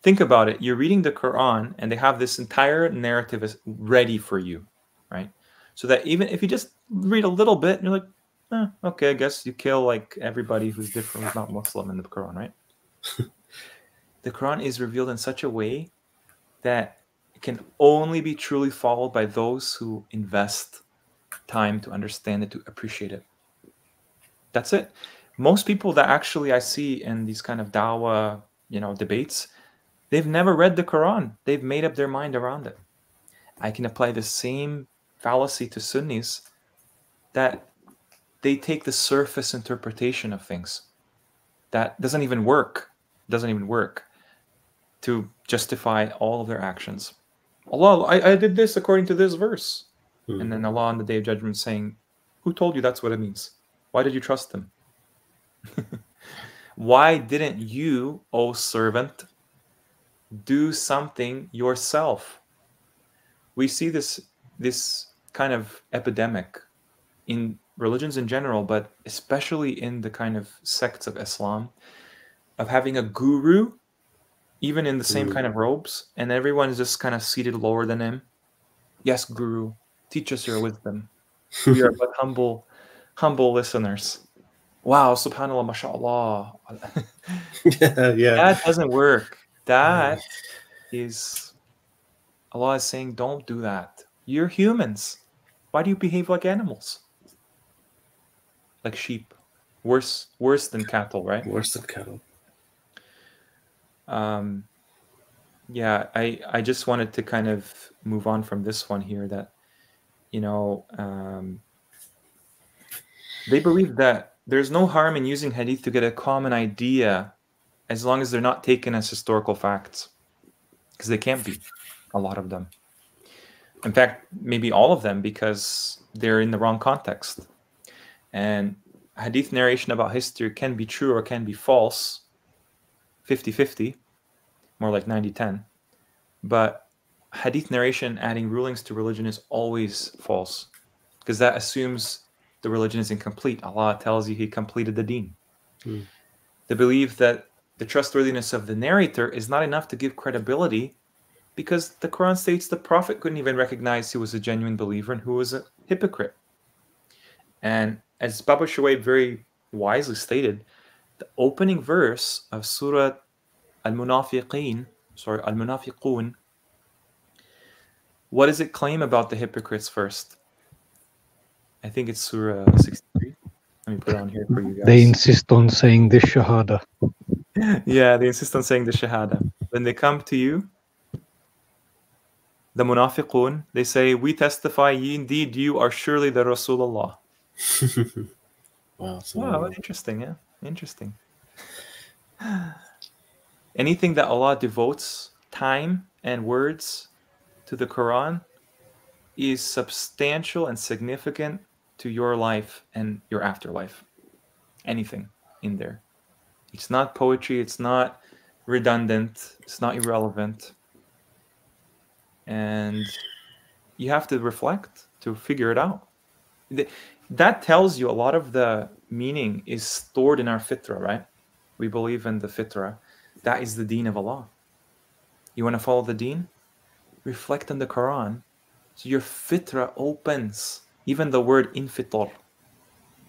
think about it. You're reading the Quran and they have this entire narrative ready for you, right? So that even if you just read a little bit, and you're like, okay, I guess you kill like everybody who's different, who's not Muslim in the Quran, right? The Quran is revealed in such a way that it can only be truly followed by those who invest time to understand it, to appreciate it. That's it. Most people that actually I see in these kind of dawah, debates, they've never read the Quran. They've made up their mind around it. I can apply the same fallacy to Sunnis, that they take the surface interpretation of things that doesn't even work to justify all of their actions. Allah, I did this according to this verse. And then Allah on the Day of Judgment saying, who told you that's what it means? Why did you trust him? Why didn't you, O servant, do something yourself? We see this kind of epidemic in religions in general, but especially in the kind of sects of Islam, of having a guru, even in the same kind of robes, and everyone is just kind of seated lower than him. Yes, guru, teach us your wisdom. We are but humble humble listeners. Wow, subhanallah, mashallah. Yeah. That doesn't work. That is, Allah is saying, don't do that. You're humans. Why do you behave like animals? Like sheep. Worse than cattle, right? Worse than cattle. Yeah, I just wanted to kind of move on from this one here that, they believe that there's no harm in using hadith to get a common idea as long as they're not taken as historical facts, because they can't be, a lot of them. In fact, maybe all of them, because they're in the wrong context. And hadith narration about history can be true or can be false, 50-50, more like 90-10. But hadith narration adding rulings to religion is always false, because that assumes the religion is incomplete. Allah tells you He completed the deen. They believe that the trustworthiness of the narrator is not enough to give credibility, because the Quran states the Prophet couldn't even recognize who was a genuine believer and who was a hypocrite. And as Baba Shuaib very wisely stated, the opening verse of Surah Al-Munafiqun, what does it claim about the hypocrites first? I think it's Surah 63. Let me put it on here for you guys. They insist on saying this shahada. Yeah, they insist on saying the shahada. When they come to you, the munafiqun, they say, we testify, indeed you are surely the Rasulullah. Wow, interesting, yeah? Interesting. Anything that Allah devotes time and words to the Quran is substantial and significant to your life and your afterlife. Anything in there. It's not poetry, it's not redundant, it's not irrelevant. And you have to reflect to figure it out. That tells you a lot of the meaning is stored in our fitrah, right? We believe in the fitrah. That is the deen of Allah. You want to follow the deen? Reflect on the Quran. So your fitrah opens. Even the word infitar,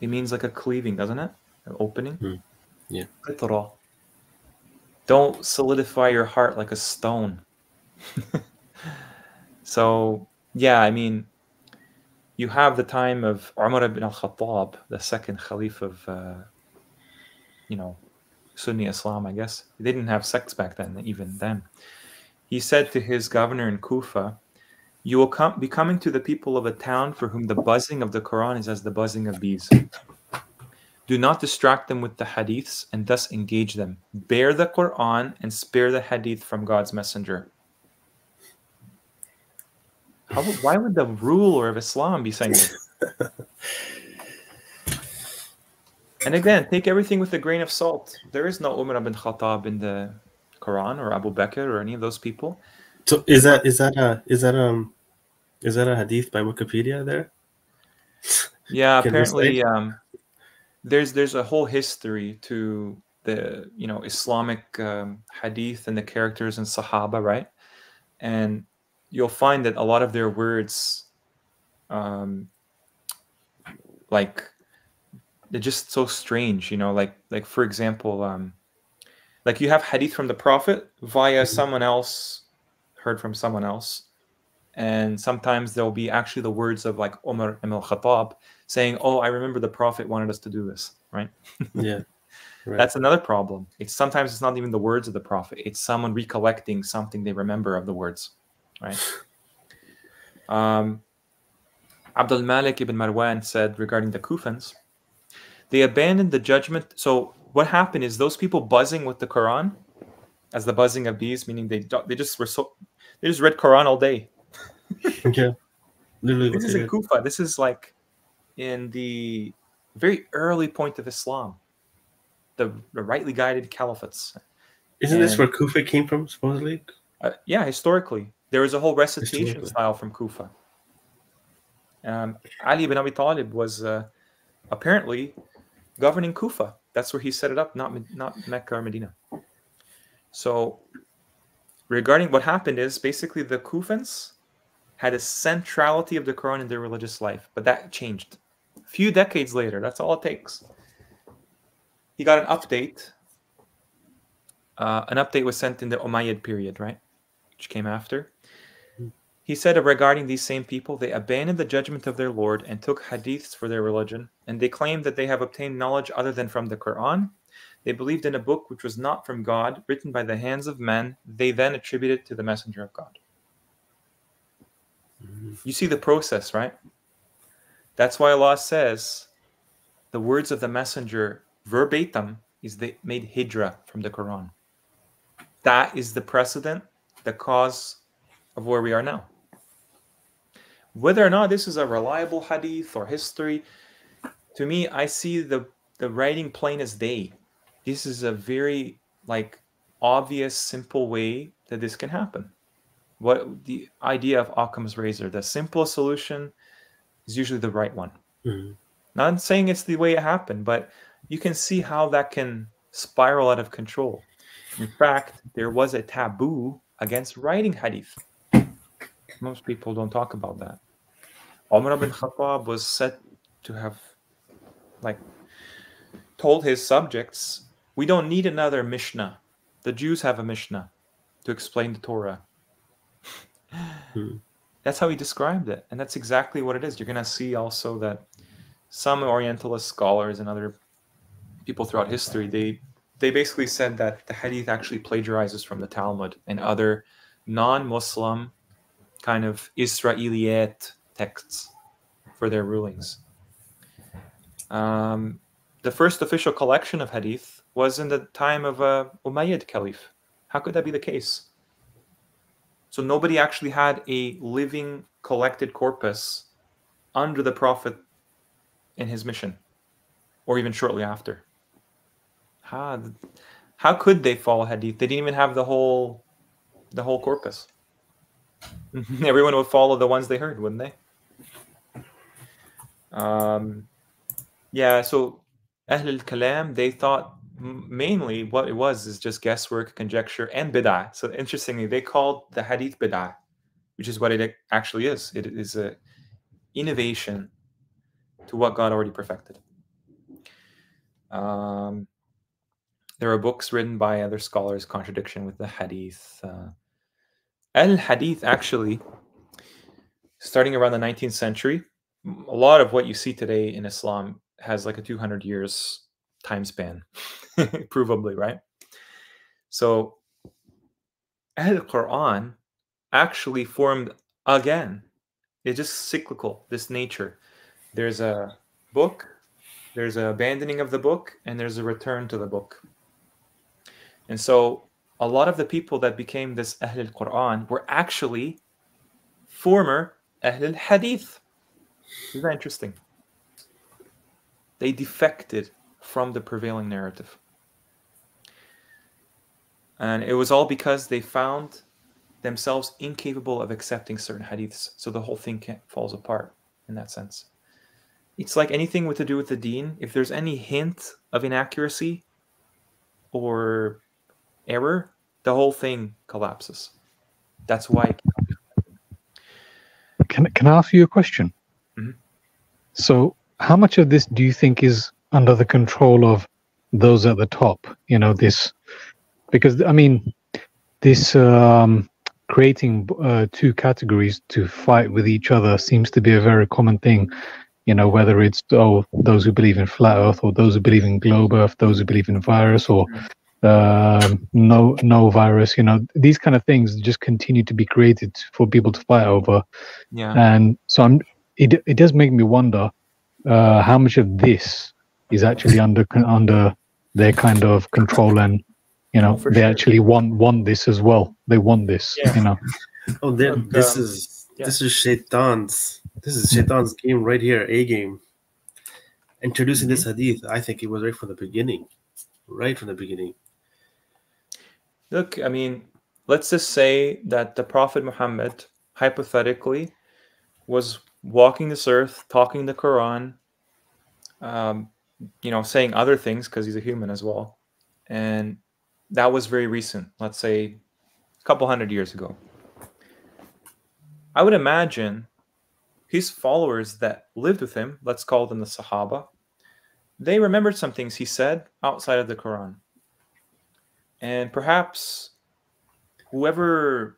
it means like a cleaving, doesn't it? An opening. Yeah. Fitrah. Don't solidify your heart like a stone. So, yeah, I mean, you have the time of Umar ibn al-Khattab, the second Khalif of, Sunni Islam, I guess. They didn't have sects back then, even then. He said to his governor in Kufa, you will be coming to the people of a town for whom the buzzing of the Quran is as the buzzing of bees. Do not distract them with the hadiths and thus engage them. Bear the Quran and spare the hadith from God's messenger. Why would the ruler of Islam be saying this? And again, take everything with a grain of salt. There is no Umar ibn Khattab in the Quran or Abu Bakr or any of those people. So is that a hadith by Wikipedia there? Yeah, apparently there's a whole history to the Islamic hadith and the characters in Sahaba, right? And you'll find that a lot of their words, like they're just so strange, like for example, like you have hadith from the Prophet via someone else, heard from someone else. And sometimes there'll be actually the words of like Umar ibn al-Khattab saying, oh, I remember the Prophet wanted us to do this, right? Yeah. Right. That's another problem. Sometimes it's not even the words of the Prophet. It's someone recollecting something they remember of the words, right? Abdul Malik ibn Marwan said regarding the Kufans, they abandoned the judgment. So what happened is those people buzzing with the Quran as the buzzing of bees, meaning they just read Quran all day. Yeah, literally. This is in Kufa. This is like in the very early point of Islam, the rightly guided caliphates. Isn't this where Kufa came from, supposedly? Yeah, historically. There is a whole recitation style from Kufa. Ali ibn Abi Talib was apparently governing Kufa. That's where he set it up, not Mecca or Medina. So regarding what happened is basically the Kufans had a centrality of the Quran in their religious life, but that changed few decades later, that's all it takes. He got an update. An update was sent in the Umayyad period, right? Which came after. He said regarding these same people, they abandoned the judgment of their Lord and took hadiths for their religion, and they claimed that they have obtained knowledge other than from the Qur'an. They believed in a book which was not from God, written by the hands of men. They then attributed to the messenger of God. You see the process, right? That's why Allah says the words of the messenger verbatim is they made hijrah from the Quran. That is the precedent, the cause of where we are now. Whether or not this is a reliable hadith or history, to me, I see the writing plain as day. This is a very obvious, simple way that this can happen. What the idea of Occam's razor, the simplest solution is usually the right one. Not saying it's the way it happened, but you can see how that can spiral out of control. In fact, there was a taboo against writing hadith. Most people don't talk about that. Umar ibn Khattab was said to have told his subjects, we don't need another Mishnah. The Jews have a Mishnah to explain the Torah. That's how he described it. And that's exactly what it is. You're going to see also that some Orientalist scholars and other people throughout history, they basically said that the hadith actually plagiarizes from the Talmud and other non-Muslim kind of Israeliyat texts for their rulings. The first official collection of hadith was in the time of Umayyad Caliph. How could that be the case? So nobody actually had a living collected corpus under the Prophet in his mission, or even shortly after. How could they follow hadith? They didn't even have the whole corpus. Everyone would follow the ones they heard, wouldn't they? Yeah, so Ahl al-Kalam, they thought mainly what it was is just guesswork, conjecture, and bid'ah. So interestingly, they called the hadith bid'ah, which is what it actually is. It is an innovation to what God already perfected. There are books written by other scholars, contradiction with the hadith. Al-Hadith actually, starting around the 19th century, a lot of what you see today in Islam has like a 200 years time span, provably, right? So Al-Quran actually formed again. It's just cyclical, this nature. There's a book, there's an abandoning of the book, and there's a return to the book. And so a lot of the people that became this Ahl al-Quran were actually former Ahl al-Hadith. Isn't that interesting? They defected from the prevailing narrative. And it was all because they found themselves incapable of accepting certain hadiths. So the whole thing falls apart in that sense. It's like anything with to do with the deen. If there's any hint of inaccuracy or error, the whole thing collapses. That's why. Can I ask you a question? Mm-hmm. So how much of this do you think is under the control of those at the top? You know, this, because I mean, this creating two categories to fight with each other seems to be a very common thing. You know, whether it's those who believe in flat Earth, or those who believe in globe Earth, those who believe in virus, or no virus. You know, these kind of things just continue to be created for people to fight over. Yeah. And so it does make me wonder how much of this is actually under their kind of control, and you know, they sure. actually want this as well. They want this. Yeah. You know. Oh, this is Shaitan's. This is Shaitan's game right here, A game. Introducing this hadith, I think it was right from the beginning. Right from the beginning. Look, I mean, let's just say that the Prophet Muhammad, hypothetically, was walking this earth, talking the Quran, you know, saying other things because he's a human as well. And that was very recent, let's say a couple hundred years ago. I would imagine his followers that lived with him, let's call them the Sahaba, they remembered some things he said outside of the Quran. And perhaps whatever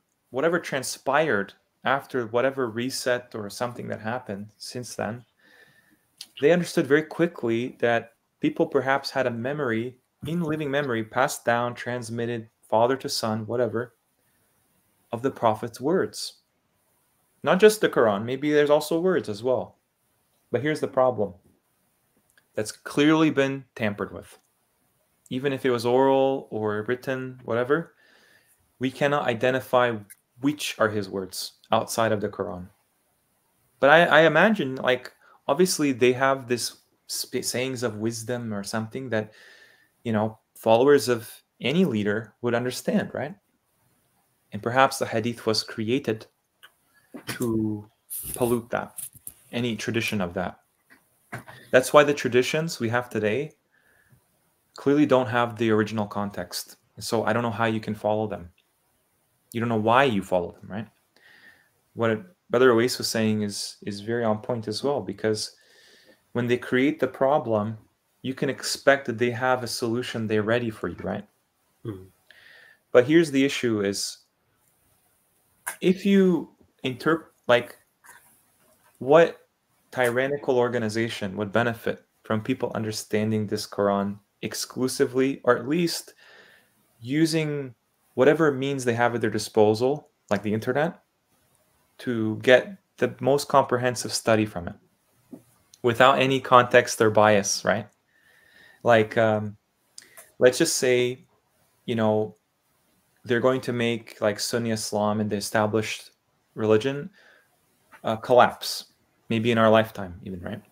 transpired after whatever reset or something that happened since then, they understood very quickly that people perhaps had a memory, in living memory, passed down, transmitted, father to son, whatever, of the Prophet's words. Not just the Quran, maybe there's also words as well. But here's the problem. That's clearly been tampered with. Even if it was oral or written, whatever, we cannot identify which are his words outside of the Quran. But I imagine, like, obviously they have this sayings of wisdom or something that, you know, followers of any leader would understand, right? And perhaps the hadith was created to pollute that, any tradition of that. That's why the traditions we have today clearly don't have the original context. So I don't know how you can follow them. You don't know why you follow them, right? What Brother Awais was saying is very on point as well, because when they create the problem, you can expect that they have a solution, they're ready for you, right? Mm-hmm. But here's the issue is, if you interpret, like, what tyrannical organization would benefit from people understanding this Quran exclusively, or at least using whatever means they have at their disposal, like the internet, to get the most comprehensive study from it without any context or bias, right? Like, let's just say, you know, they're going to make like Sunni Islam and the established religion collapse, maybe in our lifetime even, right?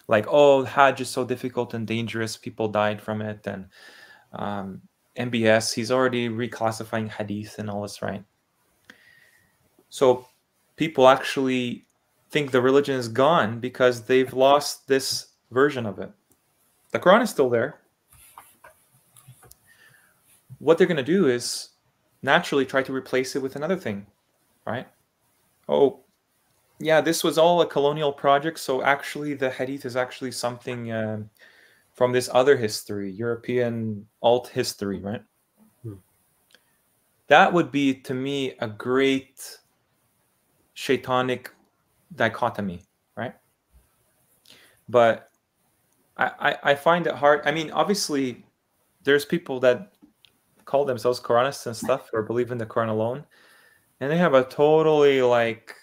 Like, oh, Hajj is so difficult and dangerous, people died from it, and MBS, he's already reclassifying hadith and all this, right? So people actually think the religion is gone because they've lost this version of it. The Quran is still there. What they're going to do is naturally try to replace it with another thing, right? Oh, yeah, this was all a colonial project, so actually the hadith is actually something from this other history, European alt history, right? That would be, to me, a great shaitanic dichotomy, right? But I find it hard. I mean, obviously, there's people that call themselves Quranists and stuff, or believe in the Quran alone, and they have a totally, like,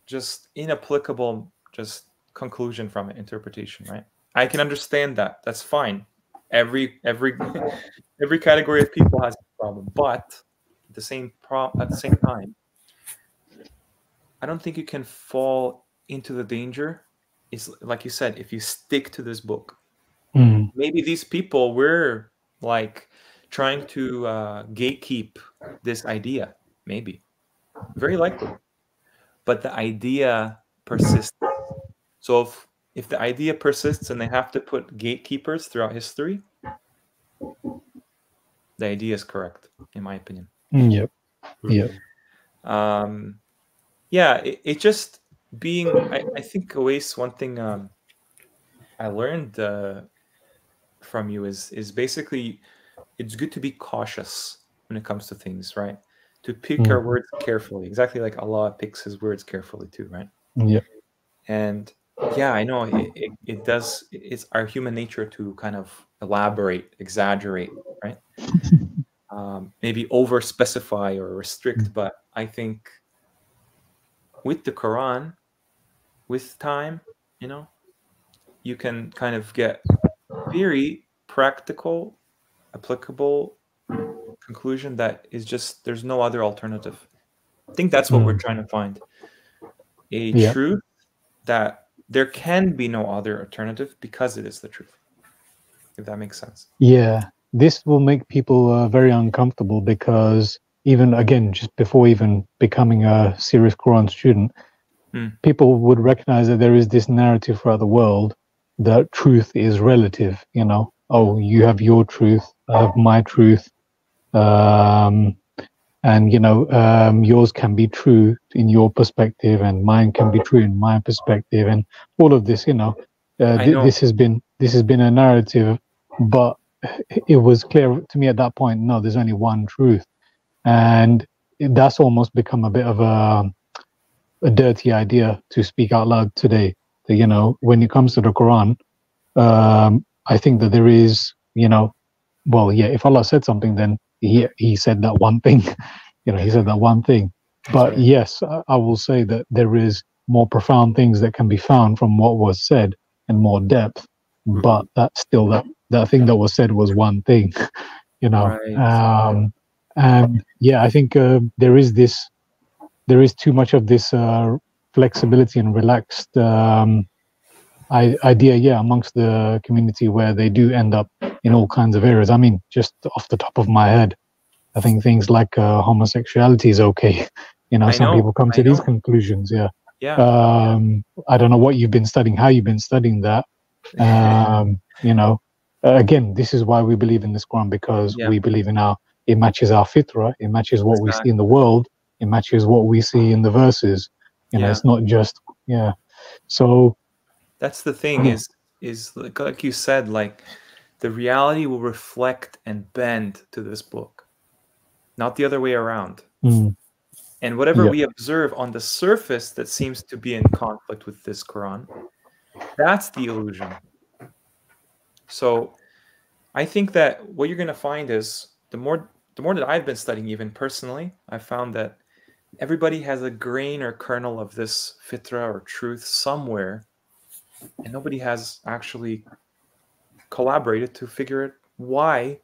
just inapplicable just conclusion from it, interpretation, right? I can understand that. That's fine. Every category of people has a problem, but at the same time, I don't think you can fall into the danger. It's like you said, if you stick to this book. Maybe these people were like trying to gatekeep this idea, maybe, very likely, but the idea persists. So if the idea persists and they have to put gatekeepers throughout history, the idea is correct, in my opinion. Yep. Yeah, it just being, I think, Awais, one thing I learned from you is basically, it's good to be cautious when it comes to things, right? To pick our words carefully, exactly like Allah picks his words carefully too, right? Yeah. And yeah, I know it does. It's our human nature to kind of elaborate, exaggerate, right? Maybe over specify or restrict, but I think with the Quran, with time, you know, you can kind of get very practical, applicable conclusion that is just, there's no other alternative. I think that's what we're trying to find. A truth that there can be no other alternative because it is the truth. If that makes sense. Yeah, this will make people very uncomfortable, because even, again, just before even becoming a serious Quran student, people would recognize that there is this narrative throughout the world that truth is relative, you know. Oh, you have your truth, I have my truth. and yours can be true in your perspective, and mine can be true in my perspective, and all of this. This has been a narrative, but it was clear to me at that point. No, there's only one truth, and that's almost become a bit of a dirty idea to speak out loud today. That, when it comes to the Quran, I think that there is, well, yeah, if Allah said something, then he said that one thing. He said that one thing. But yes, I will say that there is more profound things that can be found from what was said, and more depth. But that's still that thing that was said was one thing. Right. And yeah, I think there is too much of this flexibility and relaxed idea, amongst the community, where they do end up in all kinds of areas. I mean, just off the top of my head, I think things like homosexuality is okay. Some people come to these conclusions. Yeah. I don't know what you've been studying, how you've been studying that. Again, this is why we believe in this Quran, because we believe it matches our fitrah, it matches what we see in the world, it matches what we see in the verses. It's not just So that's the thing, is like you said, like the reality will reflect and bend to this book, not the other way around. And whatever we observe on the surface that seems to be in conflict with this Quran, that's the illusion. So I think that what you're going to find is the more that I've been studying, even personally, I've found that everybody has a grain or kernel of this fitrah or truth somewhere, and nobody has actually collaborated to figure out why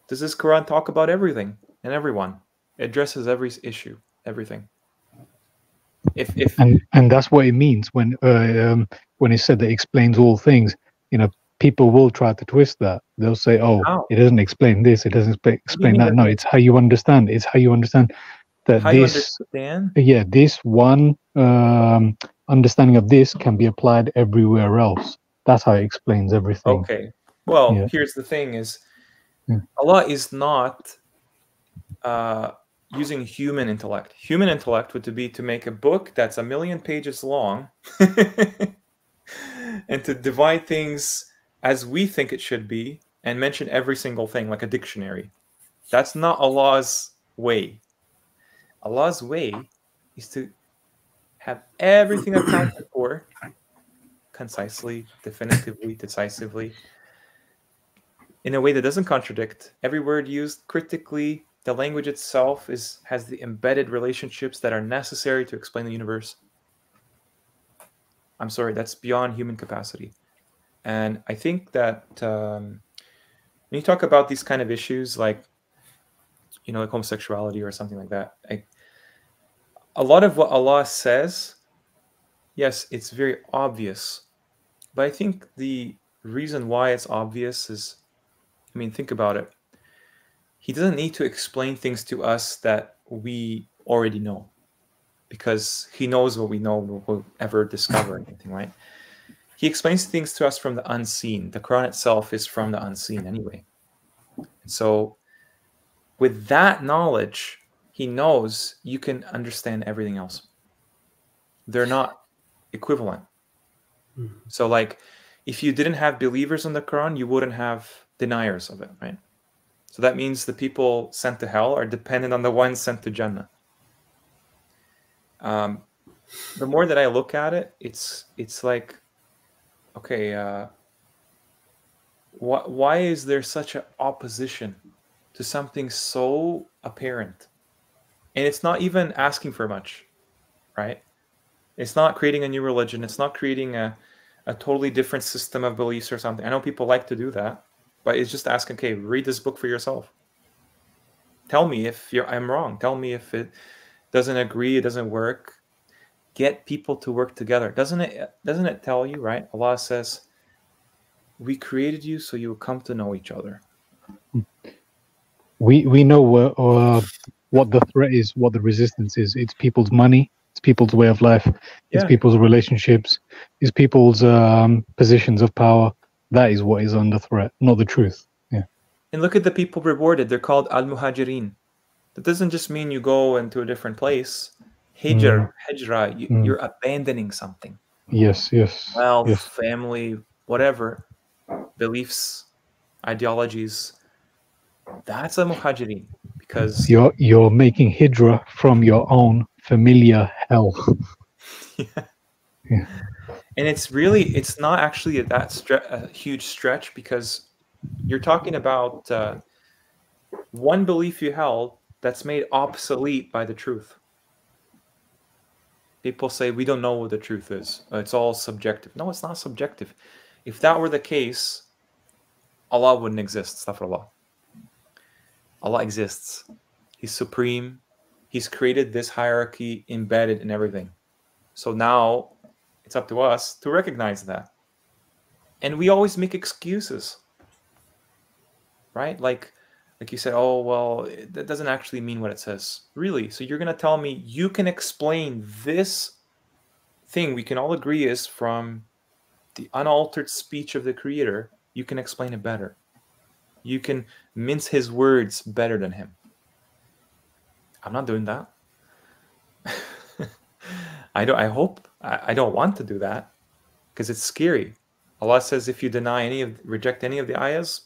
does this Quran talk about everything and everyone. It addresses every issue, everything. And that's what it means when it said that it explains all things. People will try to twist that. They'll say, "Oh, it doesn't explain this. It doesn't explain that." No, it's how you understand. It's how you understand that this one understanding of this can be applied everywhere else. That's how it explains everything. Okay. Well, here's the thing: is Allah is not using human intellect. Human intellect would be to make a book that's 1 million pages long and to divide things as we think it should be and mention every single thing like a dictionary. That's not Allah's way. Allah's way is to have everything accounted for concisely, definitively, decisively, in a way that doesn't contradict. Every word used critically. The language itself has the embedded relationships that are necessary to explain the universe. I'm sorry, that's beyond human capacity. And I think that when you talk about these kind of issues, like like homosexuality or something like that, a lot of what Allah says, yes, it's very obvious. But I think the reason why it's obvious is, think about it. He doesn't need to explain things to us that we already know, because he knows what we know, we'll ever discover anything, right? He explains things to us from the unseen. The Quran itself is from the unseen anyway. So with that knowledge, he knows you can understand everything else. They're not equivalent. So like, if you didn't have believers in the Quran, you wouldn't have deniers of it, right? So that means the people sent to hell are dependent on the ones sent to Jannah. The more that I look at it, it's like, okay, why is there such an opposition to something so apparent? And it's not even asking for much, right? It's not creating a new religion. It's not creating a totally different system of beliefs or something. I know people like to do that, but it's just asking, okay, read this book for yourself. Tell me if I'm wrong. Tell me if it doesn't agree, it doesn't work. Get people to work together. Doesn't it tell you, right? Allah says, we created you so you will come to know each other. We know what the threat is, what the resistance is. It's people's money, it's people's way of life, it's people's relationships, it's people's positions of power. That is what is under threat, not the truth. Yeah. And look at the people rewarded. They're called al-muhajirin. That doesn't just mean you go into a different place. Hijra, you're abandoning something. Yes, yes. Wealth, yes. family, whatever, beliefs, ideologies. That's a muhajirin, because you're making hijra from your own familiar hell. yeah. And it's not actually a huge stretch, because you're talking about one belief you held that's made obsolete by the truth. People say we don't know what the truth is. It's all subjective. No, it's not subjective. If that were the case, Allah wouldn't exist. Astaghfirullah. Allah exists. He's supreme. He's created this hierarchy embedded in everything. So now it's up to us to recognize that. And we always make excuses, right? Like you said, oh, well, that doesn't actually mean what it says. Really? So you're going to tell me you can explain this thing we can all agree is from the unaltered speech of the Creator, you can explain it better. You can mince his words better than him. I'm not doing that. I don't want to do that, because it's scary. Allah says if you reject any of the ayahs,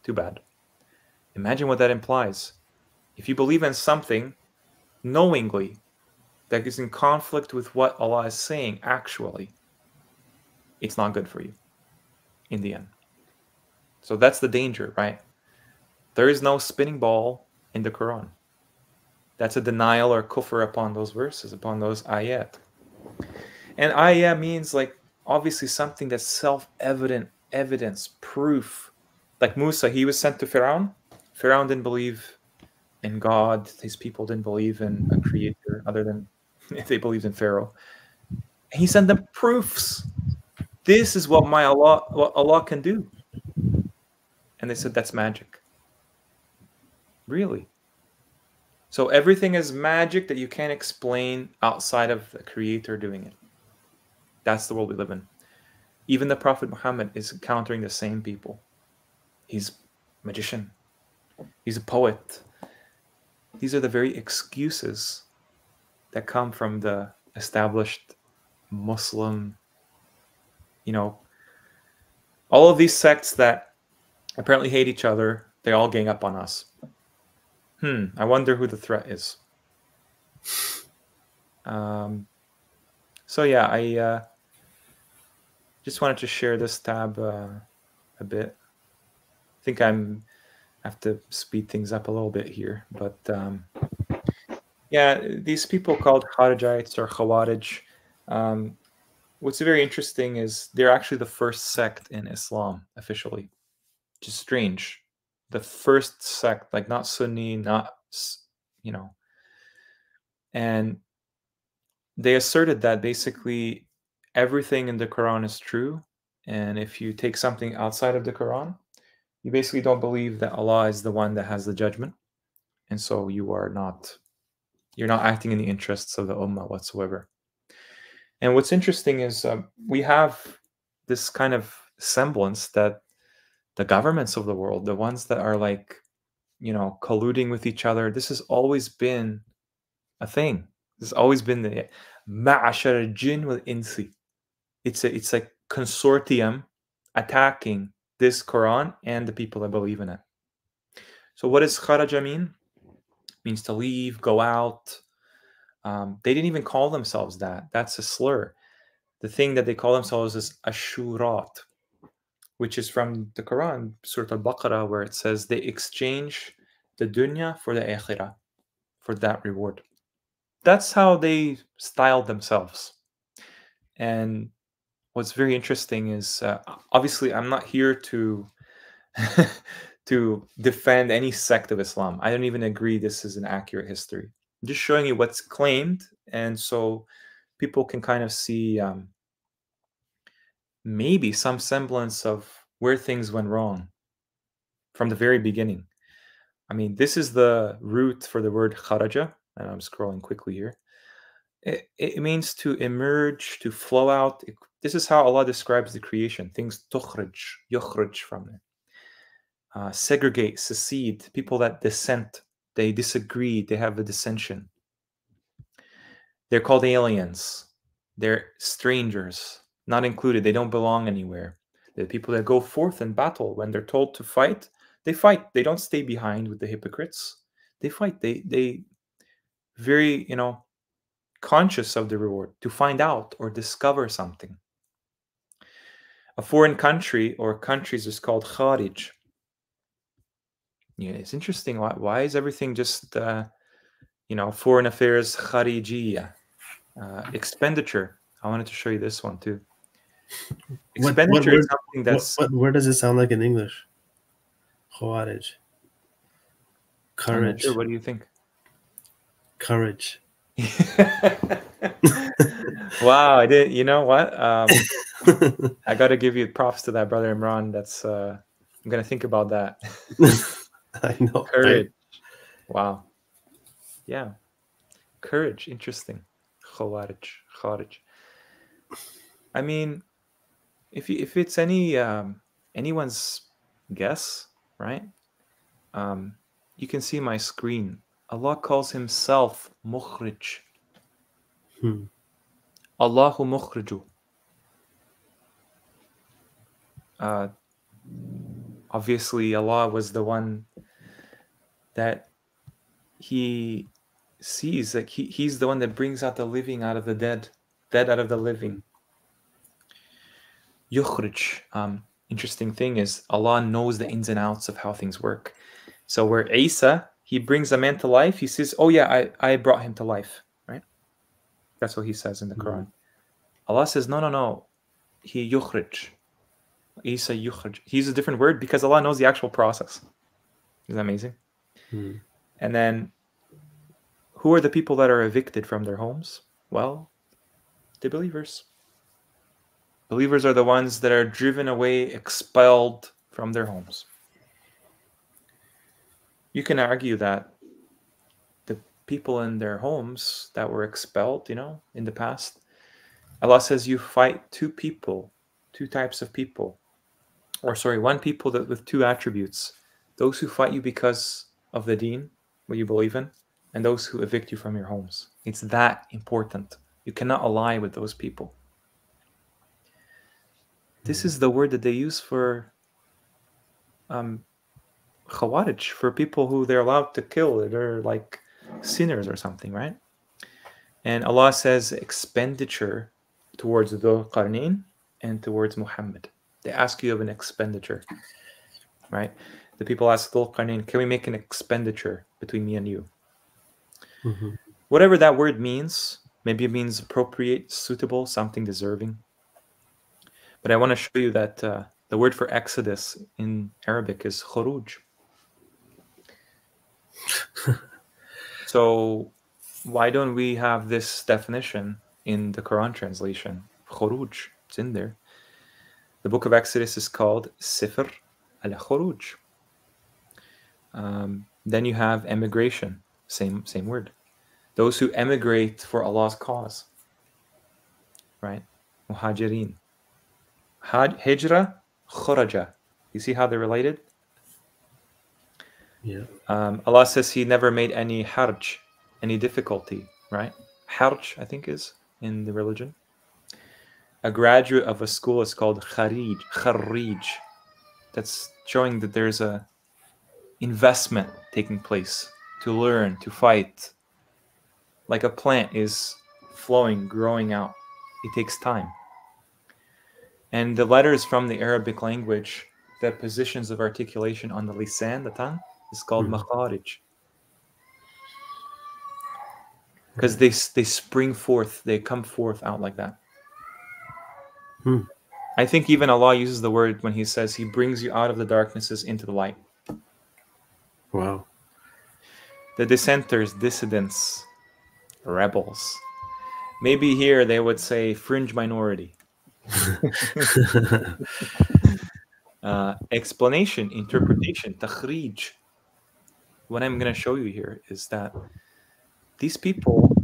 too bad. Imagine what that implies. If you believe in something knowingly that is in conflict with what Allah is saying actually, it's not good for you in the end. So that's the danger, right? There is no spinning ball in the Quran. That's a denial or kufr upon those verses, upon those ayat. And ayat means, like, obviously something that's self-evident, evidence, proof. Like Musa, he was sent to Pharaoh. Pharaoh didn't believe in God. His people didn't believe in a creator other than if they believed in Pharaoh. And he sent them proofs. This is what Allah can do. And they said, that's magic. Really? So everything is magic that you can't explain outside of the Creator doing it. That's the world we live in. Even the Prophet Muhammad is encountering the same people. He's a magician. He's a poet. These are the very excuses that come from the established Muslim, all of these sects that apparently hate each other, they all gang up on us. I wonder who the threat is. So yeah, I just wanted to share this tab a bit. I think I have to speed things up a little bit here, but yeah, these people called Kharijites or Khawarij, what's very interesting is they're actually the first sect in Islam officially, which is strange. The first sect, like not Sunni, not, and they asserted that basically everything in the Quran is true. And if you take something outside of the Quran, you basically don't believe that Allah is the one that has the judgment. And so you're not acting in the interests of the Ummah whatsoever. And what's interesting is we have this kind of semblance that the governments of the world, the ones that are like, colluding with each other, this has always been a thing. This has always been the ma'ashar jinn wal insi. It's like consortium attacking this Quran and the people that believe in it. So what does kharaja mean? It means to leave, go out. They didn't even call themselves that. That's a slur. The thing that they call themselves is ashurat, which is from the Quran, Surah Al-Baqarah, where it says they exchange the dunya for the akhirah, for that reward. That's how they styled themselves. And what's very interesting is, obviously, I'm not here to to defend any sect of Islam. I don't even agree this is an accurate history. I'm just showing you what's claimed, and so people can kind of see maybe some semblance of where things went wrong from the very beginning. I mean, this is the root for the word kharaja, and I'm scrolling quickly here. It means to emerge, to flow out. This is how Allah describes the creation. Things yukhraj from it. Segregate, secede, people that dissent They disagree. They have a dissension. They're called aliens. They're strangers, not included. They don't belong anywhere. The people that go forth in battle, when they're told to fight, they fight. They don't stay behind with the hypocrites. They fight. They very, conscious of the reward to find out or discover something. A foreign country or countries is called kharij. Yeah, it's interesting. Why is everything just, foreign affairs, kharijiyya? Expenditure. I wanted to show you this one too. Expenditure is something that's... Where does it sound like in English? Khawarij. Courage. Sure. What do you think? Courage. Wow, I did. You know what? I got to give you props to that, brother Imran. That's I'm gonna think about that. I know. Courage. Wow. Yeah. Courage. Interesting. Khawarij. I mean, if it's anyone's guess, right? You can see my screen. Allah calls himself Mukhrij. Allahu Mukhriju. Obviously, Allah was the one that he sees, like he's the one that brings out the living out of the dead out of the living. Yukhrij. Interesting thing is Allah knows the ins and outs of how things work. So where Isa, he brings a man to life, he says, oh yeah, I brought him to life, right? That's what he says in the Quran. Allah says, no, he yukhrij. Isa yukhrij. He's a different word because Allah knows the actual process. Isn't that amazing? And then who are the people that are evicted from their homes? Well, the believers. Believers are the ones that are driven away, expelled from their homes. You can argue that the people in their homes that were expelled, in the past, Allah says you fight two types of people. One people with two attributes. Those who fight you because of the deen, what you believe in, and those who evict you from your homes. It's that important. You cannot ally with those people. This is the word that they use for khawarij, for people who they're allowed to kill. They're like sinners or something, right? And Allah says expenditure towards Dhul Qarnayn and towards Muhammad. They ask you of an expenditure, right? The people ask Dhul Qarnayn, can we make an expenditure between me and you? Whatever that word means, maybe it means appropriate, suitable, something deserving. But I want to show you that the word for exodus in Arabic is khuruj. So why don't we have this definition in the Quran translation? Khuruj, it's in there. The book of Exodus is called Sifr al-Khuruj. Then you have emigration, same word. Those who emigrate for Allah's cause, right? Muhajirin. Hijra, khuraja. You see how they're related? Yeah. Allah says he never made any harj, any difficulty, right? Harj, I think, is in the religion. A graduate of a school is called kharij. That's showing that there's a investment taking place to learn, to fight. Like a plant is flowing, growing out. It takes time. And the letters from the Arabic language, the positions of articulation on the lisan, the tongue, is called makharij. Because they spring forth, they come forth out like that. I think even Allah uses the word when he says he brings you out of the darknesses into the light. Wow. The dissenters, dissidents, rebels. Maybe here they would say fringe minority. Explanation, interpretation, takhrij. What I'm going to show you here is that these people,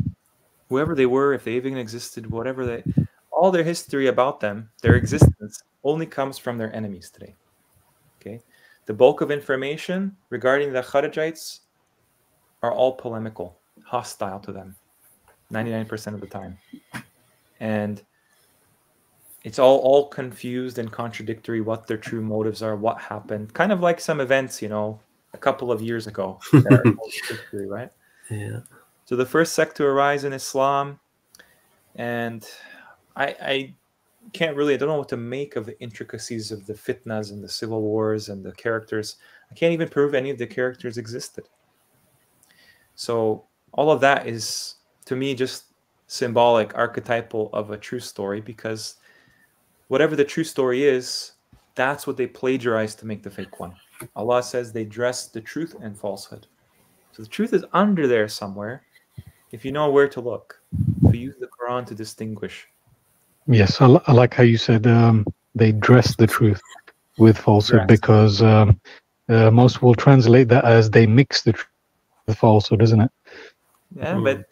whoever they were, if they even existed, whatever all their history about them, their existence, only comes from their enemies today. Okay, the bulk of information regarding the Kharijites are all polemical, hostile to them, 99% of the time. And it's all confused and contradictory what their true motives are, what happened. Kind of like some events, a couple of years ago. History, right? Yeah. So the first sect to arise in Islam, and I can't really, I don't know what to make of the intricacies of the fitnas and the civil wars and the characters. I can't even prove any of the characters existed. So all of that is, to me, just symbolic, archetypal of a true story, because whatever the true story is, that's what they plagiarize to make the fake one. Allah says they dress the truth and falsehood. So the truth is under there somewhere, if you know where to look. If you use the Quran to distinguish. Yes, I like how you said they dress the truth with falsehood, because most will translate that as they mix the truth with falsehood, isn't it? Yeah, but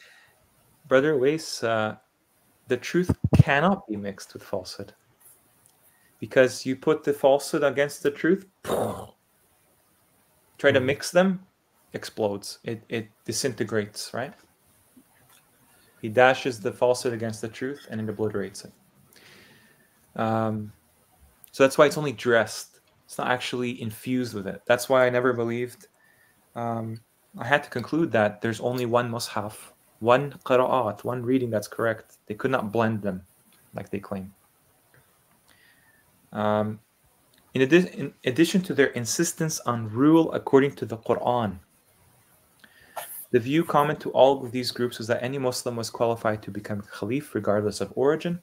Brother Weiss, the truth cannot be mixed with falsehood. Because you put the falsehood against the truth, try to mix them, explodes. It disintegrates, right? He dashes the falsehood against the truth and it obliterates it. So that's why it's only dressed. It's not actually infused with it. That's why I never believed. I had to conclude that there's only one mushaf, one qira'at, one reading that's correct. They could not blend them like they claim. In addition to their insistence on rule according to the Qur'an, the view common to all of these groups was that any Muslim was qualified to become Khalif regardless of origin.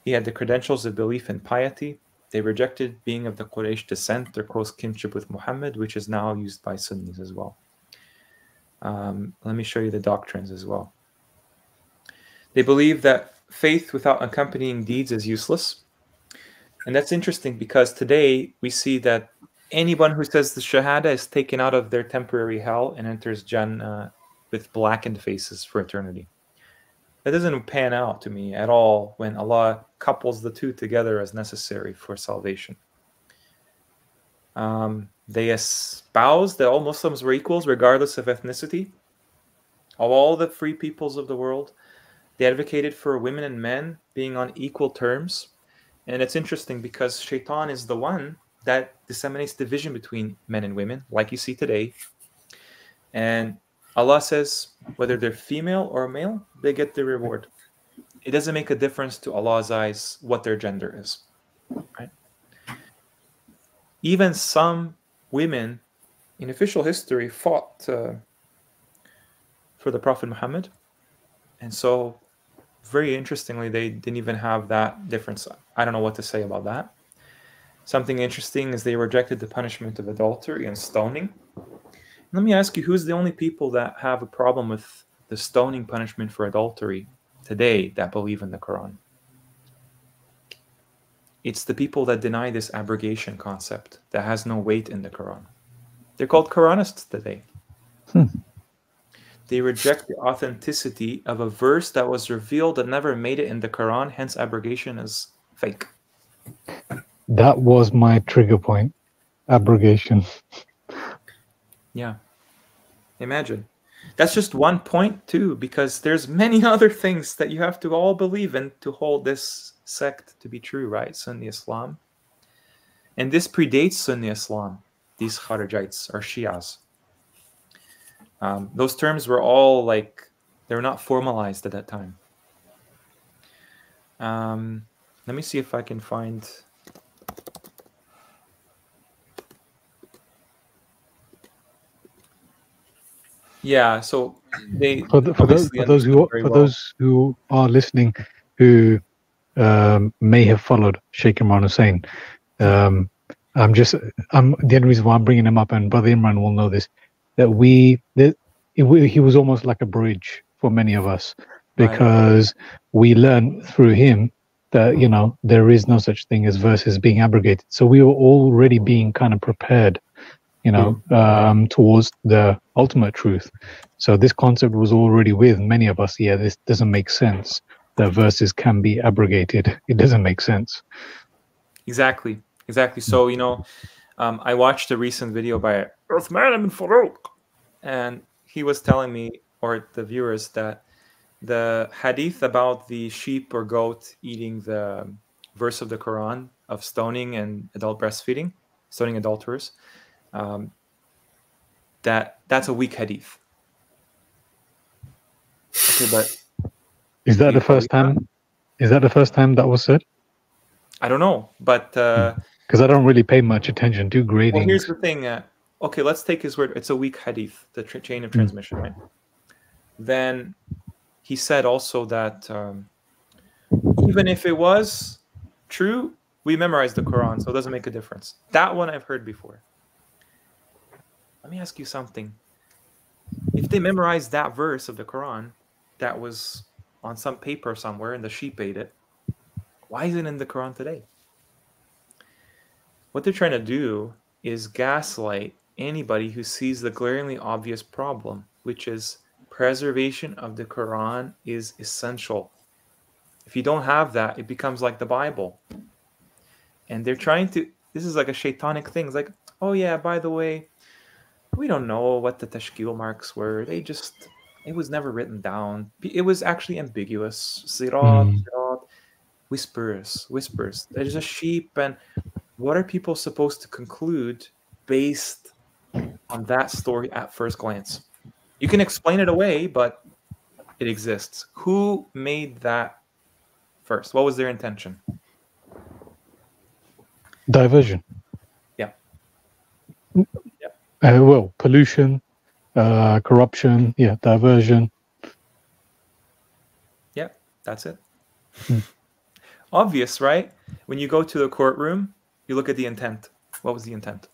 He had the credentials of belief and piety. They rejected being of the Quraysh descent or close kinship with Muhammad, which is now used by Sunnis as well. Let me show you the doctrines as well. They believe that faith without accompanying deeds is useless. And that's interesting because today we see that anyone who says the Shahada is taken out of their temporary hell and enters Jannah with blackened faces for eternity. That doesn't pan out to me at all when Allah couples the two together as necessary for salvation. They espoused that all Muslims were equals regardless of ethnicity. Of all the free peoples of the world, they advocated for women and men being on equal terms. And it's interesting because Shaitan is the one that disseminates division between men and women, like you see today. And Allah says, whether they're female or male, they get the reward. It doesn't make a difference to Allah's eyes what their gender is. Right? Even some women in official history fought for the Prophet Muhammad. And so, very interestingly, they didn't even have that difference. I don't know what to say about that. Something interesting is they rejected the punishment of adultery and stoning. Let me ask you, who's the only people that have a problem with the stoning punishment for adultery today that believe in the Quran? It's the people that deny this abrogation concept that has no weight in the Quran. They're called Quranists today. They reject the authenticity of a verse that was revealed that never made it in the Quran, hence abrogation is fake. That was my trigger point. Abrogation. Yeah. Imagine. That's just one point too, because there's many other things that you have to all believe in to hold this sect to be true, right? Sunni Islam. And this predates Sunni Islam, these Kharijites or Shias. Those terms were all like, they were not formalized at that time. Let me see if I can find... Yeah, so they for those who are listening who may have followed Sheikh Imran Hussein, the only reason why I'm bringing him up, and Brother Imran will know this, that he was almost like a bridge for many of us, because we learned through him that there is no such thing as verses being abrogated. So we were already being kind of prepared towards the ultimate truth. So this concept was already with many of us. Yeah, this doesn't make sense that verses can be abrogated. It doesn't make sense. Exactly. So, I watched a recent video by Uthman ibn Farouk, and he was telling me, or the viewers, that the hadith about the sheep or goat eating the verse of the Quran of stoning and adult breastfeeding, stoning adulterers, that's a weak hadith. Okay, but is that the first time? Is that the first time that was said? I don't know, but because I don't really pay much attention to gradings. Well, here's the thing. Okay, let's take his word. It's a weak hadith, the chain of transmission, right? Then he said also that even if it was true, we memorized the Quran, so it doesn't make a difference. That one I've heard before. Let me ask you something. If they memorized that verse of the Quran that was on some paper somewhere and the sheep ate it, why isn't it in the Quran today? What they're trying to do is gaslight anybody who sees the glaringly obvious problem, which is preservation of the Quran is essential. If you don't have that, it becomes like the Bible. And they're trying to, this is like a shaitanic thing. It's like, oh yeah, by the way, we don't know what the tashkil marks were. It was never written down. It was actually ambiguous. Sirat, whispers. There's a sheep, and what are people supposed to conclude based on that story at first glance? You can explain it away, but it exists. Who made that first? What was their intention? Diversion. Yeah. Well, pollution, corruption, diversion. Yeah, that's it. Obvious, right? When you go to the courtroom, you look at the intent. What was the intent?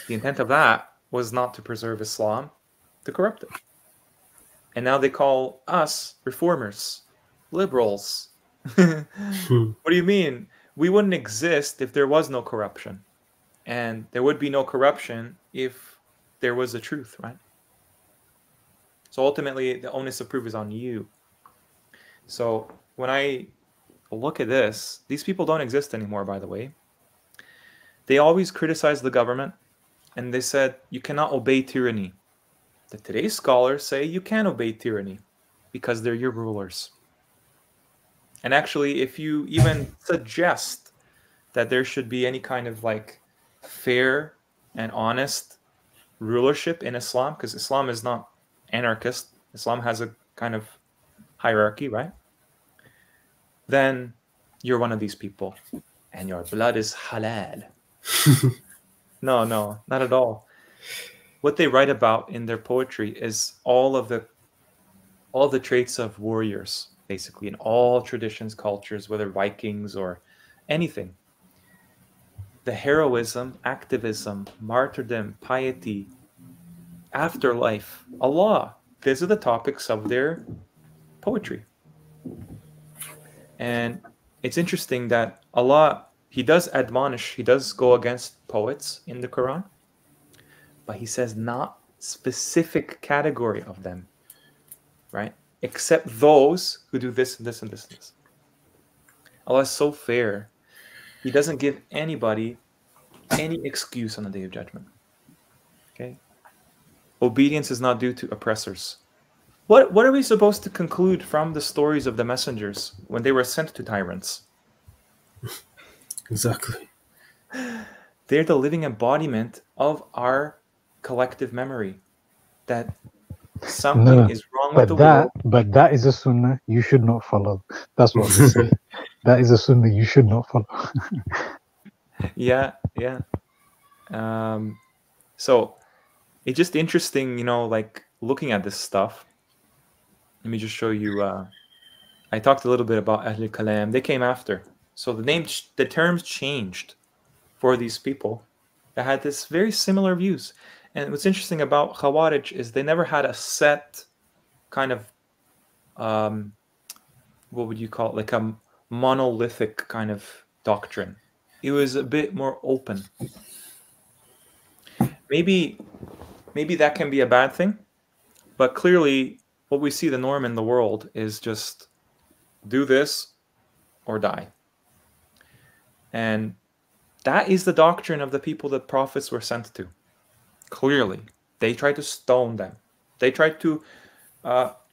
The intent of that was not to preserve Islam, to corrupt it. And now they call us reformers, liberals. What do you mean? We wouldn't exist if there was no corruption. And there would be no corruption if there was the truth, right? So ultimately, the onus of proof is on you. So when I look at this, these people don't exist anymore, by the way. They always criticize the government, and they said, you cannot obey tyranny. Today's scholars say you can obey tyranny because they're your rulers. And actually, if you even suggest that there should be any kind of like fair and honest rulership in Islam, because Islam is not anarchist, Islam has a kind of hierarchy, right? Then you're one of these people and your blood is halal. No, not at all. What they write about in their poetry is all the traits of warriors, basically, in all traditions, cultures, whether Vikings or anything. The heroism, activism, martyrdom, piety, afterlife, Allah. These are the topics of their poetry. And it's interesting that Allah, He does admonish, He does go against poets in the Quran, but He says not specific category of them, right? Except those who do this and this and this and this. Allah is so fair. He doesn't give anybody any excuse on the Day of Judgment. Okay? Obedience is not due to oppressors. What are we supposed to conclude from the stories of the messengers when they were sent to tyrants? Exactly. They're the living embodiment of our collective memory that something is wrong with the world. But that is a sunnah you should not follow. That's what they say. That is a sunnah you should not follow. Yeah. So it's just interesting, like looking at this stuff. Let me just show you. I talked a little bit about Ahl al-Kalam. They came after. So the terms changed for these people that had this very similar views. And what's interesting about Khawarij is they never had a set kind of, what would you call it? Like a monolithic kind of doctrine. It was a bit more open. Maybe that can be a bad thing, but clearly what we see the norm in the world is just do this or die. And that is the doctrine of the people that prophets were sent to. Clearly. They tried to stone them. They tried to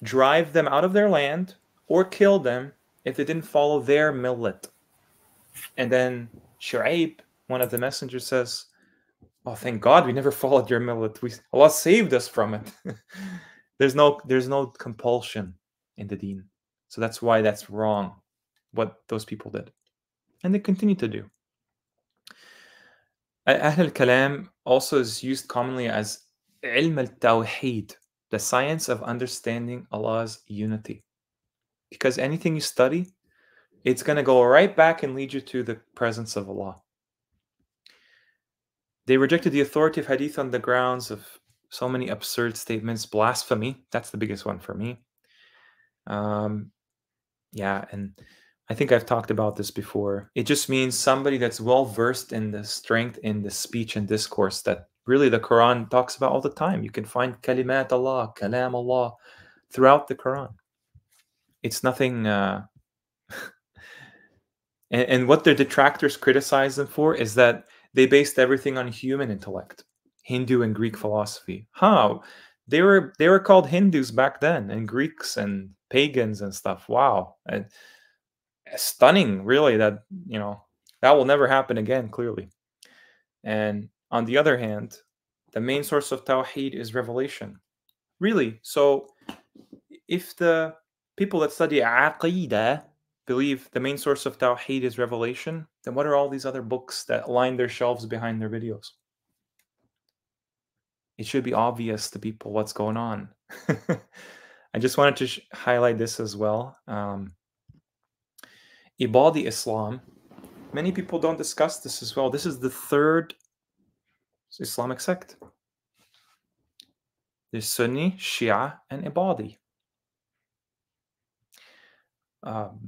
drive them out of their land or kill them if they didn't follow their millet. And then Shu'aib, one of the messengers, says, "Oh, thank God we never followed your millet. Allah saved us from it." There's no compulsion in the deen. So that's why that's wrong, what those people did. And they continue to do. Ahl al-Kalam also is used commonly as ilm al-Tawheed, the science of understanding Allah's unity. Because anything you study, it's going to go right back and lead you to the presence of Allah. They rejected the authority of hadith on the grounds of so many absurd statements. Blasphemy, that's the biggest one for me. Yeah, and I think I've talked about this before. It just means somebody that's well versed in the strength in the speech and discourse that really the Quran talks about all the time. You can find kalimat Allah, kalam Allah throughout the Quran. It's nothing... And what their detractors criticize them for is that they based everything on human intellect, Hindu and Greek philosophy. How? They were called Hindus back then, and Greeks and pagans and stuff. Wow. And stunning, really, that, that will never happen again, clearly. And on the other hand, the main source of Tawheed is revelation. Really. So if the people that study Aqidah believe the main source of Tawheed is revelation, then what are all these other books that line their shelves behind their videos? It should be obvious to people what's going on. I just wanted to highlight this as well. Ibadi Islam, many people don't discuss this as well. This is the third Islamic sect. There's Sunni, Shia, and Ibadi.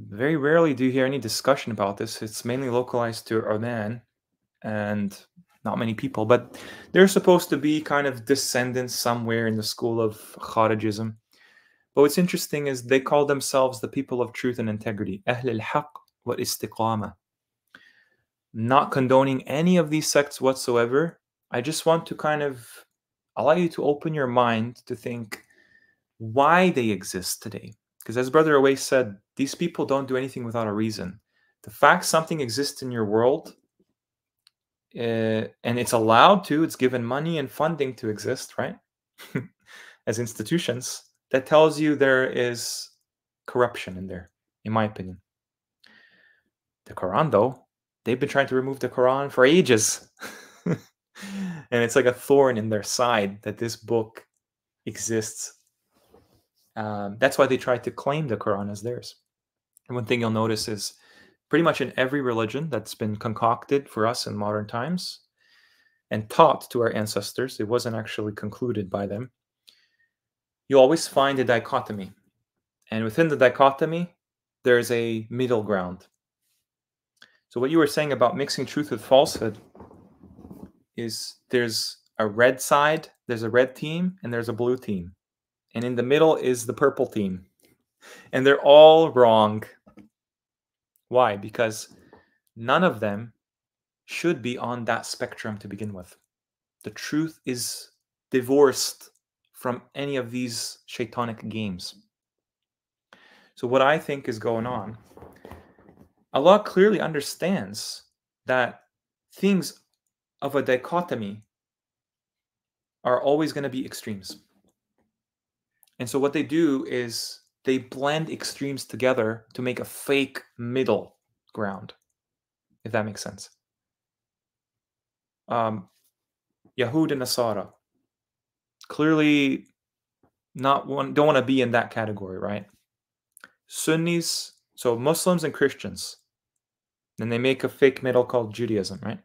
Very rarely do you hear any discussion about this. It's mainly localized to Oman and not many people, but they're supposed to be kind of descendants somewhere in the school of Kharijism. But what's interesting is they call themselves the people of truth and integrity, Ahl al-Haq wa istiqama. Not condoning any of these sects whatsoever. I just want to kind of allow you to open your mind to think why they exist today. Because as Brother Awais said, these people don't do anything without a reason. The fact something exists in your world, and it's allowed to, it's given money and funding to exist, right? As institutions, that tells you there is corruption in there, in my opinion. The Quran, though, they've been trying to remove the Quran for ages. And it's like a thorn in their side that this book exists. That's why they tried to claim the Quran as theirs. And one thing you'll notice is pretty much in every religion that's been concocted for us in modern times and taught to our ancestors, it wasn't actually concluded by them, you always find a dichotomy. And within the dichotomy, there's a middle ground. So what you were saying about mixing truth with falsehood is there's a red side, there's a red team, and there's a blue team. And in the middle is the purple team. And they're all wrong. Why? Because none of them should be on that spectrum to begin with. The truth is divorced from any of these shaitanic games. So what I think is going on, Allah clearly understands that things of a dichotomy are always going to be extremes. And so what they do is they blend extremes together to make a fake middle ground, if that makes sense. Yahud and Nasara, clearly don't want to be in that category, right? Sunnis, so Muslims and Christians, then they make a fake middle called Judaism, right?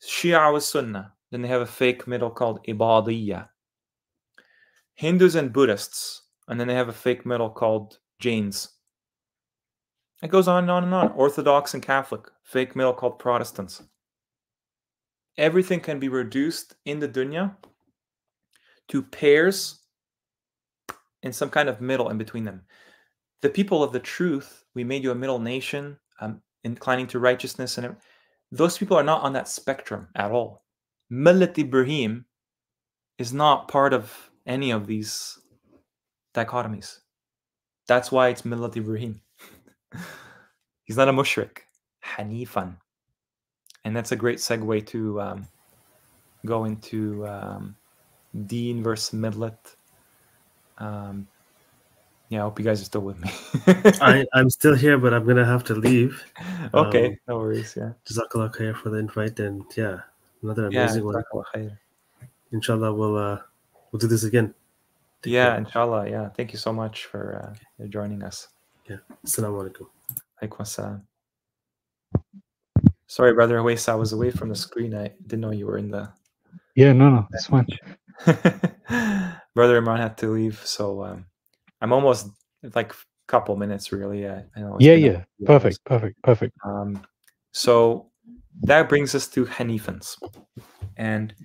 Shia was Sunnah, then they have a fake middle called Ibadiyya. Hindus and Buddhists, and then they have a fake middle called Jains. It goes on and on and on. Orthodox and Catholic, fake middle called Protestants. Everything can be reduced in the dunya to pairs and some kind of middle in between them. The people of the truth, we made you a middle nation, inclining to righteousness, and those people are not on that spectrum at all. Millat Ibrahim is not part of any of these dichotomies. That's why it's Millat Ibrahim. He's not a mushrik. Hanifan. And that's a great segue to go into Deen versus Millat. Yeah, I hope you guys are still with me. I'm still here, but I'm gonna have to leave. Okay, no worries. Yeah. Jazakallah khair for the invite, and yeah, another amazing one. Inshallah, we'll do this again. Take care. Inshallah. Yeah. Thank you so much for joining us. Yeah. Assalamu alaikum. Alaikum assalam. Sorry, brother Huwais, I was away from the screen. I didn't know you were in the. Yeah, no, it's fine. Brother Imran had to leave, so I'm almost like a couple minutes, really. I know. Yeah. Perfect. So that brings us to Hanifans, and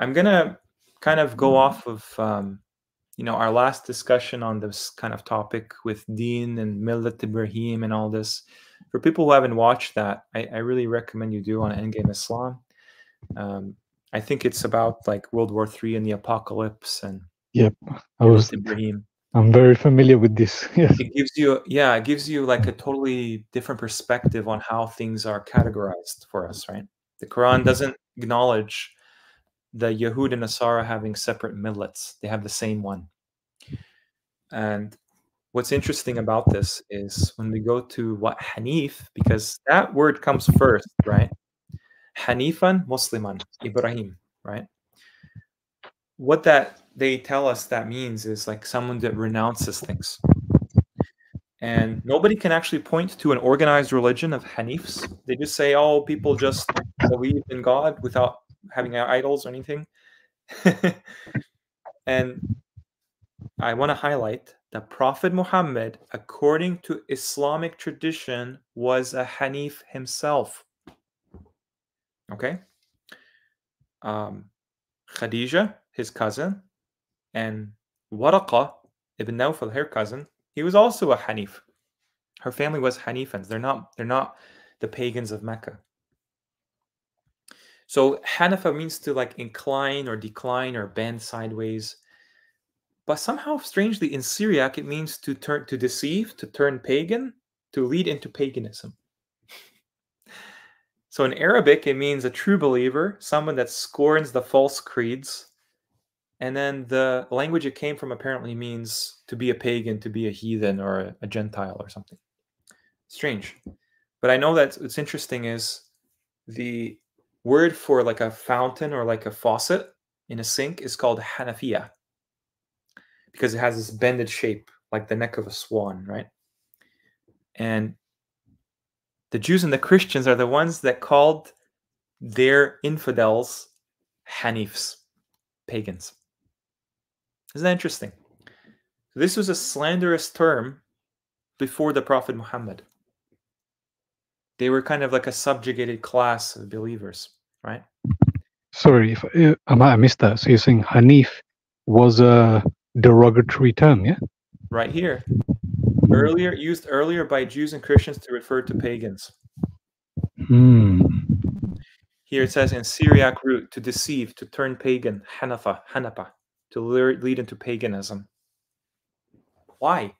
I'm gonna kind of go off of our last discussion on this kind of topic with Deen and Millat Ibrahim and all this. For people who haven't watched that, I really recommend you do on Endgame Islam. I think it's about like World War III and the apocalypse and Ibrahim. I'm very familiar with this. Yes. It gives you like a totally different perspective on how things are categorized for us, right? The Quran doesn't acknowledge the Yahud and Nasara having separate millets. They have the same one. And what's interesting about this is when we go to what Hanif, because that word comes first, right? Hanifan, Musliman, Ibrahim, right? What that they tell us that means is like someone that renounces things. And nobody can actually point to an organized religion of Hanifs. They just say, oh, people just believe in God without having idols or anything. And I want to highlight that Prophet Muhammad, according to Islamic tradition, was a Hanif himself. Okay? Khadija, his cousin, and Waraqa ibn Nawfal, her cousin, he was also a Hanif. Her family was Hanifans. They're not the pagans of Mecca. So Hanafa means to like incline or decline or bend sideways. But somehow, strangely, in Syriac, it means to turn, to deceive, to turn pagan, to lead into paganism. So in Arabic, it means a true believer, someone that scorns the false creeds. And then the language it came from apparently means to be a pagan, to be a heathen or a Gentile or something. Strange. But I know that what's interesting is the word for like a fountain or like a faucet in a sink is called Hanafiya, because it has this bended shape like the neck of a swan, right? And the Jews and the Christians are the ones that called their infidels Hanifs, pagans. Isn't that interesting? This was a slanderous term before the Prophet Muhammad. They were kind of like a subjugated class of believers, right? Sorry, if I might have missed that. So you're saying Hanif was a derogatory term, yeah? Right here. Used earlier by Jews and Christians to refer to pagans. Here it says in Syriac root, to deceive, to turn pagan, Hanafa, to lead into paganism. Why?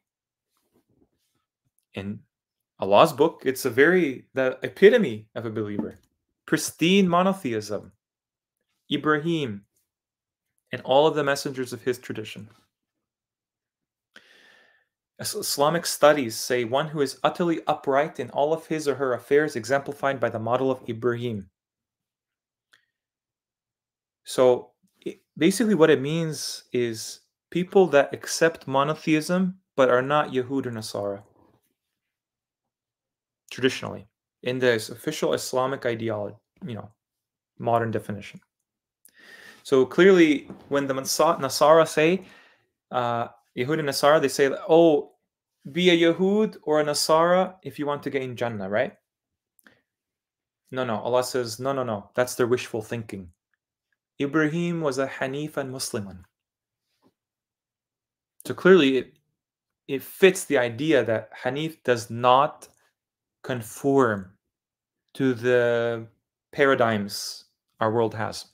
In Allah's book, it's the epitome of a believer. Pristine monotheism. Ibrahim and all of the messengers of his tradition. Islamic studies say one who is utterly upright in all of his or her affairs, exemplified by the model of Ibrahim. So basically what it means is people that accept monotheism but are not Yahud or Nasara. Traditionally, in the official Islamic ideology, modern definition. So clearly, when the Nasara say, Yahud and Nasara, they say, oh, be a Yahud or a Nasara if you want to gain Jannah, right? No. Allah says, no. That's their wishful thinking. Ibrahim was a Hanif and Musliman. So clearly, it fits the idea that Hanif does not conform to the paradigms our world has.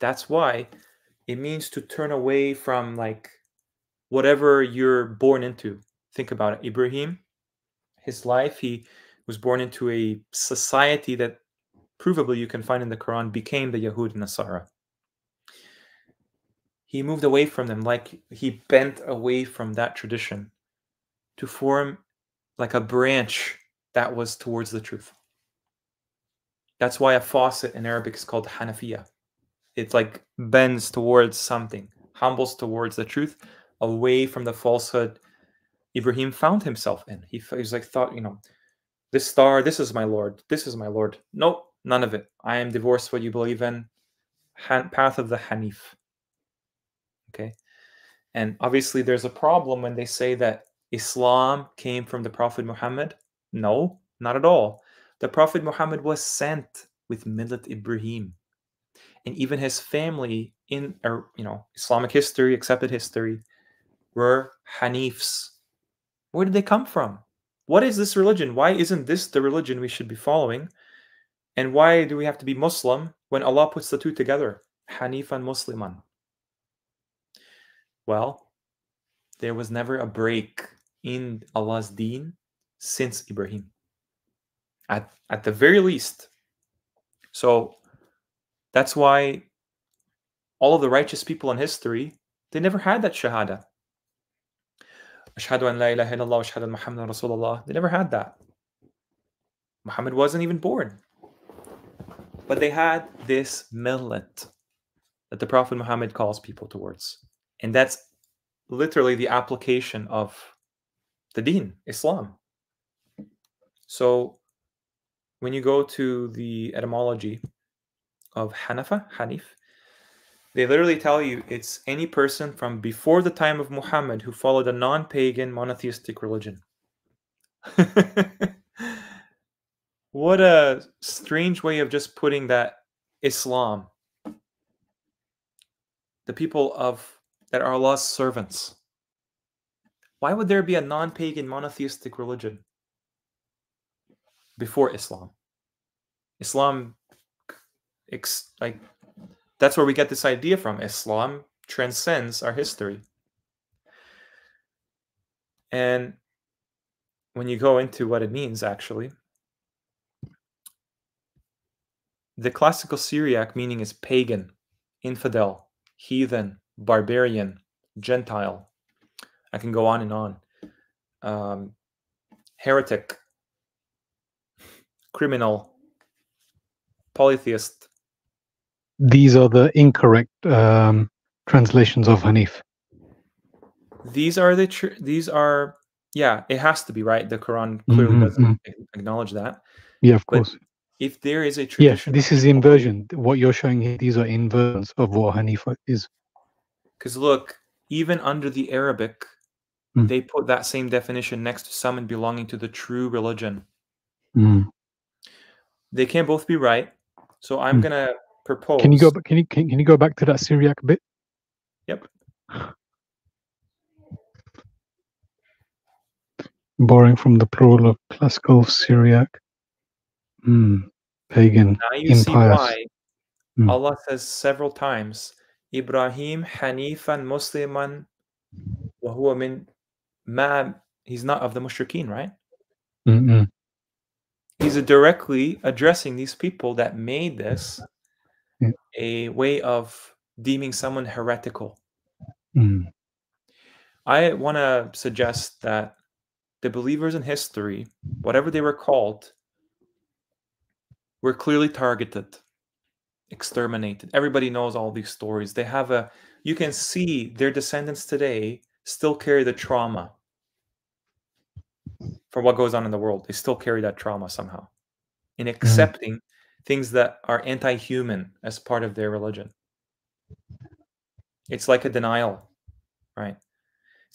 That's why it means to turn away from like whatever you're born into. Think about it. Ibrahim, his life, he was born into a society that provably you can find in the Quran became the Yahud and Nasara. He moved away from them, like he bent away from that tradition to form like a branch that was towards the truth. That's why a faucet in Arabic is called Hanafiya. It like bends towards something, humbles towards the truth, away from the falsehood Ibrahim found himself in. He was like, thought, you know, this star, this is my Lord, this is my Lord. Nope, none of it. I am divorced what you believe in. Path of the Hanif. Okay. And obviously there's a problem when they say that Islam came from the Prophet Muhammad. No, not at all. The Prophet Muhammad was sent with Millat Ibrahim. And even his family in Islamic history, accepted history, were Hanifs. Where did they come from? What is this religion? Why isn't this the religion we should be following? And why do we have to be Muslim when Allah puts the two together? Hanifan Musliman. Well, there was never a break in Allah's deen since Ibrahim. At the very least. So that's why all of the righteous people in history, they never had that shahada. Ashhadu an la ilaha illallah, ashhadu anna Muhammadan Rasulullah. They never had that. Muhammad wasn't even born. But they had this millet that the Prophet Muhammad calls people towards. And that's literally the application of the deen, Islam. So when you go to the etymology of Hanafa, Hanif, they literally tell you it's any person from before the time of Muhammad who followed a non-pagan monotheistic religion. What a strange way of just putting that Islam. The people that are Allah's servants. Why would there be a non-pagan monotheistic religion before Islam? Islam, that's where we get this idea from. Islam transcends our history. And when you go into what it means, actually, the classical Syriac meaning is pagan, infidel, heathen, barbarian, Gentile. I can go on and on. Heretic, criminal, polytheist. These are the incorrect translations of Hanif. These are yeah, it has to be, right? The Quran clearly doesn't acknowledge that. Yeah, of course. If there is a tradition, this is inversion. What you're showing here, these are inversions of what Hanif is. Because look, even under the Arabic, they put that same definition next to someone belonging to the true religion. They can't both be right. So I'm gonna propose. Can you go? Can you go back to that Syriac bit? Yep. Borrowing from the plural of classical Syriac. Pagan. Now you impious. see why Allah says several times, Ibrahim Hanifan Musliman wa huwa min ma. He's not of the mushrikeen, right? He's directly addressing these people that made this a way of deeming someone heretical. I want to suggest that the believers in history, whatever they were called, were clearly targeted, exterminated. Everybody knows all these stories. They have you can see their descendants today still carry the trauma for what goes on in the world. They still carry that trauma somehow in accepting things that are anti-human as part of their religion. It's like a denial, right?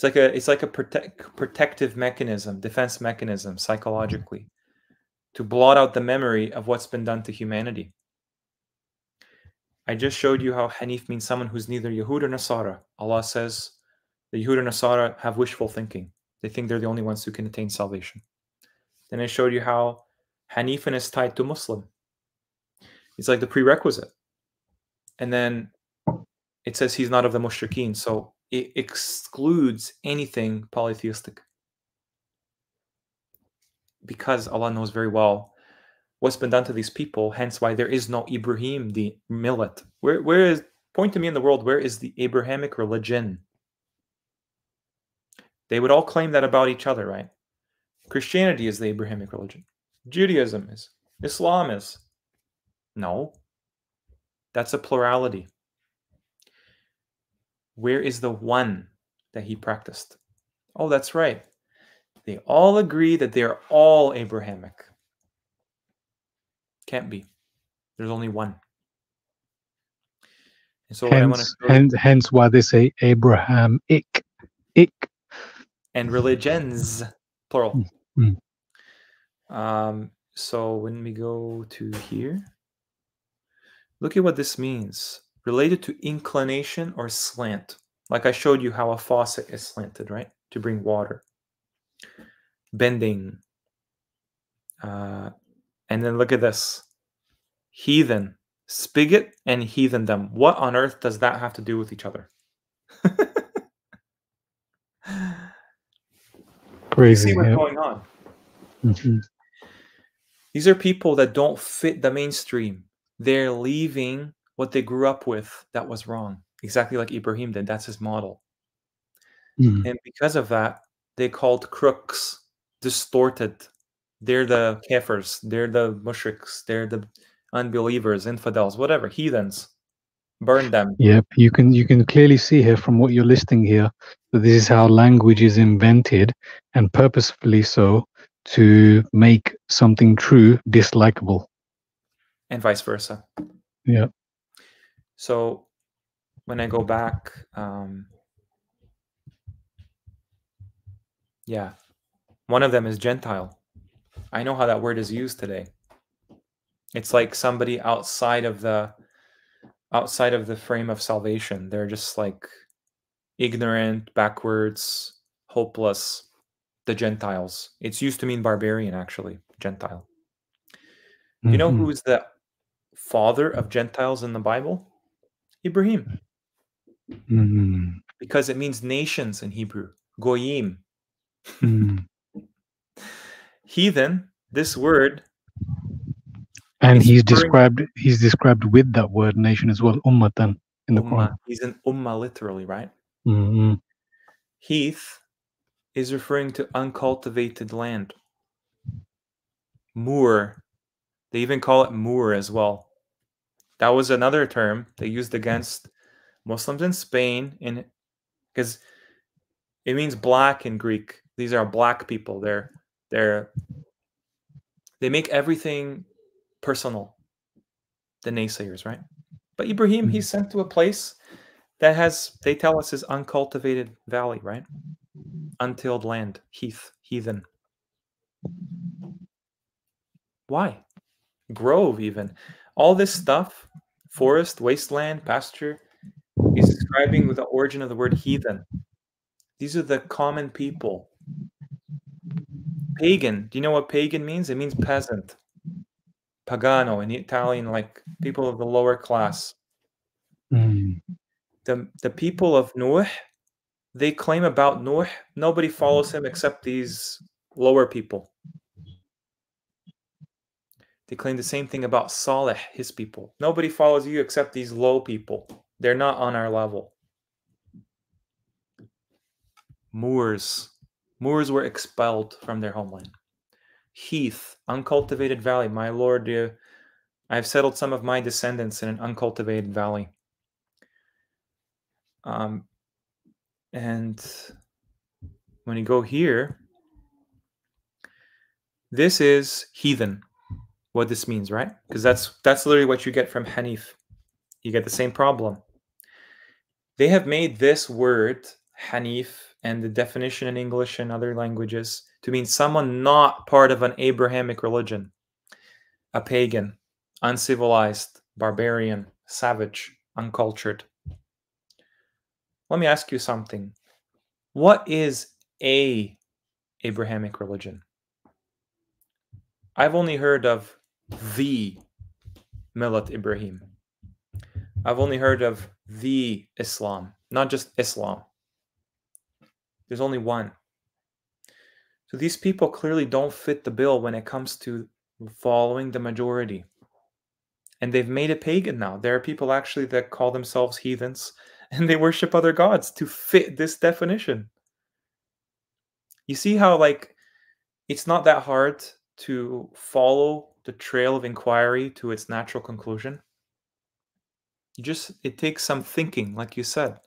It's like a protective mechanism, defense mechanism, psychologically, to blot out the memory of what's been done to humanity. I just showed you how Hanif means someone who's neither Yahud or Nasara. Allah says the Yahud or Nasara have wishful thinking. They think they're the only ones who can attain salvation. Then I showed you how Hanifan is tied to Muslim. It's like the prerequisite. And then it says he's not of the mushrikeen, so it excludes anything polytheistic. Because Allah knows very well what's been done to these people, hence why there is no Ibrahim, the millet. Where is, point to me in the world, where is the Abrahamic religion? They would all claim that about each other, right? Christianity is the Abrahamic religion. Judaism is. Islam is. No. That's a plurality. Where is the one that he practiced? Oh, that's right. They all agree that they're all Abrahamic. Can't be. There's only one. And so hence why they say Abrahamic. And religions, plural. Mm-hmm. So when we go to here, look at what this means. Related to inclination or slant. Like I showed you how a faucet is slanted, right? To bring water. Bending. And then look at this. Heathen. Spigot and heathendom. What on earth does that have to do with each other? Crazy. You see what's going on? Mm-hmm. These are people that don't fit the mainstream. They're leaving what they grew up with that was wrong. Exactly like Ibrahim did. That's his model. Mm-hmm. And because of that, they called crooks, distorted. They're the kafirs. They're the mushriks. They're the unbelievers, infidels, whatever, heathens. Burn them. Yep, you can clearly see here from what you're listing here that this is how language is invented, and purposefully so, to make something true dislikable. And vice versa. Yeah. So when I go back, yeah, one of them is Gentile. I know how that word is used today. It's like somebody outside of the frame of salvation. They're just like ignorant, backwards, hopeless. The Gentiles. It's used to mean barbarian, actually, Gentile. Do you know who is the father of Gentiles in the Bible? Ibrahim. Because it means nations in Hebrew. Goyim. Heathen, this word. And he's described with that word nation as well, ummatan, in the Quran. He's an ummah literally, right? Mm-hmm. Heath is referring to uncultivated land. Moor. They even call it Moor as well. That was another term they used against Muslims in Spain, because it means black in Greek. These are black people. They make everything personal. The naysayers, right? But Ibrahim, he's sent to a place that has, they tell us, is uncultivated valley, right? Untilled land, heathen. Why? Grove, even. All this stuff, forest, wasteland, pasture, is describing the origin of the word heathen. These are the common people. Pagan. Do you know what pagan means? It means peasant. Pagano in Italian, like people of the lower class. The people of Nuh, they claim about Nuh, nobody follows him except these lower people. They claim the same thing about Saleh, his people. Nobody follows you except these low people. They're not on our level. Moors. Moors were expelled from their homeland. Heath, uncultivated valley. My Lord, I've settled some of my descendants in an uncultivated valley. And when you go here, this is heathen. What this means, right? Because that's literally what you get from Hanif. You get the same problem. They have made this word, Hanif, and the definition in English and other languages to mean someone not part of an Abrahamic religion. A pagan, uncivilized, barbarian, savage, uncultured. Let me ask you something. What is a Abrahamic religion? I've only heard of the Millat Ibrahim. I've only heard of the Islam, not just Islam. There's only one. So these people clearly don't fit the bill when it comes to following the majority. And they've made it pagan now. There are people actually that call themselves heathens and they worship other gods to fit this definition. You see how, like, it's not that hard to follow the trail of inquiry to its natural conclusion. It takes some thinking, like you said.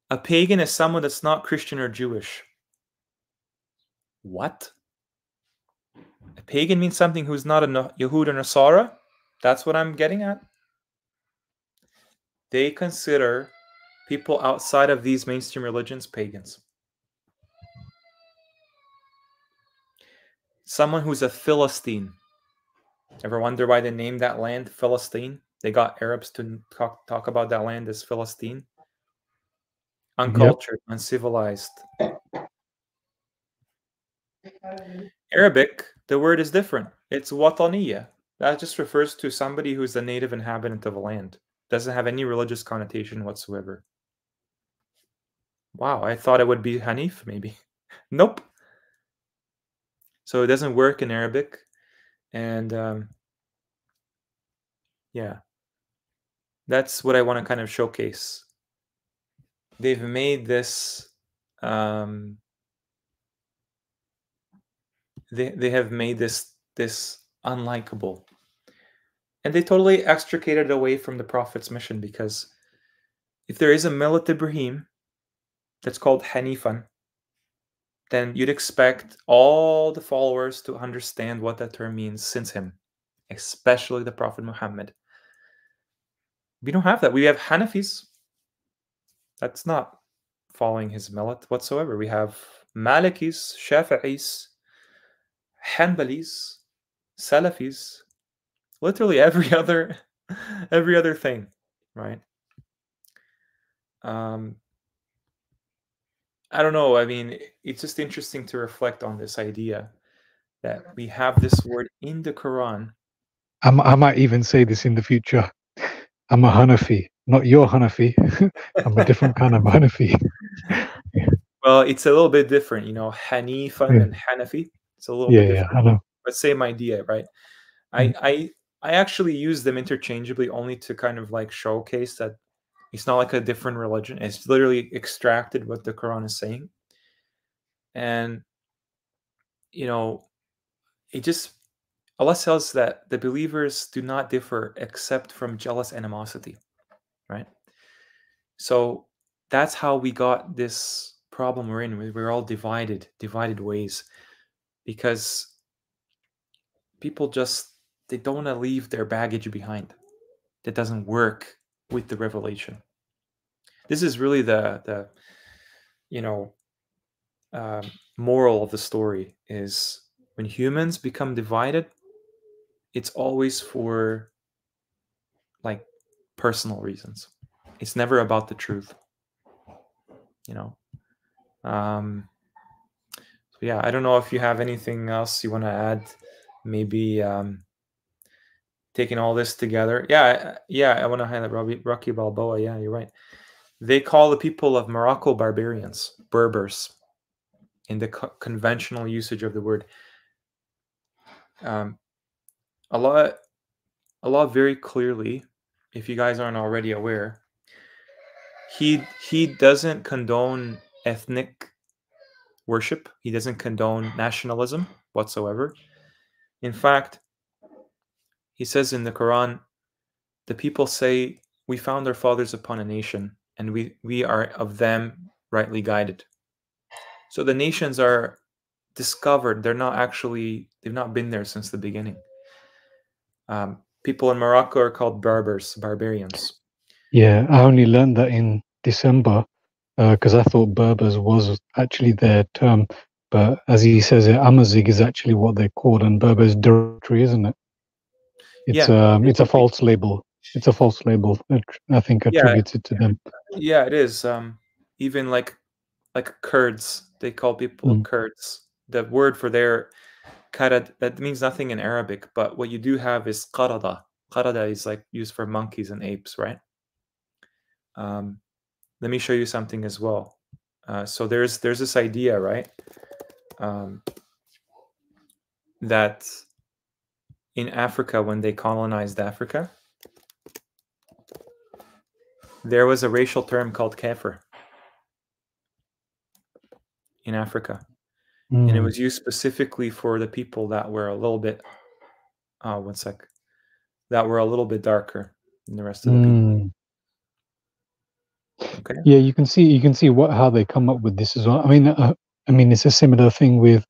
A pagan is someone that's not Christian or Jewish. What? A pagan means something who's not a Yehud or Nasara? That's what I'm getting at. They consider people outside of these mainstream religions pagans. Someone who's a Philistine. Ever wonder why they named that land Philistine? They got Arabs to talk about that land as Philistine. Uncultured, uncivilized. Arabic, the word is different. It's wataniya. That just refers to somebody who's the native inhabitant of a land. Doesn't have any religious connotation whatsoever. Wow, I thought it would be Hanif, maybe. Nope. So it doesn't work in Arabic. And yeah, that's what I want to kind of showcase. They've made this, they have made this unlikable. And they totally extricated it away from the Prophet's mission, because if there is a Millat Ibrahim that's called Hanifan, then you'd expect all the followers to understand what that term means since him, especially the Prophet Muhammad. We don't have that. We have Hanafis. That's not following his millet whatsoever. We have Malikis, Shafi'is, Hanbalis, Salafis, literally every other thing, right? I don't know. I mean, it's just interesting to reflect on this idea that we have this word in the Quran. I might even say this in the future. I'm a Hanafi, not your Hanafi. I'm a different kind of Hanafi. Well, it's a little bit different, you know, Hanifan and Hanafi. It's a little bit different. I know. But same idea, right? I actually use them interchangeably only to kind of like showcase that it's not like a different religion. It's literally extracted what the Quran is saying. And, you know, it just, Allah says that the believers do not differ except from jealous animosity, right? So that's how we got this problem we're in. We're all divided ways, because people just, they don't want to leave their baggage behind. That doesn't work with the revelation. This is really the you know, moral of the story is when humans become divided, it's always for like personal reasons. It's never about the truth, you know. So yeah, I don't know if you have anything else you want to add. Maybe taking all this together. Yeah, I want to highlight Rocky Balboa. Yeah, you're right. They call the people of Morocco barbarians, Berbers, in the conventional usage of the word. Allah very clearly, if you guys aren't already aware, he doesn't condone ethnic worship. He doesn't condone nationalism whatsoever. In fact, he says in the Quran, the people say, we found our fathers upon a nation, and we are of them rightly guided. So the nations are discovered. They've not been there since the beginning. People in Morocco are called Berbers, barbarians. Yeah, I only learned that in December, because I thought Berbers was actually their term. But as he says, Amazigh is actually what they're called, and Berber is derogatory, isn't it? It's it's a false label. It's a false label, I think, attributed to them. Yeah, it is. Even like Kurds, they call people Kurds. The word for their karad, that means nothing in Arabic, but what you do have is qarada. Qarada is like used for monkeys and apes, right? Let me show you something as well. So there's this idea, right? That in Africa, when they colonized Africa, there was a racial term called kafir in Africa. And it was used specifically for the people that were a little bit, that were a little bit darker than the rest of the people. Okay. Yeah, you can see how they come up with this as well. I mean, it's a similar thing with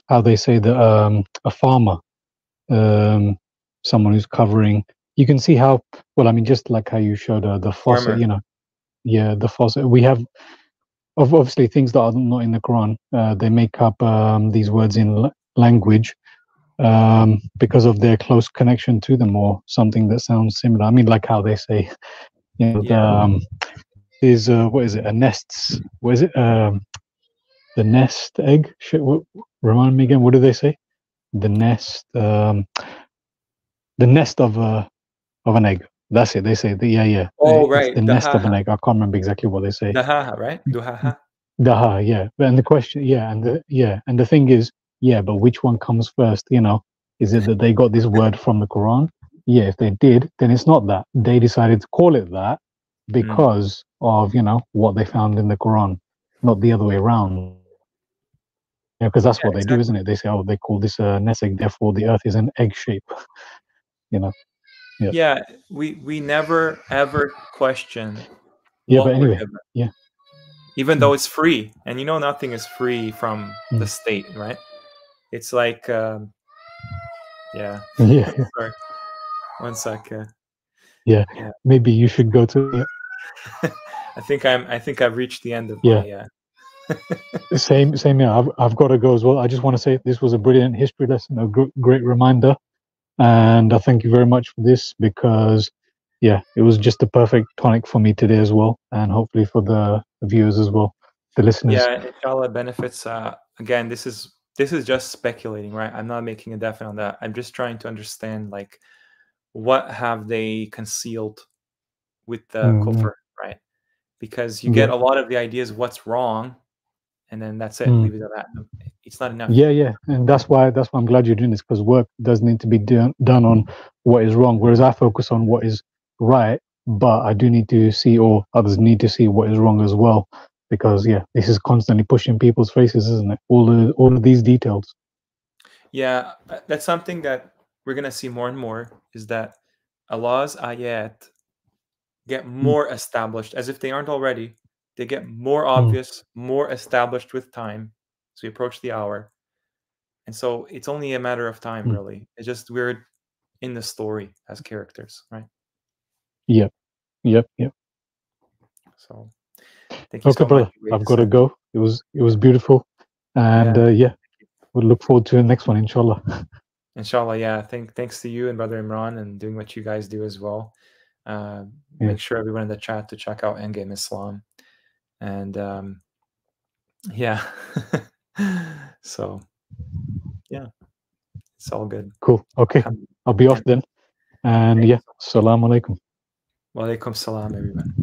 how they say that a farmer, someone who's covering. You can see how well. I mean, just like how you showed the faucet. You know, yeah, the faucet. We have obviously things that are not in the Quran. They make up these words in language because of their close connection to them, or something that sounds similar. I mean, like how they say, you know, is what is it? A nests? What is it? The nest egg? Remind me again. What do they say? The nest. The nest of an egg. That's it. They say yeah. Oh, it's right. the nest of an egg. I can't remember exactly what they say. Dahaha, right? Duhaha. Daha, yeah. And the question, and the thing is, but which one comes first? You know, is it that they got this word from the Quran? Yeah, if they did, then it's not that. They decided to call it that because of, you know, what they found in the Quran, not the other way around. Yeah, because that's what they do, isn't it? They say, oh, they call this a nest egg, therefore the earth is an egg shape. You know. Yeah, we never ever question. Yeah, but anyway, even though it's free, and you know, nothing is free from the state, right? It's like, Sorry, one sec. Maybe you should go to. I think I've reached the end of my. Same. Yeah, I've got to go as well. I just want to say this was a brilliant history lesson, a great reminder, and I thank you very much for this because, it was just a perfect tonic for me today as well, and hopefully for the viewers as well, the listeners. Yeah, inshallah benefits. Again, this is just speculating, right? I'm not making a definite on that. I'm just trying to understand, like, what have they concealed with the kufr, right? Because you get a lot of the ideas what's wrong, and then that's it. Leave it at that. It's not enough. Yeah, and that's why I'm glad you're doing this, because work does need to be done on what is wrong, whereas I focus on what is right, but I do need to see, or others need to see, what is wrong as well, because this is constantly pushing people's faces, isn't it? All of these details. Yeah, that's something that we're gonna see more and more, is that Allah's ayat get more established, as if they aren't already. They get more obvious, more established with time. So we approach the hour. And so it's only a matter of time, really. It's just we're in the story as characters, right? Yep. So thank you so brother. much. I've got to go. It was beautiful. And we'll look forward to the next one, inshallah. Inshallah, yeah. Thanks to you and Brother Imran and doing what you guys do as well. Make sure everyone in the chat to check out Endgame Islam. And so it's all good. Cool. Okay, I'll be off then. And assalamu alaikum. Wa alaikum salam, everyone.